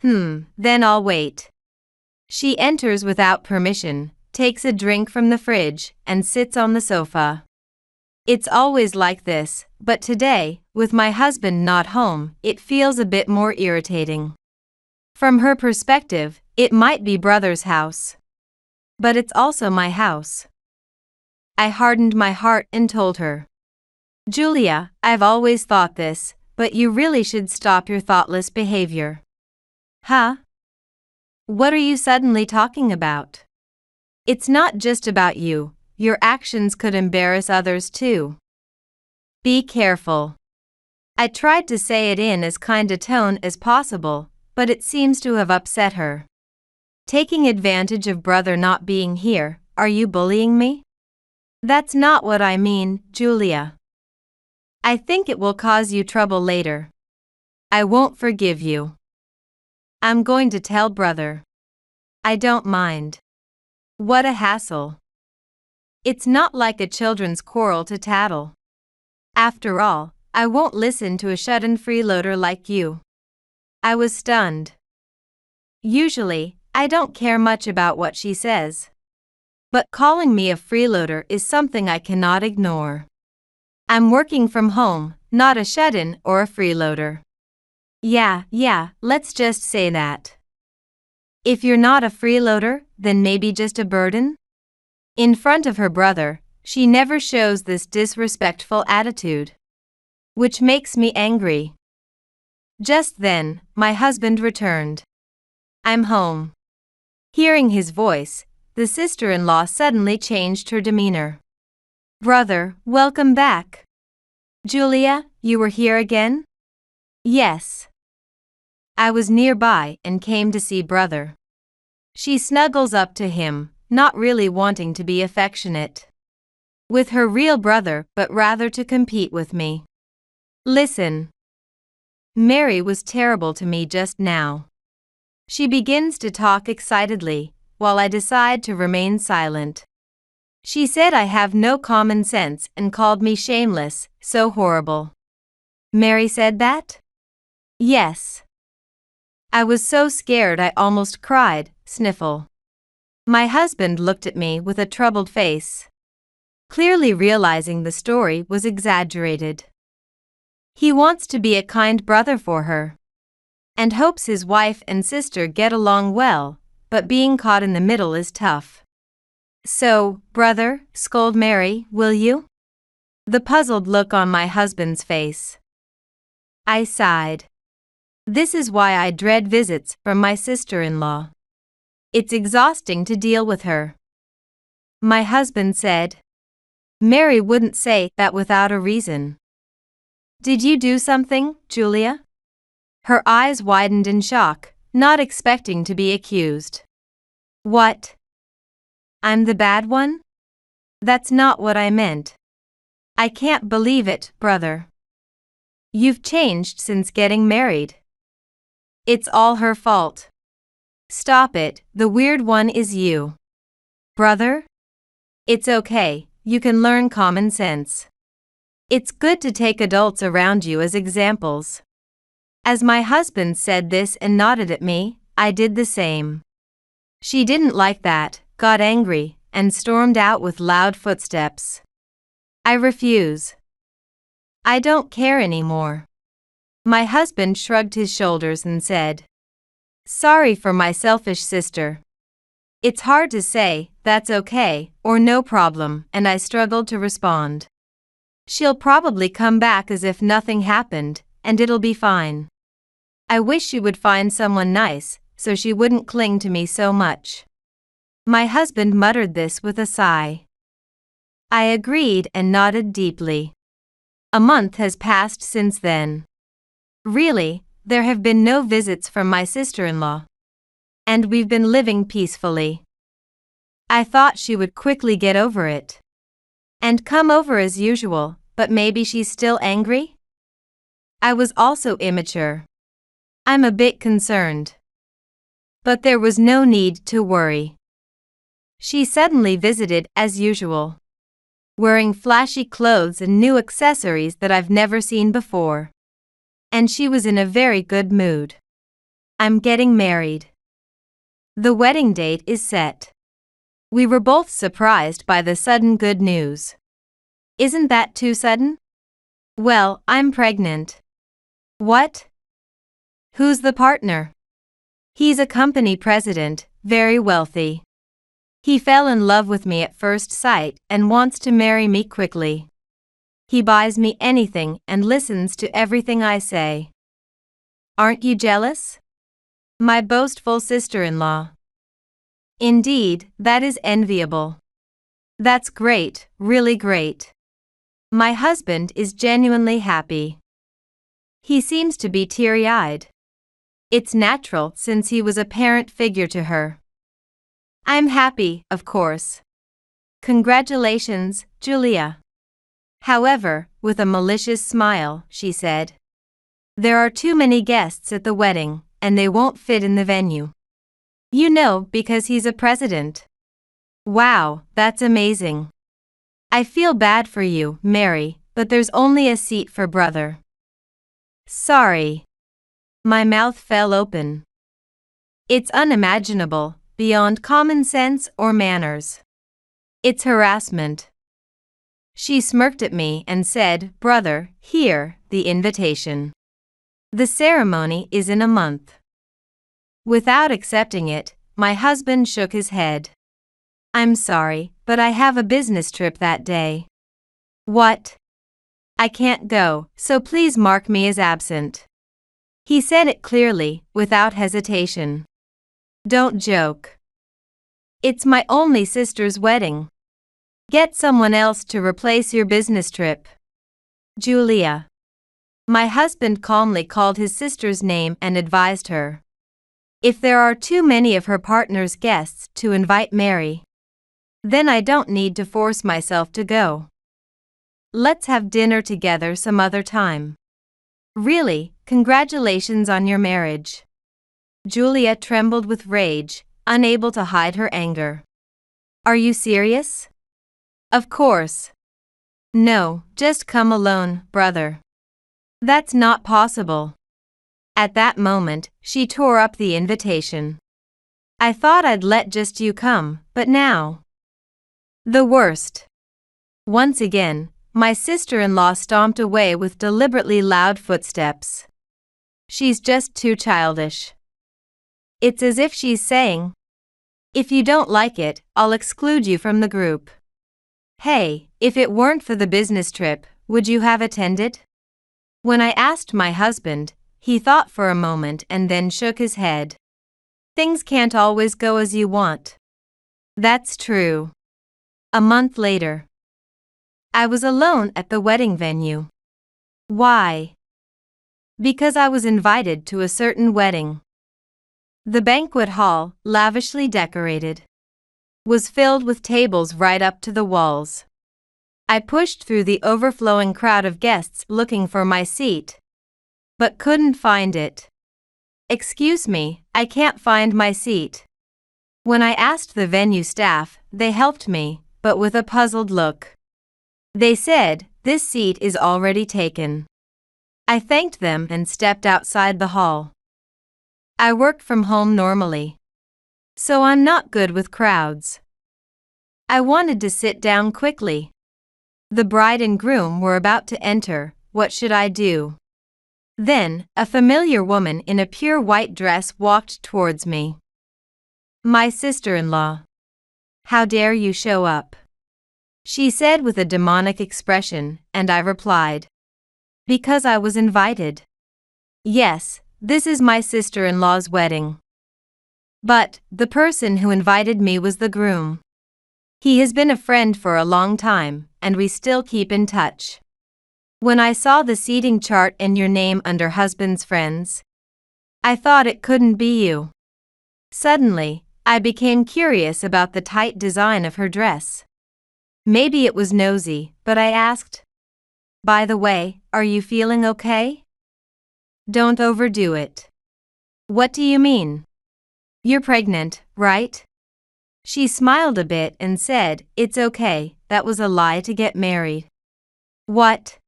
Then I'll wait. She enters without permission, takes a drink from the fridge, and sits on the sofa. It's always like this, but today, with my husband not home, it feels a bit more irritating. From her perspective, it might be brother's house, but it's also my house. I hardened my heart and told her, Julia, I've always thought this, but you really should stop your thoughtless behavior. Huh? What are you suddenly talking about? It's not just about you. Your actions could embarrass others too. Be careful. I tried to say it in as kind a tone as possible, but it seems to have upset her. Taking advantage of brother not being here, are you bullying me? That's not what I mean, Julia. I think it will cause you trouble later. I won't forgive you. I'm going to tell brother. I don't mind. What a hassle. It's not like a children's quarrel to tattle. After all, I won't listen to a shut-in freeloader like you. I was stunned. Usually, I don't care much about what she says, but calling me a freeloader is something I cannot ignore. I'm working from home, not a shut-in or a freeloader. Yeah, let's just say that. If you're not a freeloader, then maybe just a burden? In front of her brother, she never shows this disrespectful attitude, which makes me angry. Just then, my husband returned. I'm home. Hearing his voice, the sister-in-law suddenly changed her demeanor. Brother, welcome back. Julia, you were here again? Yes. I was nearby and came to see brother. She snuggles up to him, not really wanting to be affectionate with her real brother, but rather to compete with me. Listen. Mary was terrible to me just now. She begins to talk excitedly, while I decide to remain silent. She said I have no common sense and called me shameless, so horrible. Mary said that? Yes. I was so scared I almost cried, sniffle. My husband looked at me with a troubled face, clearly realizing the story was exaggerated. He wants to be a kind brother for her, and hopes his wife and sister get along well, but being caught in the middle is tough. So, brother, scold Mary, will you? The puzzled look on my husband's face. I sighed. This is why I dread visits from my sister-in-law. It's exhausting to deal with her. My husband said. Mary wouldn't say that without a reason. Did you do something, Julia? Her eyes widened in shock, not expecting to be accused. What? I'm the bad one? That's not what I meant. I can't believe it, brother. You've changed since getting married. It's all her fault. Stop it, the weird one is you. Brother? It's okay, you can learn common sense. It's good to take adults around you as examples. As my husband said this and nodded at me, I did the same. She didn't like that, got angry, and stormed out with loud footsteps. I refuse. I don't care anymore. My husband shrugged his shoulders and said, Sorry for my selfish sister. It's hard to say, that's okay, or no problem, and I struggled to respond. She'll probably come back as if nothing happened, and it'll be fine. I wish she would find someone nice, so she wouldn't cling to me so much. My husband muttered this with a sigh. I agreed and nodded deeply. A month has passed since then. Really, there have been no visits from my sister-in-law. And we've been living peacefully. I thought she would quickly get over it. And come over as usual, but maybe she's still angry? I was also immature. I'm a bit concerned. But there was no need to worry. She suddenly visited as usual, wearing flashy clothes and new accessories that I've never seen before. And she was in a very good mood. I'm getting married. The wedding date is set. We were both surprised by the sudden good news. Isn't that too sudden? Well, I'm pregnant. What? Who's the partner? He's a company president, very wealthy. He fell in love with me at first sight and wants to marry me quickly. He buys me anything and listens to everything I say. Aren't you jealous? My boastful sister-in-law. Indeed, that is enviable. That's great, really great. My husband is genuinely happy. He seems to be teary-eyed. It's natural since he was a parent figure to her. I'm happy, of course. Congratulations, Julia. However, with a malicious smile, she said, There are too many guests at the wedding, and they won't fit in the venue. You know, because he's a president. Wow, that's amazing. I feel bad for you, Mary, but there's only a seat for brother. Sorry. My mouth fell open. It's unimaginable, beyond common sense or manners. It's harassment. She smirked at me and said, Brother, here, the invitation. The ceremony is in a month. Without accepting it, my husband shook his head. I'm sorry, but I have a business trip that day. What? I can't go, so please mark me as absent. He said it clearly, without hesitation. Don't joke. It's my only sister's wedding. Get someone else to replace your business trip. Julia. My husband calmly called his sister's name and advised her. If there are too many of her partner's guests to invite Mary, then I don't need to force myself to go. Let's have dinner together some other time. Really, congratulations on your marriage. Julia trembled with rage, unable to hide her anger. Are you serious? Of course. No, just come alone, brother. That's not possible. At that moment, she tore up the invitation. I thought I'd let just you come, but now. The worst. Once again, my sister-in-law stomped away with deliberately loud footsteps. She's just too childish. It's as if she's saying, If you don't like it, I'll exclude you from the group. Hey, if it weren't for the business trip, would you have attended? When I asked my husband, he thought for a moment and then shook his head. Things can't always go as you want. That's true. A month later, I was alone at the wedding venue. Why? Because I was invited to a certain wedding. The banquet hall, lavishly decorated, was filled with tables right up to the walls. I pushed through the overflowing crowd of guests looking for my seat, but couldn't find it. Excuse me, I can't find my seat. When I asked the venue staff, they helped me, but with a puzzled look. They said, "This seat is already taken." I thanked them and stepped outside the hall. I work from home normally, so I'm not good with crowds. I wanted to sit down quickly. The bride and groom were about to enter. What should I do? Then, a familiar woman in a pure white dress walked towards me. My sister-in-law. How dare you show up? She said with a demonic expression, and I replied, because I was invited. Yes, this is my sister-in-law's wedding. But, the person who invited me was the groom. He has been a friend for a long time, and we still keep in touch. When I saw the seating chart and your name under husband's friends, I thought it couldn't be you. Suddenly, I became curious about the tight design of her dress. Maybe it was nosy, but I asked, "By the way, are you feeling okay?" "Don't overdo it." "What do you mean?" "You're pregnant, right?" She smiled a bit and said, "It's okay, that was a lie to get married." "What?"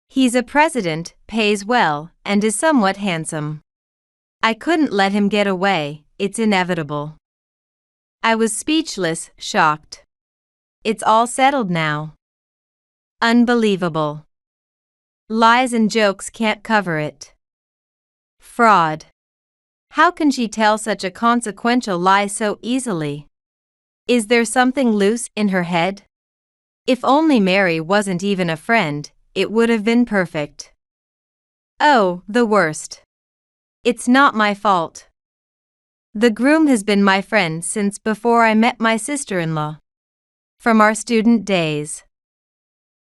"He's a president, pays well, and is somewhat handsome. I couldn't let him get away, it's inevitable." I was speechless, shocked. It's all settled now. Unbelievable. Lies and jokes can't cover it. Fraud. How can she tell such a consequential lie so easily? Is there something loose in her head? If only Mary wasn't even a friend, it would have been perfect. Oh, the worst. It's not my fault. The groom has been my friend since before I met my sister-in-law. From our student days.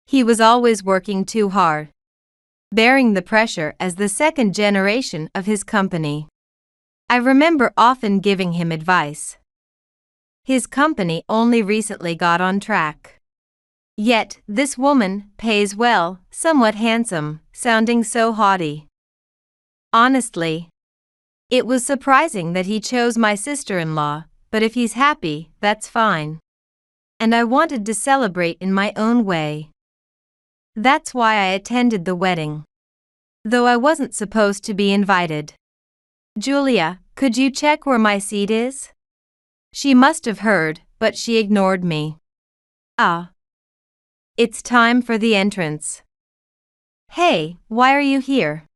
He was always working too hard, bearing the pressure as the second generation of his company. I remember often giving him advice. His company only recently got on track. Yet, this woman, pays well, somewhat handsome, sounding so haughty. Honestly, it was surprising that he chose my sister-in-law, but if he's happy, that's fine. And I wanted to celebrate in my own way. That's why I attended the wedding, though I wasn't supposed to be invited. "Julia, could you check where my seat is?" She must have heard, but she ignored me. Ah. It's time for the entrance. Hey, why are you here?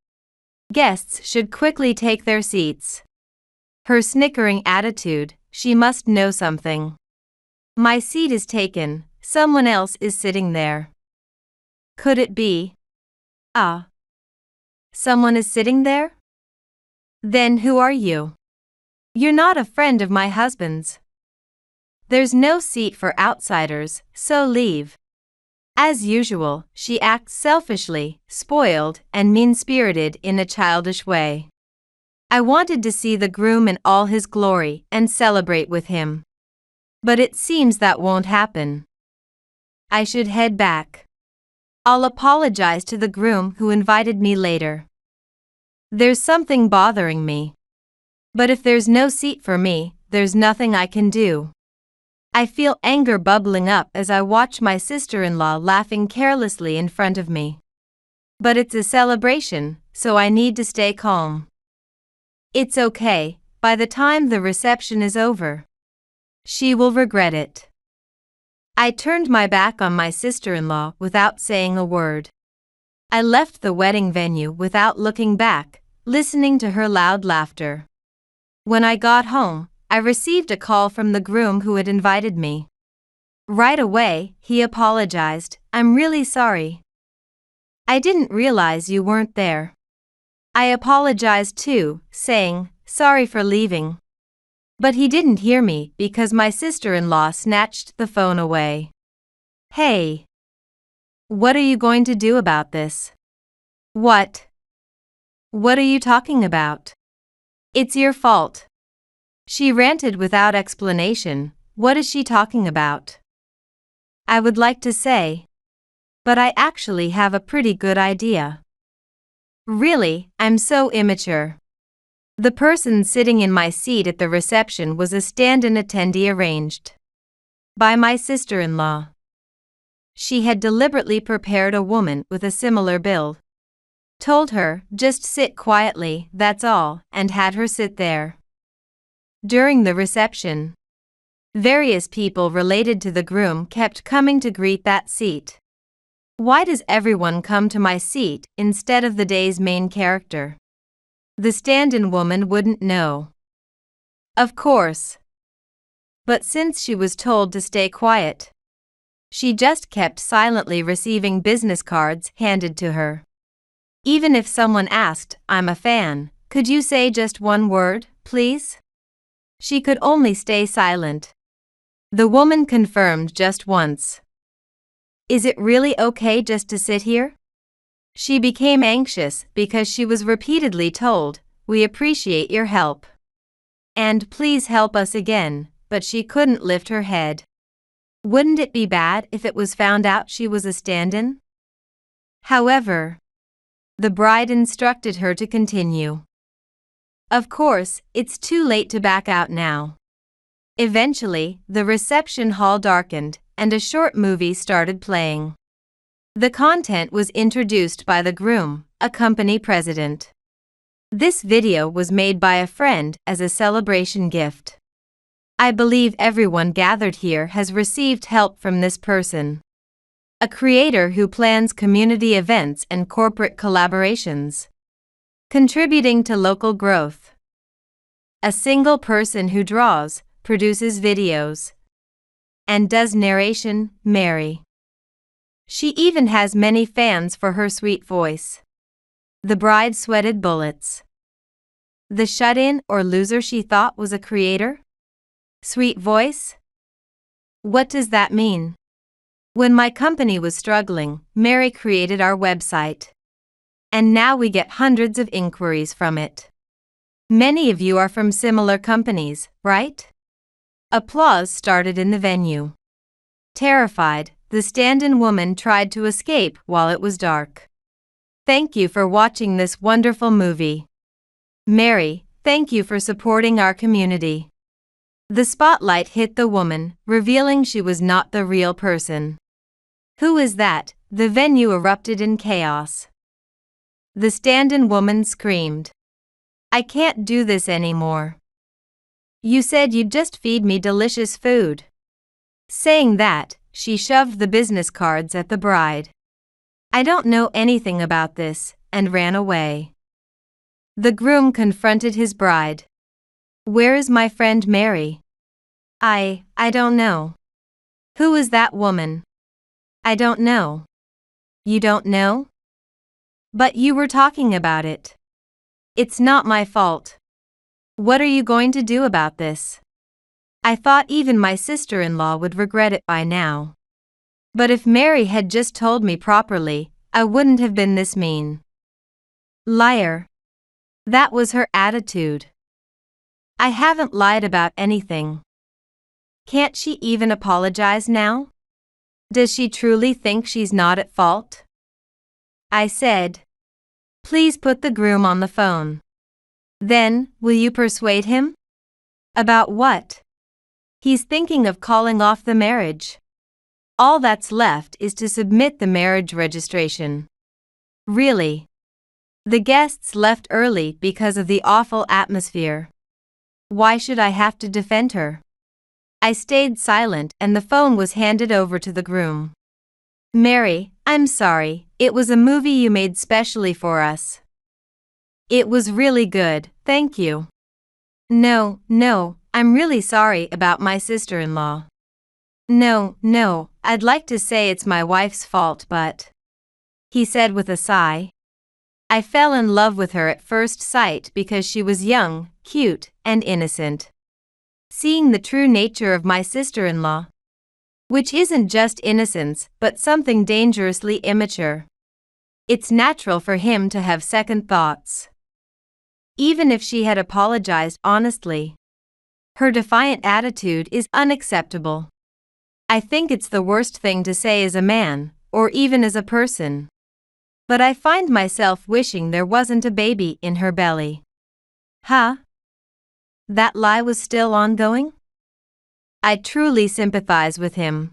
Guests should quickly take their seats. Her snickering attitude, she must know something. My seat is taken, someone else is sitting there. Could it be? Ah. Someone is sitting there? Then who are you? You're not a friend of my husband's. There's no seat for outsiders, so leave. As usual, she acts selfishly, spoiled, and mean-spirited in a childish way. I wanted to see the groom in all his glory and celebrate with him. But it seems that won't happen. I should head back. I'll apologize to the groom who invited me later. There's something bothering me. But if there's no seat for me, there's nothing I can do. I feel anger bubbling up as I watch my sister-in-law laughing carelessly in front of me. But it's a celebration, so I need to stay calm. It's okay, by the time the reception is over. She will regret it. I turned my back on my sister-in-law without saying a word. I left the wedding venue without looking back, listening to her loud laughter. When I got home, I received a call from the groom who had invited me. Right away, he apologized. I'm really sorry. I didn't realize you weren't there. I apologized too, saying, sorry for leaving. But he didn't hear me because my sister-in-law snatched the phone away. Hey. What are you going to do about this? What? What are you talking about? It's your fault. She ranted without explanation. What is she talking about? I would like to say. But I actually have a pretty good idea. Really, I'm so immature. The person sitting in my seat at the reception was a stand-in attendee arranged by my sister-in-law. She had deliberately prepared a woman with a similar build. Told her, just sit quietly, that's all, and had her sit there. During the reception, various people related to the groom kept coming to greet that seat. Why does everyone come to my seat instead of the day's main character? The stand-in woman wouldn't know. Of course. But since she was told to stay quiet, she just kept silently receiving business cards handed to her. Even if someone asked, I'm a fan, could you say just one word, please? She could only stay silent. The woman confirmed just once. Is it really okay just to sit here? She became anxious because she was repeatedly told, we appreciate your help. And please help us again, but she couldn't lift her head. Wouldn't it be bad if it was found out she was a stand-in? However, the bride instructed her to continue. Of course, it's too late to back out now. Eventually, the reception hall darkened, and a short movie started playing. The content was introduced by the groom, a company president. This video was made by a friend as a celebration gift. I believe everyone gathered here has received help from this person. A creator who plans community events and corporate collaborations, contributing to local growth. A single person who draws, produces videos, and does narration, Mary. She even has many fans for her sweet voice. The bride sweated bullets. The shut-in or loser she thought was a creator? Sweet voice? What does that mean? When my company was struggling, Mary created our website. And now we get hundreds of inquiries from it. Many of you are from similar companies, right? Applause started in the venue. Terrified, the stand-in woman tried to escape while it was dark. Thank you for watching this wonderful movie. Mary, thank you for supporting our community. The spotlight hit the woman, revealing she was not the real person. Who is that? The venue erupted in chaos. The stand-in woman screamed. I can't do this anymore. You said you'd just feed me delicious food. Saying that, she shoved the business cards at the bride. I don't know anything about this, and ran away. The groom confronted his bride. Where is my friend Mary? I don't know. Who is that woman? I don't know. You don't know? But you were talking about it. It's not my fault. What are you going to do about this? I thought even my sister-in-law would regret it by now. But if Mary had just told me properly, I wouldn't have been this mean. Liar. That was her attitude. I haven't lied about anything. Can't she even apologize now? Does she truly think she's not at fault? I said, please put the groom on the phone. Then, will you persuade him? About what? He's thinking of calling off the marriage. All that's left is to submit the marriage registration. Really? The guests left early because of the awful atmosphere. Why should I have to defend her? I stayed silent and the phone was handed over to the groom. Mary, I'm sorry, it was a movie you made specially for us. It was really good, thank you. No, I'm really sorry about my sister-in-law. No, I'd like to say it's my wife's fault, but," he said with a sigh. "I fell in love with her at first sight because she was young, cute, and innocent. Seeing the true nature of my sister-in-law, which isn't just innocence but something dangerously immature, it's natural for him to have second thoughts. Even if she had apologized honestly, her defiant attitude is unacceptable. I think it's the worst thing to say as a man, or even as a person. But I find myself wishing there wasn't a baby in her belly." Huh? That lie was still ongoing? I truly sympathize with him,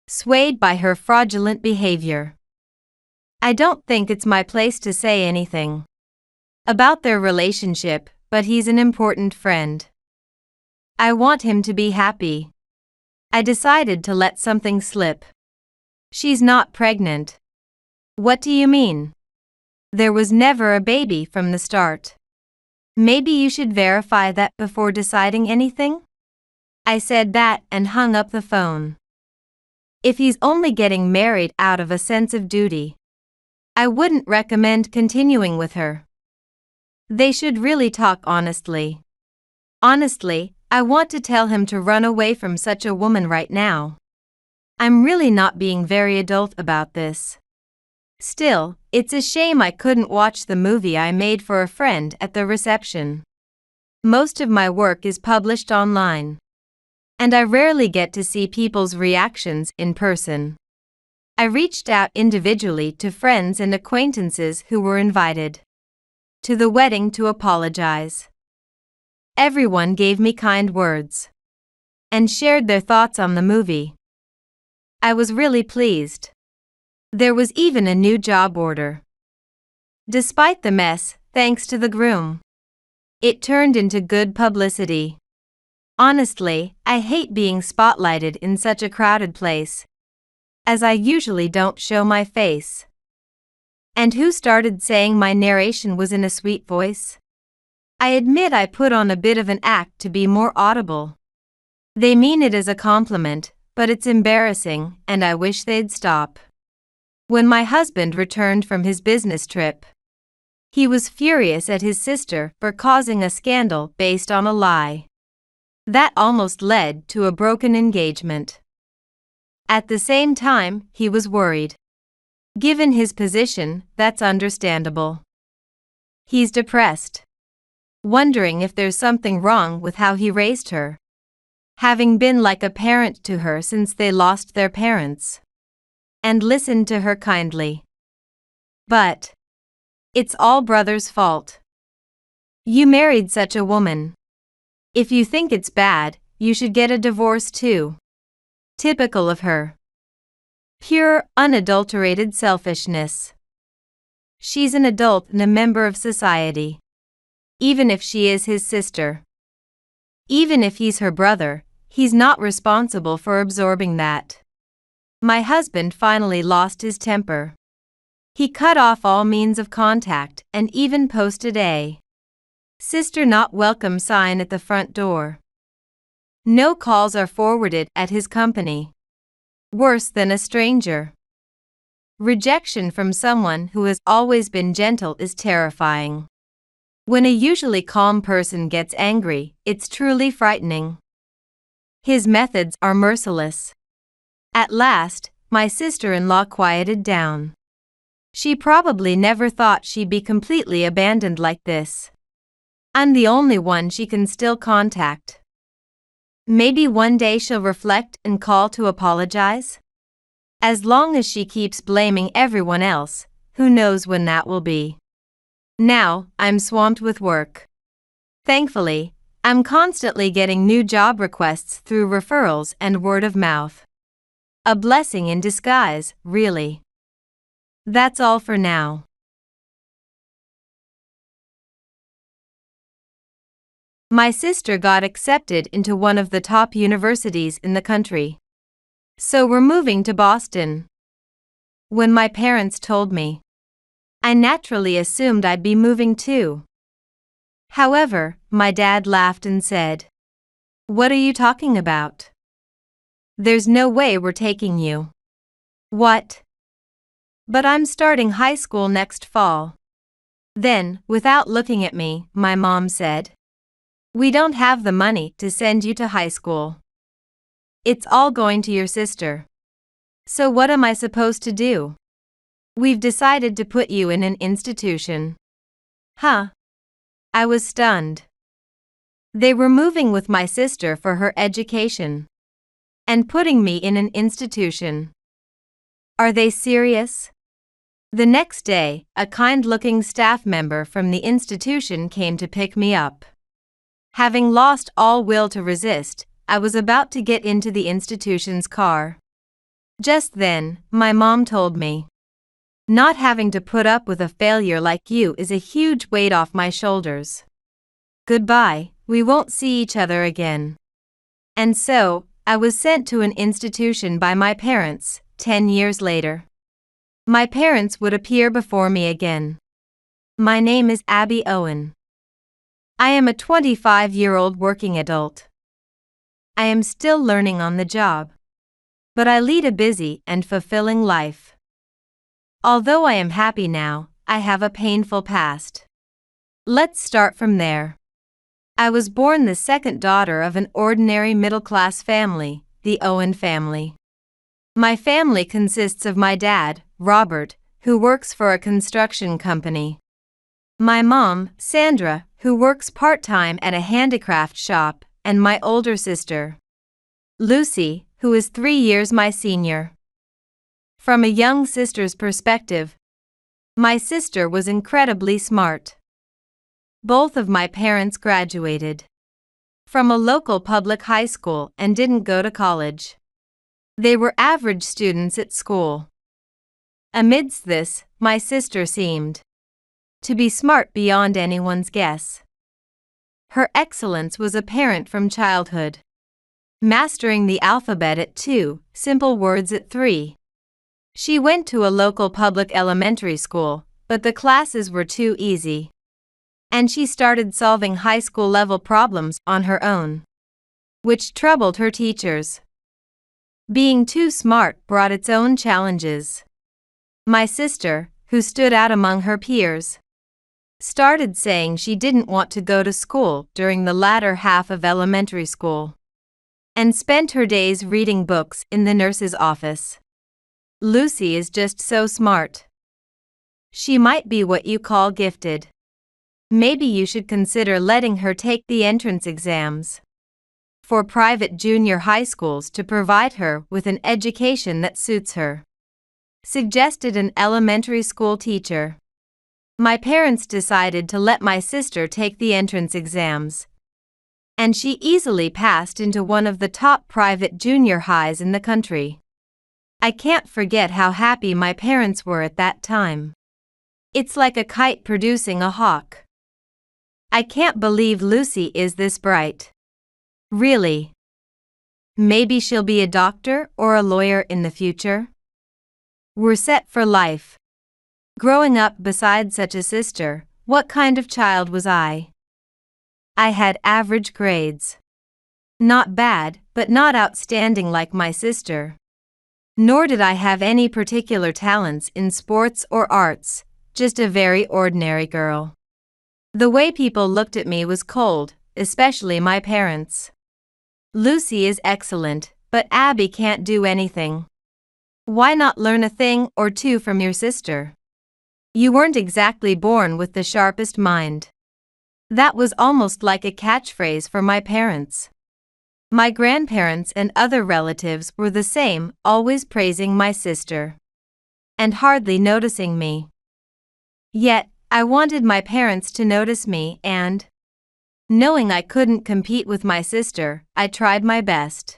swayed by her fraudulent behavior. I don't think it's my place to say anything about their relationship, but he's an important friend. I want him to be happy. I decided to let something slip. She's not pregnant. What do you mean? There was never a baby from the start. Maybe you should verify that before deciding anything? I said that and hung up the phone. If he's only getting married out of a sense of duty, I wouldn't recommend continuing with her. They should really talk honestly. Honestly, I want to tell him to run away from such a woman right now. I'm really not being very adult about this. Still, it's a shame I couldn't watch the movie I made for a friend at the reception. Most of my work is published online, and I rarely get to see people's reactions in person. I reached out individually to friends and acquaintances who were invited to the wedding to apologize. Everyone gave me kind words and shared their thoughts on the movie. I was really pleased. There was even a new job order. Despite the mess, thanks to the groom, it turned into good publicity. Honestly, I hate being spotlighted in such a crowded place, as I usually don't show my face. And who started saying my narration was in a sweet voice? I admit I put on a bit of an act to be more audible. They mean it as a compliment, but it's embarrassing, and I wish they'd stop. When my husband returned from his business trip, he was furious at his sister for causing a scandal based on a lie. That almost led to a broken engagement. At the same time, he was worried. Given his position, that's understandable. He's depressed, wondering if there's something wrong with how he raised her, having been like a parent to her since they lost their parents, and listened to her kindly. But it's all brother's fault. You married such a woman. If you think it's bad, you should get a divorce too. Typical of her. Pure, unadulterated selfishness. She's an adult and a member of society. Even if she is his sister. Even if he's her brother, he's not responsible for absorbing that. My husband finally lost his temper. He cut off all means of contact and even posted a "Sister not welcome" sign at the front door. No calls are forwarded at his company. Worse than a stranger. Rejection from someone who has always been gentle is terrifying. When a usually calm person gets angry, it's truly frightening. His methods are merciless. At last, my sister-in-law quieted down. She probably never thought she'd be completely abandoned like this. I'm the only one she can still contact. Maybe one day she'll reflect and call to apologize? As long as she keeps blaming everyone else, who knows when that will be. Now, I'm swamped with work. Thankfully, I'm constantly getting new job requests through referrals and word of mouth. A blessing in disguise, really. That's all for now. My sister got accepted into one of the top universities in the country. So we're moving to Boston. When my parents told me, I naturally assumed I'd be moving too. However, my dad laughed and said, "What are you talking about? There's no way we're taking you. What? But I'm starting high school next fall. Then, without looking at me, my mom said, we don't have the money to send you to high school. It's all going to your sister. So what am I supposed to do? We've decided to put you in an institution. Huh? I was stunned. They were moving with my sister for her education and putting me in an institution. Are they serious? The next day, a kind-looking staff member from the institution came to pick me up. Having lost all will to resist, I was about to get into the institution's car. Just then, my mom told me, not having to put up with a failure like you is a huge weight off my shoulders. Goodbye, we won't see each other again. And so, I was sent to an institution by my parents, 10 years later. My parents would appear before me again. My name is Abby Owen. I am a 25-year-old working adult. I am still learning on the job. But I lead a busy and fulfilling life. Although I am happy now, I have a painful past. Let's start from there. I was born the second daughter of an ordinary middle-class family, the Owen family. My family consists of my dad, Robert, who works for a construction company. My mom, Sandra, who works part-time at a handicraft shop, and my older sister, Lucy, who is 3 years my senior. From a young sister's perspective, my sister was incredibly smart. Both of my parents graduated from a local public high school and didn't go to college. They were average students at school. Amidst this, my sister seemed to be smart beyond anyone's guess. Her excellence was apparent from childhood. Mastering the alphabet at 2, simple words at 3. She went to a local public elementary school, but the classes were too easy. And she started solving high school level problems on her own, which troubled her teachers. Being too smart brought its own challenges. My sister, who stood out among her peers, started saying she didn't want to go to school during the latter half of elementary school, and spent her days reading books in the nurse's office. Lucy is just so smart. She might be what you call gifted. Maybe you should consider letting her take the entrance exams for private junior high schools to provide her with an education that suits her, suggested an elementary school teacher. My parents decided to let my sister take the entrance exams, and she easily passed into one of the top private junior highs in the country. I can't forget how happy my parents were at that time. It's like a kite producing a hawk. I can't believe Lucy is this bright. Really? Maybe she'll be a doctor or a lawyer in the future? We're set for life. Growing up beside such a sister, what kind of child was I? I had average grades. Not bad, but not outstanding like my sister. Nor did I have any particular talents in sports or arts, just a very ordinary girl. The way people looked at me was cold, especially my parents. Lucy is excellent, but Abby can't do anything. Why not learn a thing or two from your sister? You weren't exactly born with the sharpest mind. That was almost like a catchphrase for my parents. My grandparents and other relatives were the same, always praising my sister and hardly noticing me. Yet, I wanted my parents to notice me and, knowing I couldn't compete with my sister, I tried my best.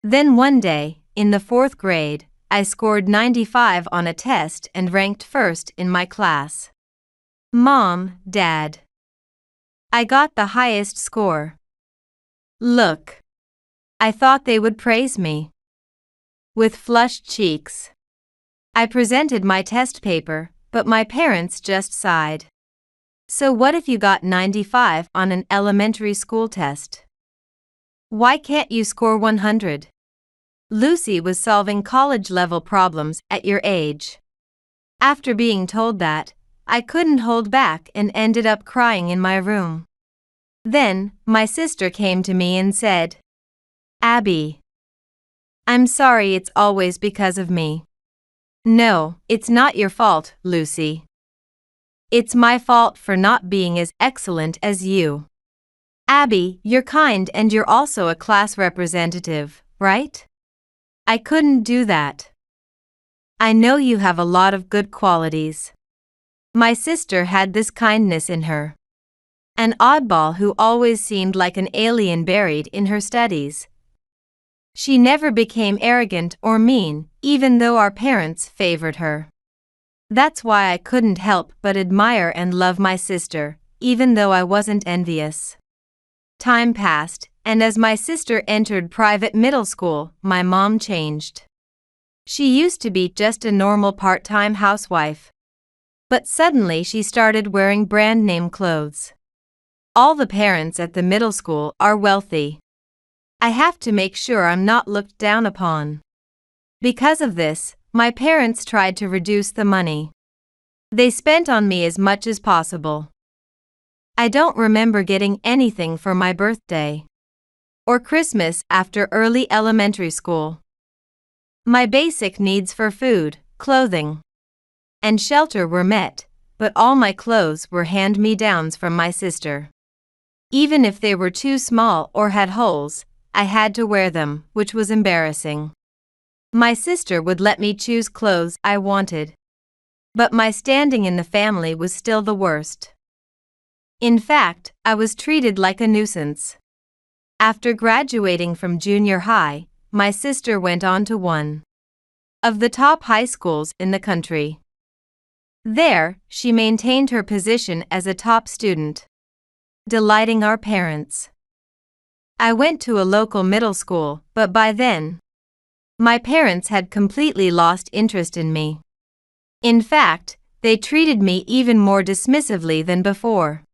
Then one day, in the 4th grade, I scored 95 on a test and ranked first in my class. Mom, Dad. I got the highest score. Look. I thought they would praise me. With flushed cheeks, I presented my test paper, but my parents just sighed. So what if you got 95 on an elementary school test? Why can't you score 100? Lucy was solving college-level problems at your age. After being told that, I couldn't hold back and ended up crying in my room. Then, my sister came to me and said, "Abby, I'm sorry it's always because of me." "No, it's not your fault, Lucy. It's my fault for not being as excellent as you." "Abby, you're kind and you're also a class representative, right?" "I couldn't do that. I know you have a lot of good qualities." My sister had this kindness in her. An oddball who always seemed like an alien buried in her studies. She never became arrogant or mean, even though our parents favored her. That's why I couldn't help but admire and love my sister, even though I wasn't envious. Time passed, and as my sister entered private middle school, my mom changed. She used to be just a normal part-time housewife. But suddenly she started wearing brand-name clothes. All the parents at the middle school are wealthy. I have to make sure I'm not looked down upon. Because of this, my parents tried to reduce the money they spent on me as much as possible. I don't remember getting anything for my birthday or Christmas after early elementary school. My basic needs for food, clothing, and shelter were met, but all my clothes were hand-me-downs from my sister. Even if they were too small or had holes, I had to wear them, which was embarrassing. My sister would let me choose clothes I wanted. But my standing in the family was still the worst. In fact, I was treated like a nuisance. After graduating from junior high, my sister went on to one of the top high schools in the country. There, she maintained her position as a top student, delighting our parents. I went to a local middle school, but by then, my parents had completely lost interest in me. In fact, they treated me even more dismissively than before.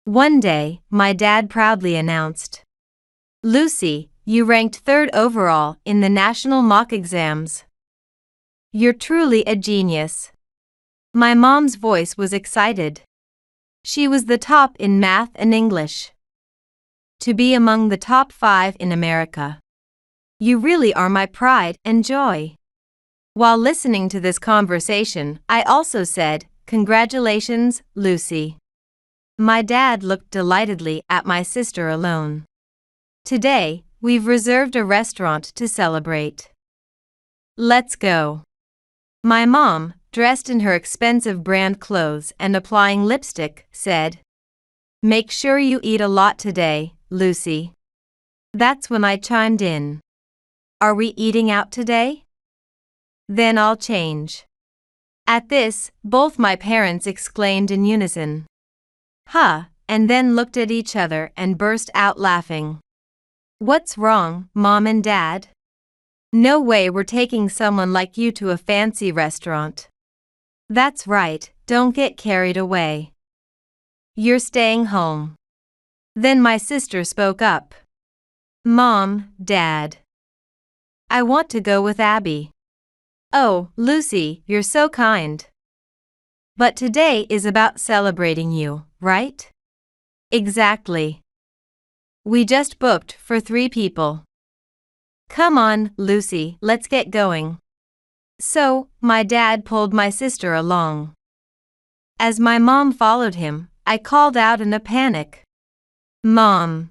One day, my dad proudly announced, "Lucy, you ranked 3rd overall in the national mock exams. You're truly a genius." My mom's voice was excited. She was the top in math and English. To be among the top 5 in America. You really are my pride and joy. While listening to this conversation, I also said, "Congratulations, Lucy." My dad looked delightedly at my sister alone. "Today, we've reserved a restaurant to celebrate. Let's go." My mom, dressed in her expensive brand clothes and applying lipstick, said, "Make sure you eat a lot today, Lucy." That's when I chimed in. "Are we eating out today? Then I'll change." At this, both my parents exclaimed in unison, "Huh," and then looked at each other and burst out laughing. "What's wrong, Mom and Dad? No way we're taking someone like you to a fancy restaurant." "That's right, don't get carried away. You're staying home." Then my sister spoke up. "Mom, Dad, I want to go with Abby." "Oh, Lucy, you're so kind. But today is about celebrating you, right?" "Exactly. We just booked for 3 people. Come on, Lucy, let's get going." So, my dad pulled my sister along. As my mom followed him, I called out in a panic, "Mom,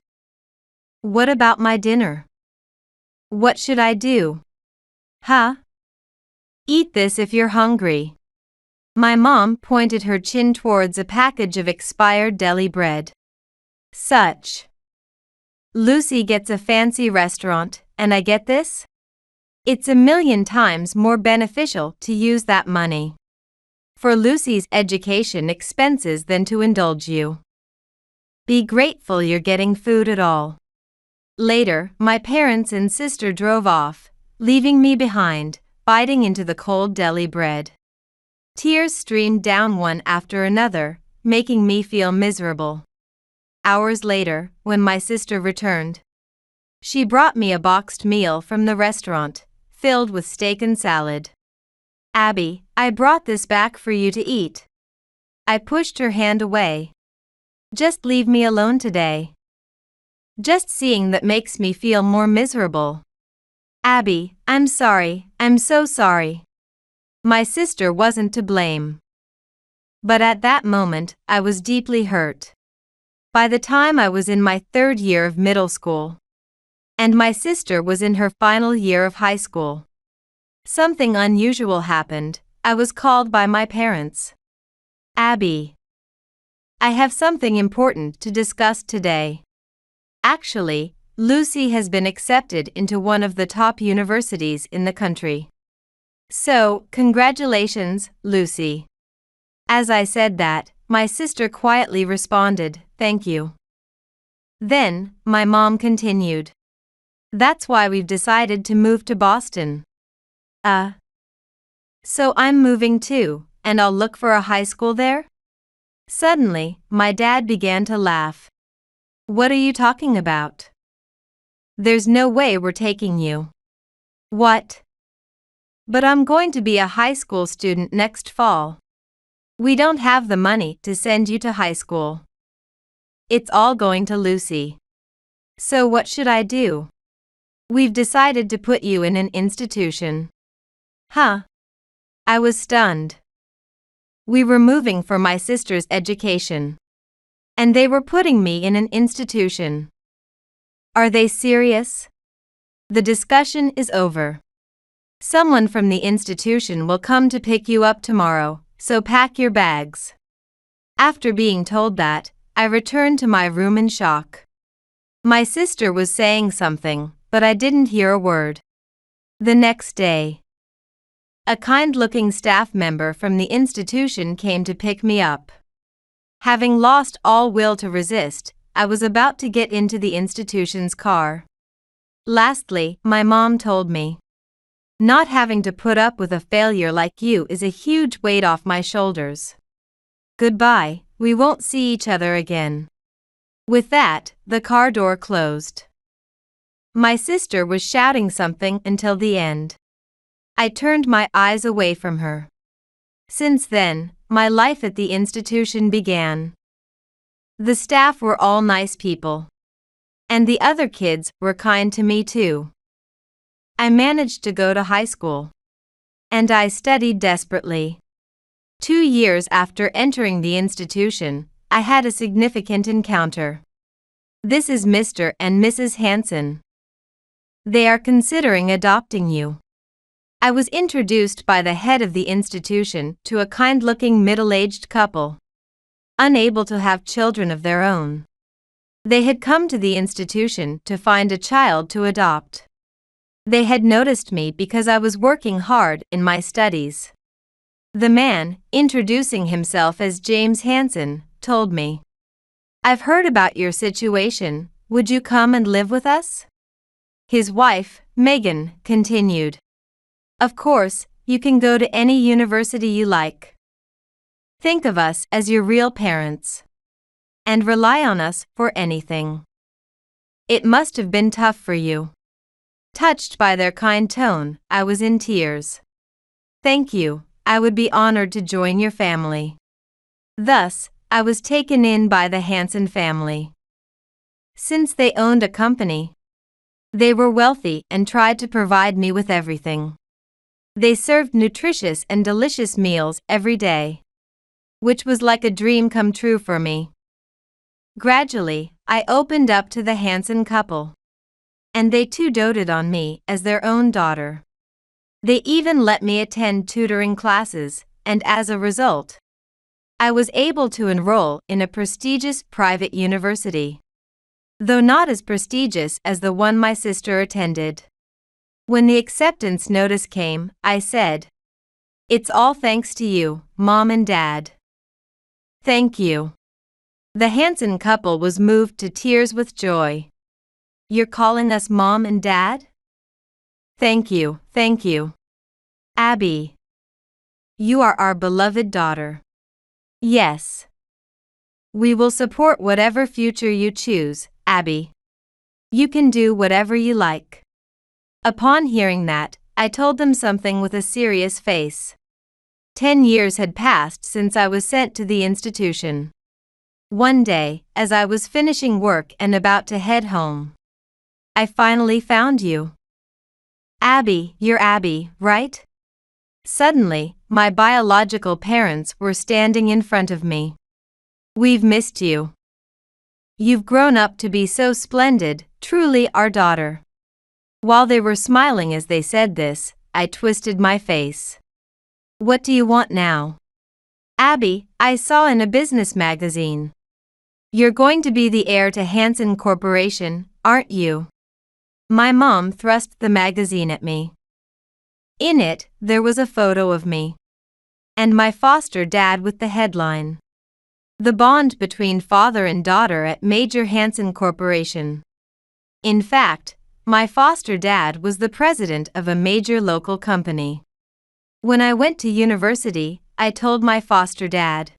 what about my dinner? What should I do?" "Huh? Eat this if you're hungry." My mom pointed her chin towards a package of expired deli bread. Such. Lucy gets a fancy restaurant, and I get this? It's a million times more beneficial to use that money for Lucy's education expenses than to indulge you. Be grateful you're getting food at all. Later, my parents and sister drove off, leaving me behind, biting into the cold deli bread. Tears streamed down one after another, making me feel miserable. Hours later, when my sister returned, She brought me a boxed meal from the restaurant, filled with steak and salad. Abby, I brought this back for you to eat. I pushed her hand away. Just leave me alone today. Just seeing that makes me feel more miserable. Abby, I'm sorry, I'm so sorry. My sister wasn't to blame. But at that moment, I was deeply hurt. By the time I was in my 3rd year of middle school, and my sister was in her final year of high school, something unusual happened. I was called by my parents. Abby, I have something important to discuss today. Actually, Lucy has been accepted into one of the top universities in the country. So, congratulations, Lucy. As I said that, my sister quietly responded, "Thank you." Then, my mom continued. "That's why we've decided to move to Boston." So I'm moving too, and I'll look for a high school there? Suddenly, my dad began to laugh. "What are you talking about? There's no way we're taking you." "What?" "But I'm going to be a high school student next fall. We don't have the money to send you to high school. It's all going to Lucy. So what should I do?" "We've decided to put you in an institution." Huh? I was stunned. We were moving for my sister's education, and they were putting me in an institution. Are they serious? The discussion is over. Someone from the institution will come to pick you up tomorrow, so pack your bags. After being told that, I returned to my room in shock. My sister was saying something, but I didn't hear a word. The next day, a kind-looking staff member from the institution came to pick me up. Having lost all will to resist, I was about to get into the institution's car. Lastly, my mom told me, "Not having to put up with a failure like you is a huge weight off my shoulders. Goodbye, we won't see each other again." With that, the car door closed. My sister was shouting something until the end. I turned my eyes away from her. Since then, my life at the institution began. The staff were all nice people. And the other kids were kind to me too. I managed to go to high school. And I studied desperately. 2 years after entering the institution, I had a significant encounter. This is Mr. and Mrs. Hansen. They are considering adopting you. I was introduced by the head of the institution to a kind-looking middle-aged couple, unable to have children of their own. They had come to the institution to find a child to adopt. They had noticed me because I was working hard in my studies. The man, introducing himself as James Hansen, told me, "I've heard about your situation. Would you come and live with us?" His wife, Megan, continued, "Of course, you can go to any university you like. Think of us as your real parents. And rely on us for anything." It must have been tough for you. Touched by their kind tone, I was in tears. "Thank you, I would be honored to join your family." Thus, I was taken in by the Hansen family. Since they owned a company, they were wealthy and tried to provide me with everything. They served nutritious and delicious meals every day, which was like a dream come true for me. Gradually, I opened up to the Hansen couple, and they too doted on me as their own daughter. They even let me attend tutoring classes, and as a result, I was able to enroll in a prestigious private university, though not as prestigious as the one my sister attended. When the acceptance notice came, I said, "It's all thanks to you, Mom and Dad." Thank you. The Hansen couple was moved to tears with joy. "You're calling us Mom and Dad?" Thank you, thank you. Abby, you are our beloved daughter. Yes. We will support whatever future you choose, Abby. You can do whatever you like. Upon hearing that, I told them something with a serious face. 10 years had passed since I was sent to the institution. One day, as I was finishing work and about to head home, I finally found you. Abby, you're Abby, right? Suddenly, my biological parents were standing in front of me. We've missed you. You've grown up to be so splendid, truly our daughter. While they were smiling as they said this, I twisted my face. What do you want now? Abby, I saw in a business magazine. You're going to be the heir to Hansen Corporation, aren't you? My mom thrust the magazine at me. In it, there was a photo of me and my foster dad with the headline, "The bond between father and daughter at Major Hansen Corporation." In fact, my foster dad was the president of a major local company. When I went to university, I told my foster dad,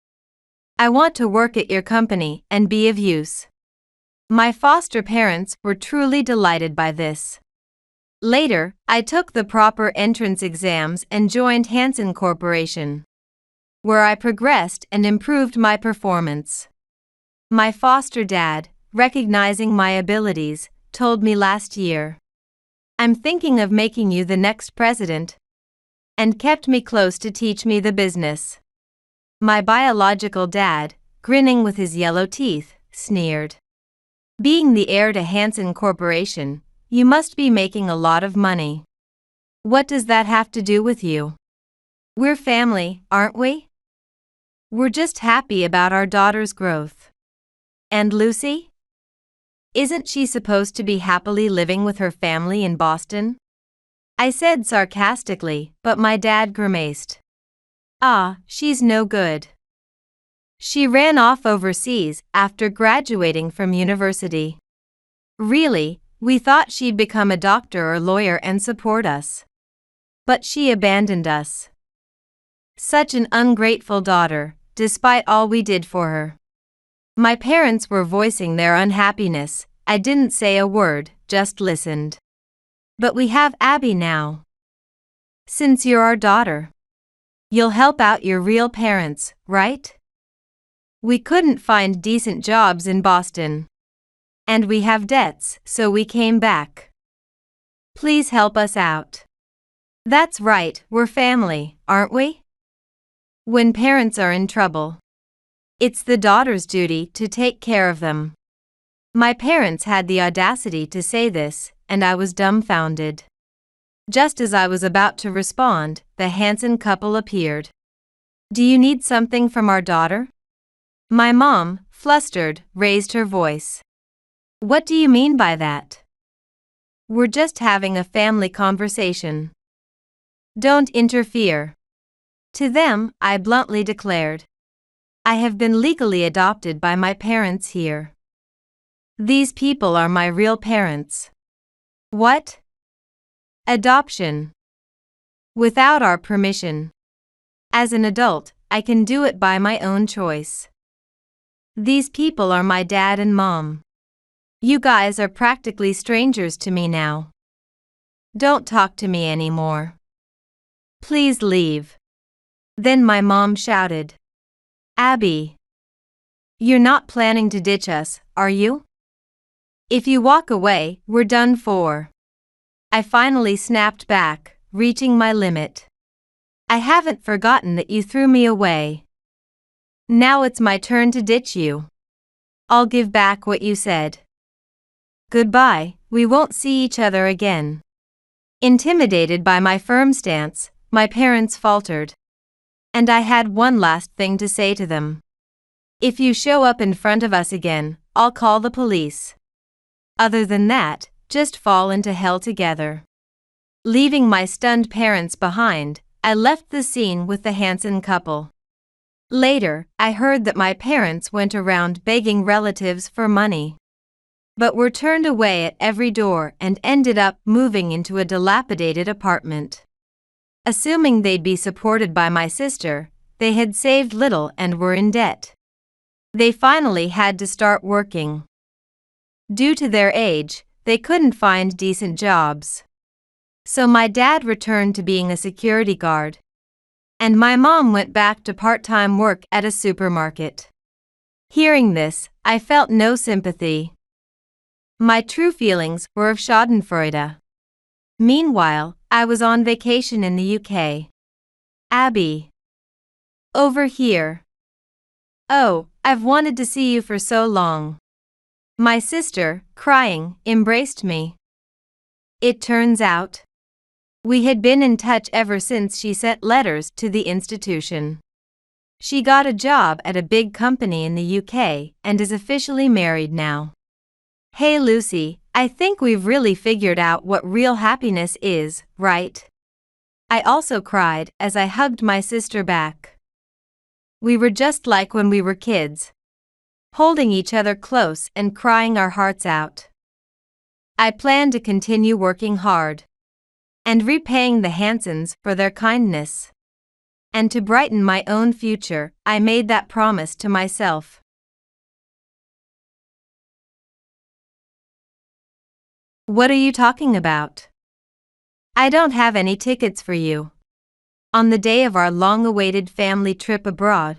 "I want to work at your company and be of use." My foster parents were truly delighted by this. Later, I took the proper entrance exams and joined Hansen Corporation, where I progressed and improved my performance. My foster dad, recognizing my abilities, told me last year, "I'm thinking of making you the next president," and kept me close to teach me the business. My biological dad, grinning with his yellow teeth, sneered, "Being the heir to Hansen Corporation, you must be making a lot of money. What does that have to do with you? We're family, aren't we? We're just happy about our daughter's growth." And Lucy? Isn't she supposed to be happily living with her family in Boston? I said sarcastically, but my dad grimaced. "Ah, she's no good. She ran off overseas after graduating from university. Really, we thought she'd become a doctor or lawyer and support us. But she abandoned us. Such an ungrateful daughter, despite all we did for her." My parents were voicing their unhappiness. I didn't say a word, just listened. "But we have Abby now. Since you're our daughter, you'll help out your real parents, right? We couldn't find decent jobs in Boston. And we have debts, so we came back. Please help us out." That's right, we're family, aren't we? When parents are in trouble, it's the daughter's duty to take care of them. My parents had the audacity to say this, and I was dumbfounded. Just as I was about to respond, the Hansen couple appeared. "Do you need something from our daughter?" My mom, flustered, raised her voice. "What do you mean by that? We're just having a family conversation. Don't interfere." To them, I bluntly declared, "I have been legally adopted by my parents here. These people are my real parents." "What? Adoption? Without our permission? As an adult, I can do it by my own choice. These people are my dad and mom. You guys are practically strangers to me now. Don't talk to me anymore. Please leave." Then my mom shouted, "Abby, you're not planning to ditch us, are you? If you walk away, we're done for." I finally snapped back, reaching my limit. "I haven't forgotten that you threw me away. Now it's my turn to ditch you. I'll give back what you said. Goodbye, we won't see each other again." Intimidated by my firm stance, my parents faltered. And I had one last thing to say to them. "If you show up in front of us again, I'll call the police. Other than that, just fall into hell together." Leaving my stunned parents behind, I left the scene with the Hansen couple. Later, I heard that my parents went around begging relatives for money, but were turned away at every door and ended up moving into a dilapidated apartment. Assuming they'd be supported by my sister, they had saved little and were in debt. They finally had to start working. Due to their age, they couldn't find decent jobs. So my dad returned to being a security guard, and my mom went back to part-time work at a supermarket. Hearing this, I felt no sympathy. My true feelings were of schadenfreude. Meanwhile, I was on vacation in the UK. Abby. Over here. Oh, I've wanted to see you for so long. My sister, crying, embraced me. It turns out, we had been in touch ever since she sent letters to the institution. She got a job at a big company in the UK and is officially married now. Hey Lucy, I think we've really figured out what real happiness is, right? I also cried as I hugged my sister back. We were just like when we were kids, holding each other close and crying our hearts out. I plan to continue working hard and repaying the Hansons for their kindness. And to brighten my own future, I made that promise to myself. What are you talking about? I don't have any tickets for you. On the day of our long-awaited family trip abroad,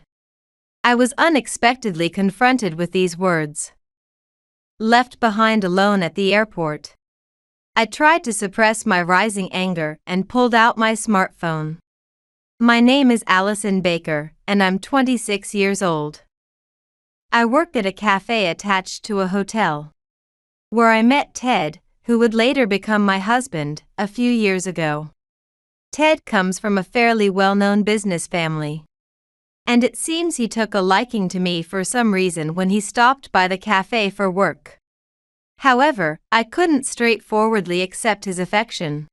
I was unexpectedly confronted with these words. Left behind alone at the airport, I tried to suppress my rising anger and pulled out my smartphone. My name is Allison Baker, and I'm 26 years old. I worked at a cafe attached to a hotel, where I met Ted, who would later become my husband, a few years ago. Ted comes from a fairly well-known business family, and it seems he took a liking to me for some reason when he stopped by the cafe for work. However, I couldn't straightforwardly accept his affection.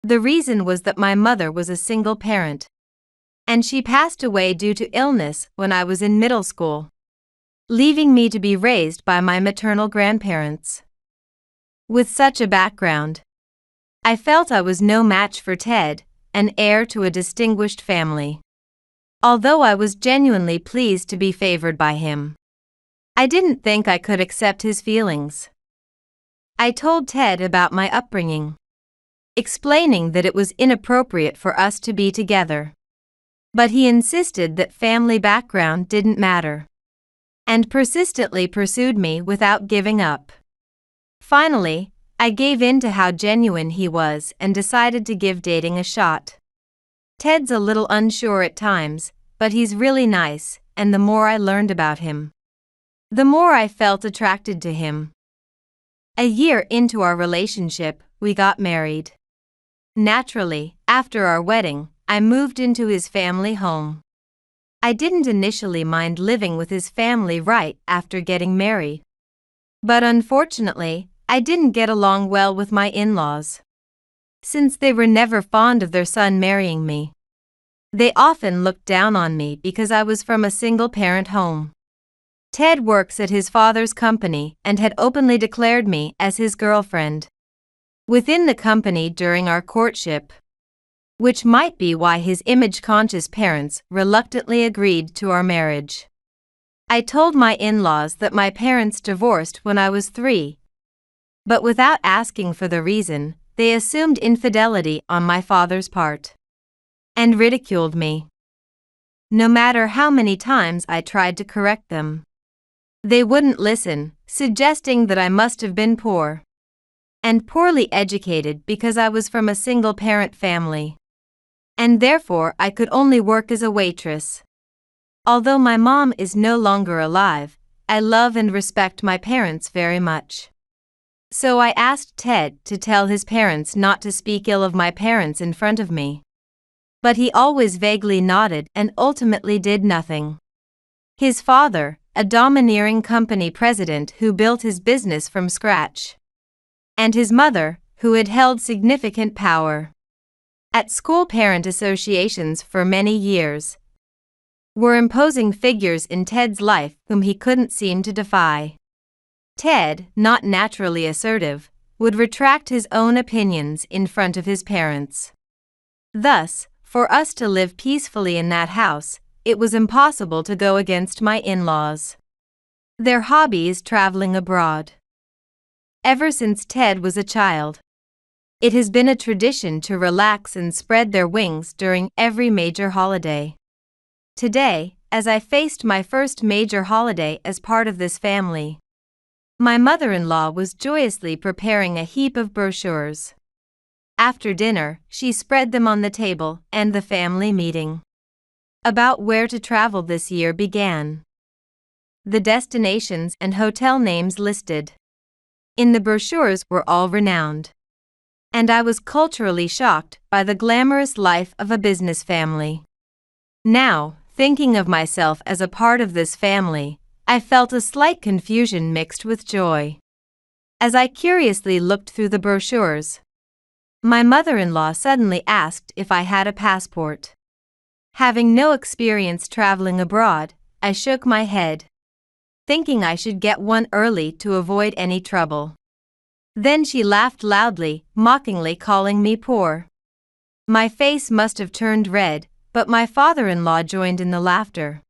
The reason was that my mother was a single parent, and she passed away due to illness when I was in middle school, leaving me to be raised by my maternal grandparents. With such a background, I felt I was no match for Ted, an heir to a distinguished family. Although I was genuinely pleased to be favored by him, I didn't think I could accept his feelings. I told Ted about my upbringing, explaining that it was inappropriate for us to be together. But he insisted that family background didn't matter, and persistently pursued me without giving up. Finally, I gave in to how genuine he was and decided to give dating a shot. Ted's a little unsure at times, but he's really nice, and the more I learned about him, the more I felt attracted to him. A year into our relationship, we got married. Naturally, after our wedding, I moved into his family home. I didn't initially mind living with his family right after getting married, but unfortunately, I didn't get along well with my in-laws. Since they were never fond of their son marrying me, they often looked down on me because I was from a single-parent home. Ted works at his father's company and had openly declared me as his girlfriend within the company during our courtship, which might be why his image-conscious parents reluctantly agreed to our marriage. I told my in-laws that my parents divorced when I was 3, but without asking for the reason, they assumed infidelity on my father's part and ridiculed me. No matter how many times I tried to correct them, they wouldn't listen, suggesting that I must have been poor and poorly educated because I was from a single-parent family, and therefore I could only work as a waitress. Although my mom is no longer alive, I love and respect my parents very much. So I asked Ted to tell his parents not to speak ill of my parents in front of me. But he always vaguely nodded and ultimately did nothing. His father, a domineering company president who built his business from scratch, and his mother, who had held significant power at school parent associations for many years, were imposing figures in Ted's life whom he couldn't seem to defy. Ted, not naturally assertive, would retract his own opinions in front of his parents. Thus, for us to live peacefully in that house, it was impossible to go against my in-laws. Their hobby is traveling abroad. ever since Ted was a child. It has been a tradition to relax and spread their wings during every major holiday. Today, as I faced my first major holiday as part of this family, my mother-in-law was joyously preparing a heap of brochures. After dinner, she spread them on the table, and the family meeting about where to travel this year began. The destinations and hotel names listed in the brochures were all renowned, and I was culturally shocked by the glamorous life of a business family. Now, thinking of myself as a part of this family, I felt a slight confusion mixed with joy. As I curiously looked through the brochures, my mother-in-law suddenly asked if I had a passport. Having no experience traveling abroad, I shook my head, thinking I should get one early to avoid any trouble. Then she laughed loudly, mockingly calling me poor. My face must have turned red, but my father-in-law joined in the laughter.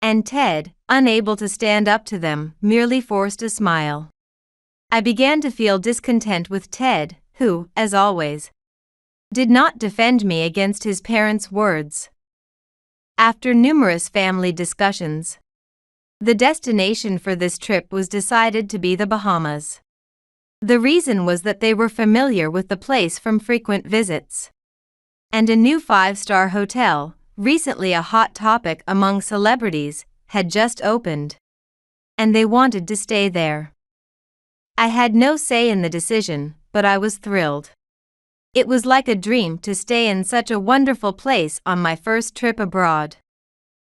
And Ted, unable to stand up to them, merely forced a smile. I began to feel discontent with Ted, who, as always, did not defend me against his parents' words. After numerous family discussions, the destination for this trip was decided to be the Bahamas. The reason was that they were familiar with the place from frequent visits, and a new 5-star hotel, recently a hot topic among celebrities, had just opened, and they wanted to stay there. I had no say in the decision, but I was thrilled. It was like a dream to stay in such a wonderful place on my first trip abroad.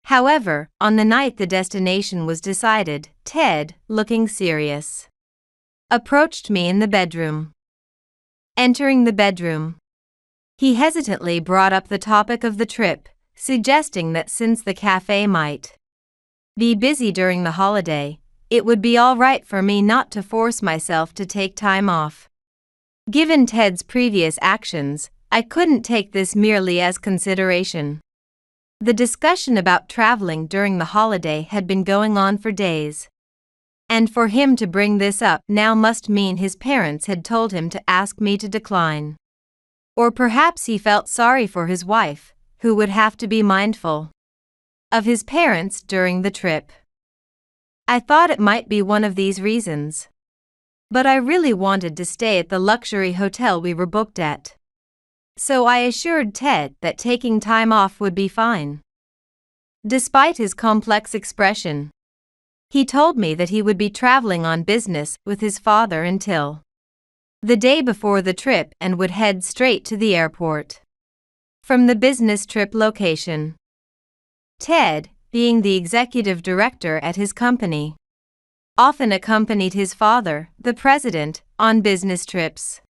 However, on the night the destination was decided, Ted, looking serious, approached me in the bedroom. Entering the bedroom, he hesitantly brought up the topic of the trip, suggesting that since the cafe might be busy during the holiday, it would be all right for me not to force myself to take time off. Given Ted's previous actions, I couldn't take this merely as consideration. The discussion about traveling during the holiday had been going on for days, and for him to bring this up now must mean his parents had told him to ask me to decline. Or perhaps he felt sorry for his wife, who would have to be mindful of his parents during the trip. I thought it might be one of these reasons, but I really wanted to stay at the luxury hotel we were booked at. So I assured Ted that taking time off would be fine. Despite his complex expression, he told me that he would be traveling on business with his father until the day before the trip and would head straight to the airport from the business trip location. Ted, being the executive director at his company, often accompanied his father, the president, on business trips.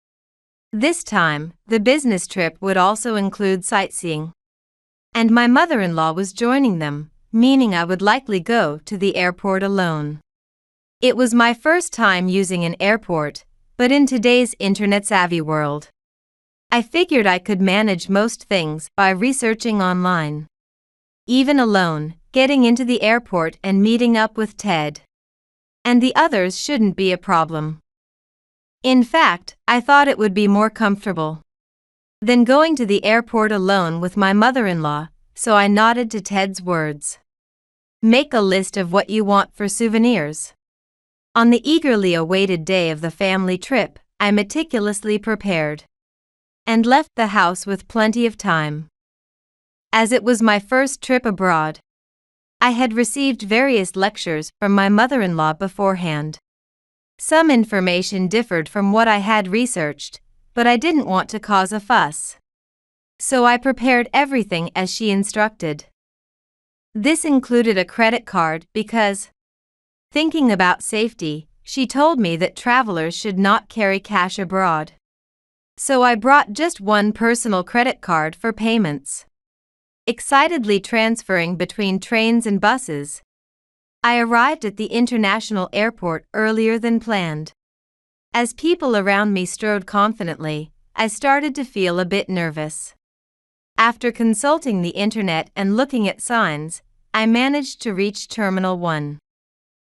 This time, the business trip would also include sightseeing, and my mother-in-law was joining them, meaning I would likely go to the airport alone. It was my first time using an airport, but in today's internet-savvy world, I figured I could manage most things by researching online. Even alone, getting into the airport and meeting up with Ted and the others shouldn't be a problem. In fact, I thought it would be more comfortable than going to the airport alone with my mother-in-law, so I nodded to Ted's words. Make a list of what you want for souvenirs. On the eagerly awaited day of the family trip, I meticulously prepared and left the house with plenty of time. As it was my first trip abroad, I had received various lectures from my mother-in-law beforehand. Some information differed from what I had researched, but I didn't want to cause a fuss, so I prepared everything as she instructed. This included a credit card because, thinking about safety, she told me that travelers should not carry cash abroad. So I brought just one personal credit card for payments. Excitedly transferring between trains and buses, I arrived at the international airport earlier than planned. As people around me strode confidently, I started to feel a bit nervous. After consulting the internet and looking at signs, I managed to reach Terminal 1,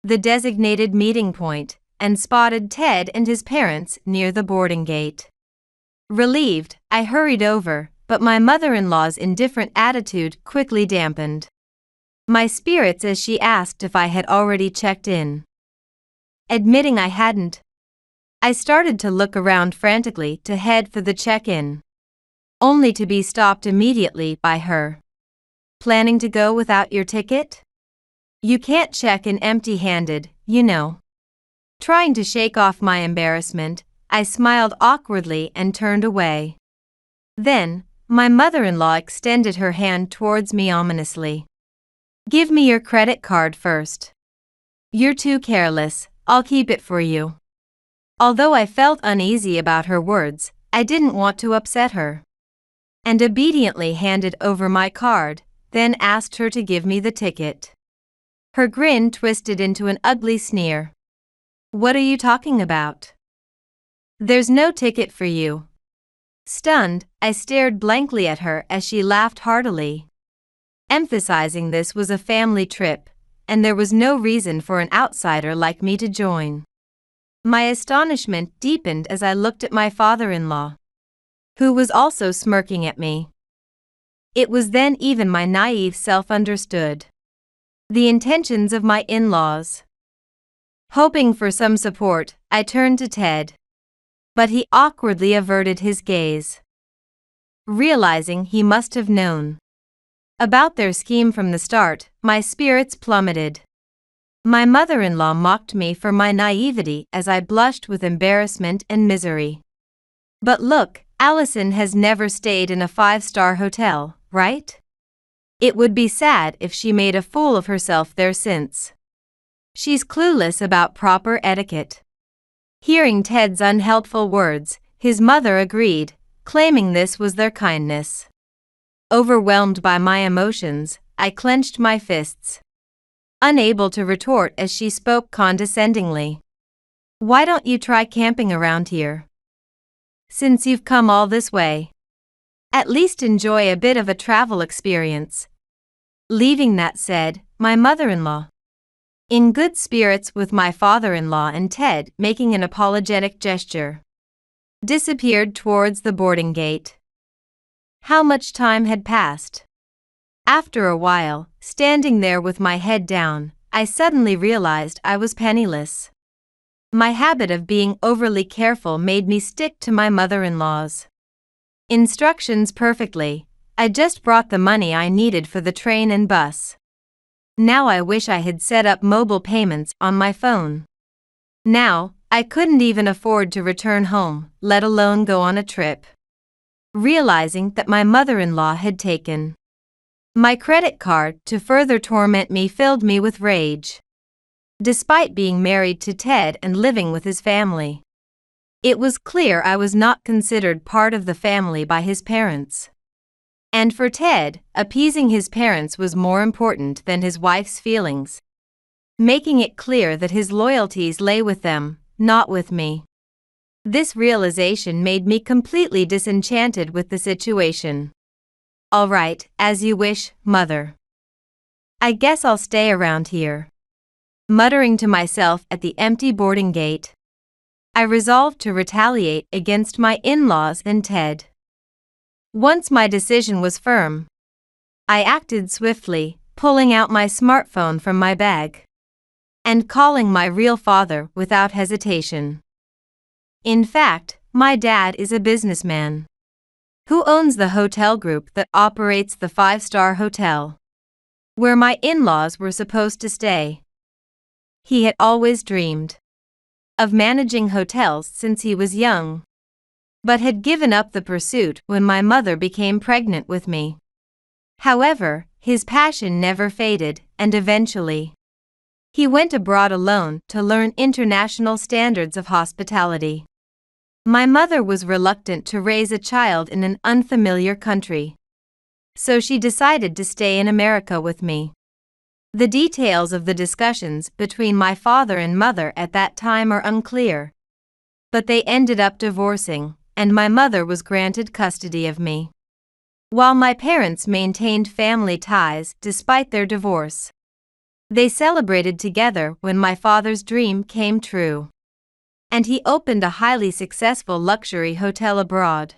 the designated meeting point, and spotted Ted and his parents near the boarding gate. Relieved, I hurried over, but my mother-in-law's indifferent attitude quickly dampened my spirits as she asked if I had already checked in. Admitting I hadn't, I started to look around frantically to head for the check-in, only to be stopped immediately by her. Planning to go without your ticket? You can't check in empty-handed, you know. Trying to shake off my embarrassment, I smiled awkwardly and turned away. Then, my mother-in-law extended her hand towards me ominously. Give me your credit card first. You're too careless, I'll keep it for you. Although I felt uneasy about her words, I didn't want to upset her, and obediently handed over my card, then asked her to give me the ticket. Her grin twisted into an ugly sneer. What are you talking about? There's no ticket for you. Stunned, I stared blankly at her as she laughed heartily, emphasizing this was a family trip, and there was no reason for an outsider like me to join. My astonishment deepened as I looked at my father-in-law, who was also smirking at me. It was then even my naive self understood the intentions of my in-laws. Hoping for some support, I turned to Ted, but he awkwardly averted his gaze. Realizing he must have known about their scheme from the start, my spirits plummeted. My mother-in-law mocked me for my naivety as I blushed with embarrassment and misery. But look, Allison has never stayed in a 5-star hotel, right? It would be sad if she made a fool of herself there since she's clueless about proper etiquette. Hearing Ted's unhelpful words, his mother agreed, claiming this was their kindness. Overwhelmed by my emotions, I clenched my fists, unable to retort as she spoke condescendingly. Why don't you try camping around here? Since you've come all this way, at least enjoy a bit of a travel experience. Leaving that said, my mother-in-law, in good spirits with my father-in-law and Ted making an apologetic gesture, disappeared towards the boarding gate. How much time had passed? After a while, standing there with my head down, I suddenly realized I was penniless. My habit of being overly careful made me stick to my mother-in-law's instructions perfectly. I just brought the money I needed for the train and bus. Now I wish I had set up mobile payments on my phone. Now, I couldn't even afford to return home, let alone go on a trip. Realizing that my mother-in-law had taken my credit card to further torment me filled me with rage. Despite being married to Ted and living with his family, it was clear I was not considered part of the family by his parents. And for Ted, appeasing his parents was more important than his wife's feelings, making it clear that his loyalties lay with them, not with me. This realization made me completely disenchanted with the situation. All right, as you wish, mother. I guess I'll stay around here. Muttering to myself at the empty boarding gate, I resolved to retaliate against my in-laws and Ted. Once my decision was firm, I acted swiftly, pulling out my smartphone from my bag and calling my real father without hesitation. In fact, my dad is a businessman who owns the hotel group that operates the 5-star hotel where my in-laws were supposed to stay. He had always dreamed of managing hotels since he was young, but had given up the pursuit when my mother became pregnant with me. However, his passion never faded, and eventually, he went abroad alone to learn international standards of hospitality. My mother was reluctant to raise a child in an unfamiliar country, so she decided to stay in America with me. The details of the discussions between my father and mother at that time are unclear, but they ended up divorcing, and my mother was granted custody of me, while my parents maintained family ties despite their divorce. They celebrated together when my father's dream came true. and he opened a highly successful luxury hotel abroad.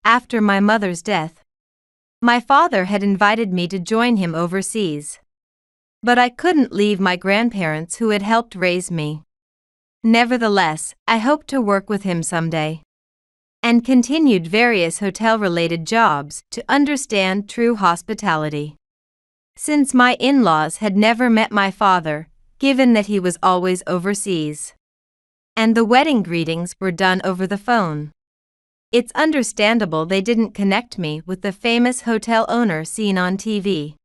After my mother's death, my father had invited me to join him overseas. But I couldn't leave my grandparents who had helped raise me. Nevertheless, I hoped to work with him someday, and continued various hotel-related jobs to understand true hospitality. Since my in-laws had never met my father, given that he was always overseas, and the wedding greetings were done over the phone, it's understandable they didn't connect me with the famous hotel owner seen on TV.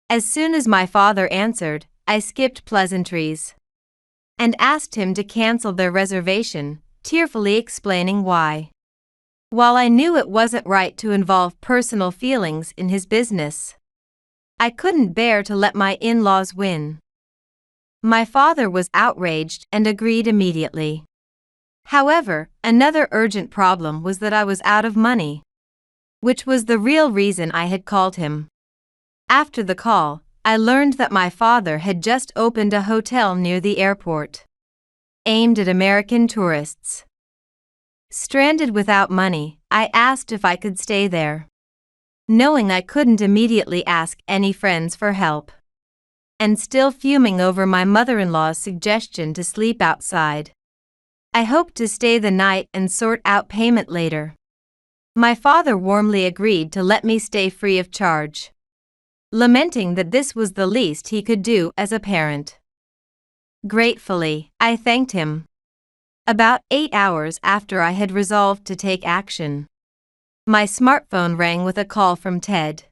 As soon as my father answered, I skipped pleasantries and asked him to cancel their reservation, tearfully explaining why. While I knew it wasn't right to involve personal feelings in his business, I couldn't bear to let my in-laws win. My father was outraged and agreed immediately. However, another urgent problem was that I was out of money, which was the real reason I had called him. After the call, I learned that my father had just opened a hotel near the airport, aimed at American tourists. Stranded without money, I asked if I could stay there, knowing I couldn't immediately ask any friends for help, and still fuming over my mother-in-law's suggestion to sleep outside. I hoped to stay the night and sort out payment later. My father warmly agreed to let me stay free of charge, lamenting that this was the least he could do as a parent. Gratefully, I thanked him. About 8 hours after I had resolved to take action, my smartphone rang with a call from Ted.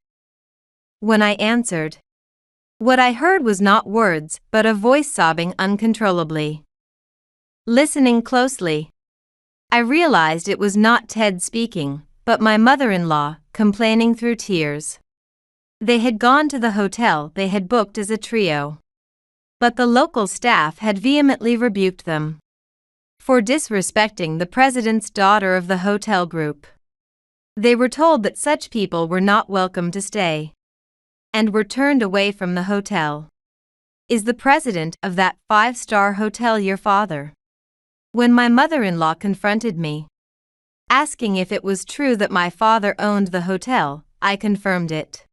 When I answered, what I heard was not words but a voice sobbing uncontrollably. Listening closely, I realized it was not Ted speaking, but my mother-in-law, complaining through tears. They had gone to the hotel they had booked as a trio, but the local staff had vehemently rebuked them for disrespecting the president's daughter of the hotel group. They were told that such people were not welcome to stay, and were turned away from the hotel. Is the president of that 5-star hotel your father? When my mother-in-law confronted me, asking if it was true that my father owned the hotel, I confirmed it.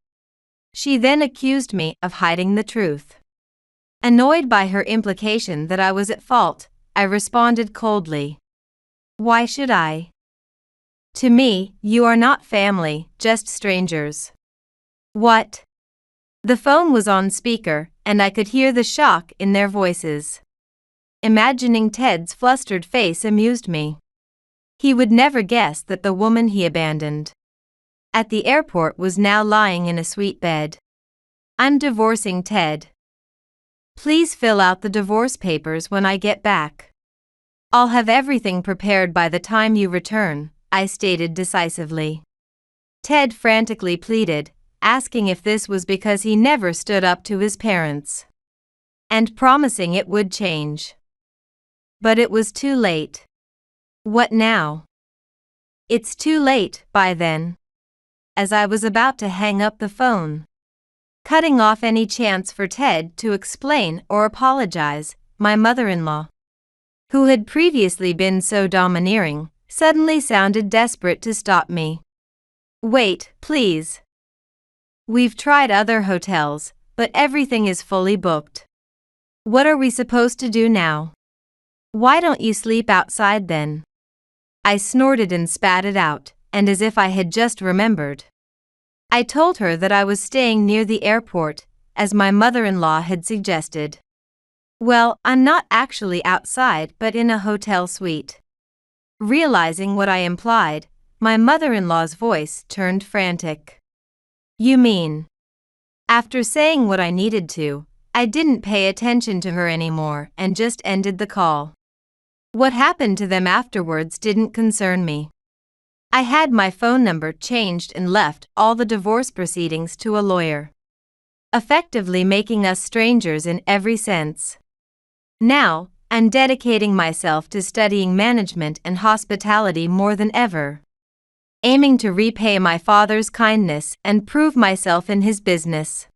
She then accused me of hiding the truth. Annoyed by her implication that I was at fault, I responded coldly. Why should I? To me, you are not family, just strangers. What? The phone was on speaker, and I could hear the shock in their voices. Imagining Ted's flustered face amused me. He would never guess that the woman he abandoned at the airport was now lying in a sweet bed. I'm divorcing Ted. Please fill out the divorce papers when I get back. I'll have everything prepared by the time you return, I stated decisively. Ted frantically pleaded, asking if this was because he never stood up to his parents, and promising it would change. But it was too late. What now? It's too late by then. As I was about to hang up the phone, cutting off any chance for Ted to explain or apologize, my mother-in-law, who had previously been so domineering, suddenly sounded desperate to stop me. Wait, please. We've tried other hotels, but everything is fully booked. What are we supposed to do now? Why don't you sleep outside then? I snorted and spat it out, and as if I had just remembered, I told her that I was staying near the airport, as my mother-in-law had suggested. Well, I'm not actually outside but in a hotel suite. Realizing what I implied, my mother-in-law's voice turned frantic. You mean? After saying what I needed to, I didn't pay attention to her anymore and just ended the call. What happened to them afterwards didn't concern me. I had my phone number changed and left all the divorce proceedings to a lawyer, effectively making us strangers in every sense. Now, I'm dedicating myself to studying management and hospitality more than ever, aiming to repay my father's kindness and prove myself in his business.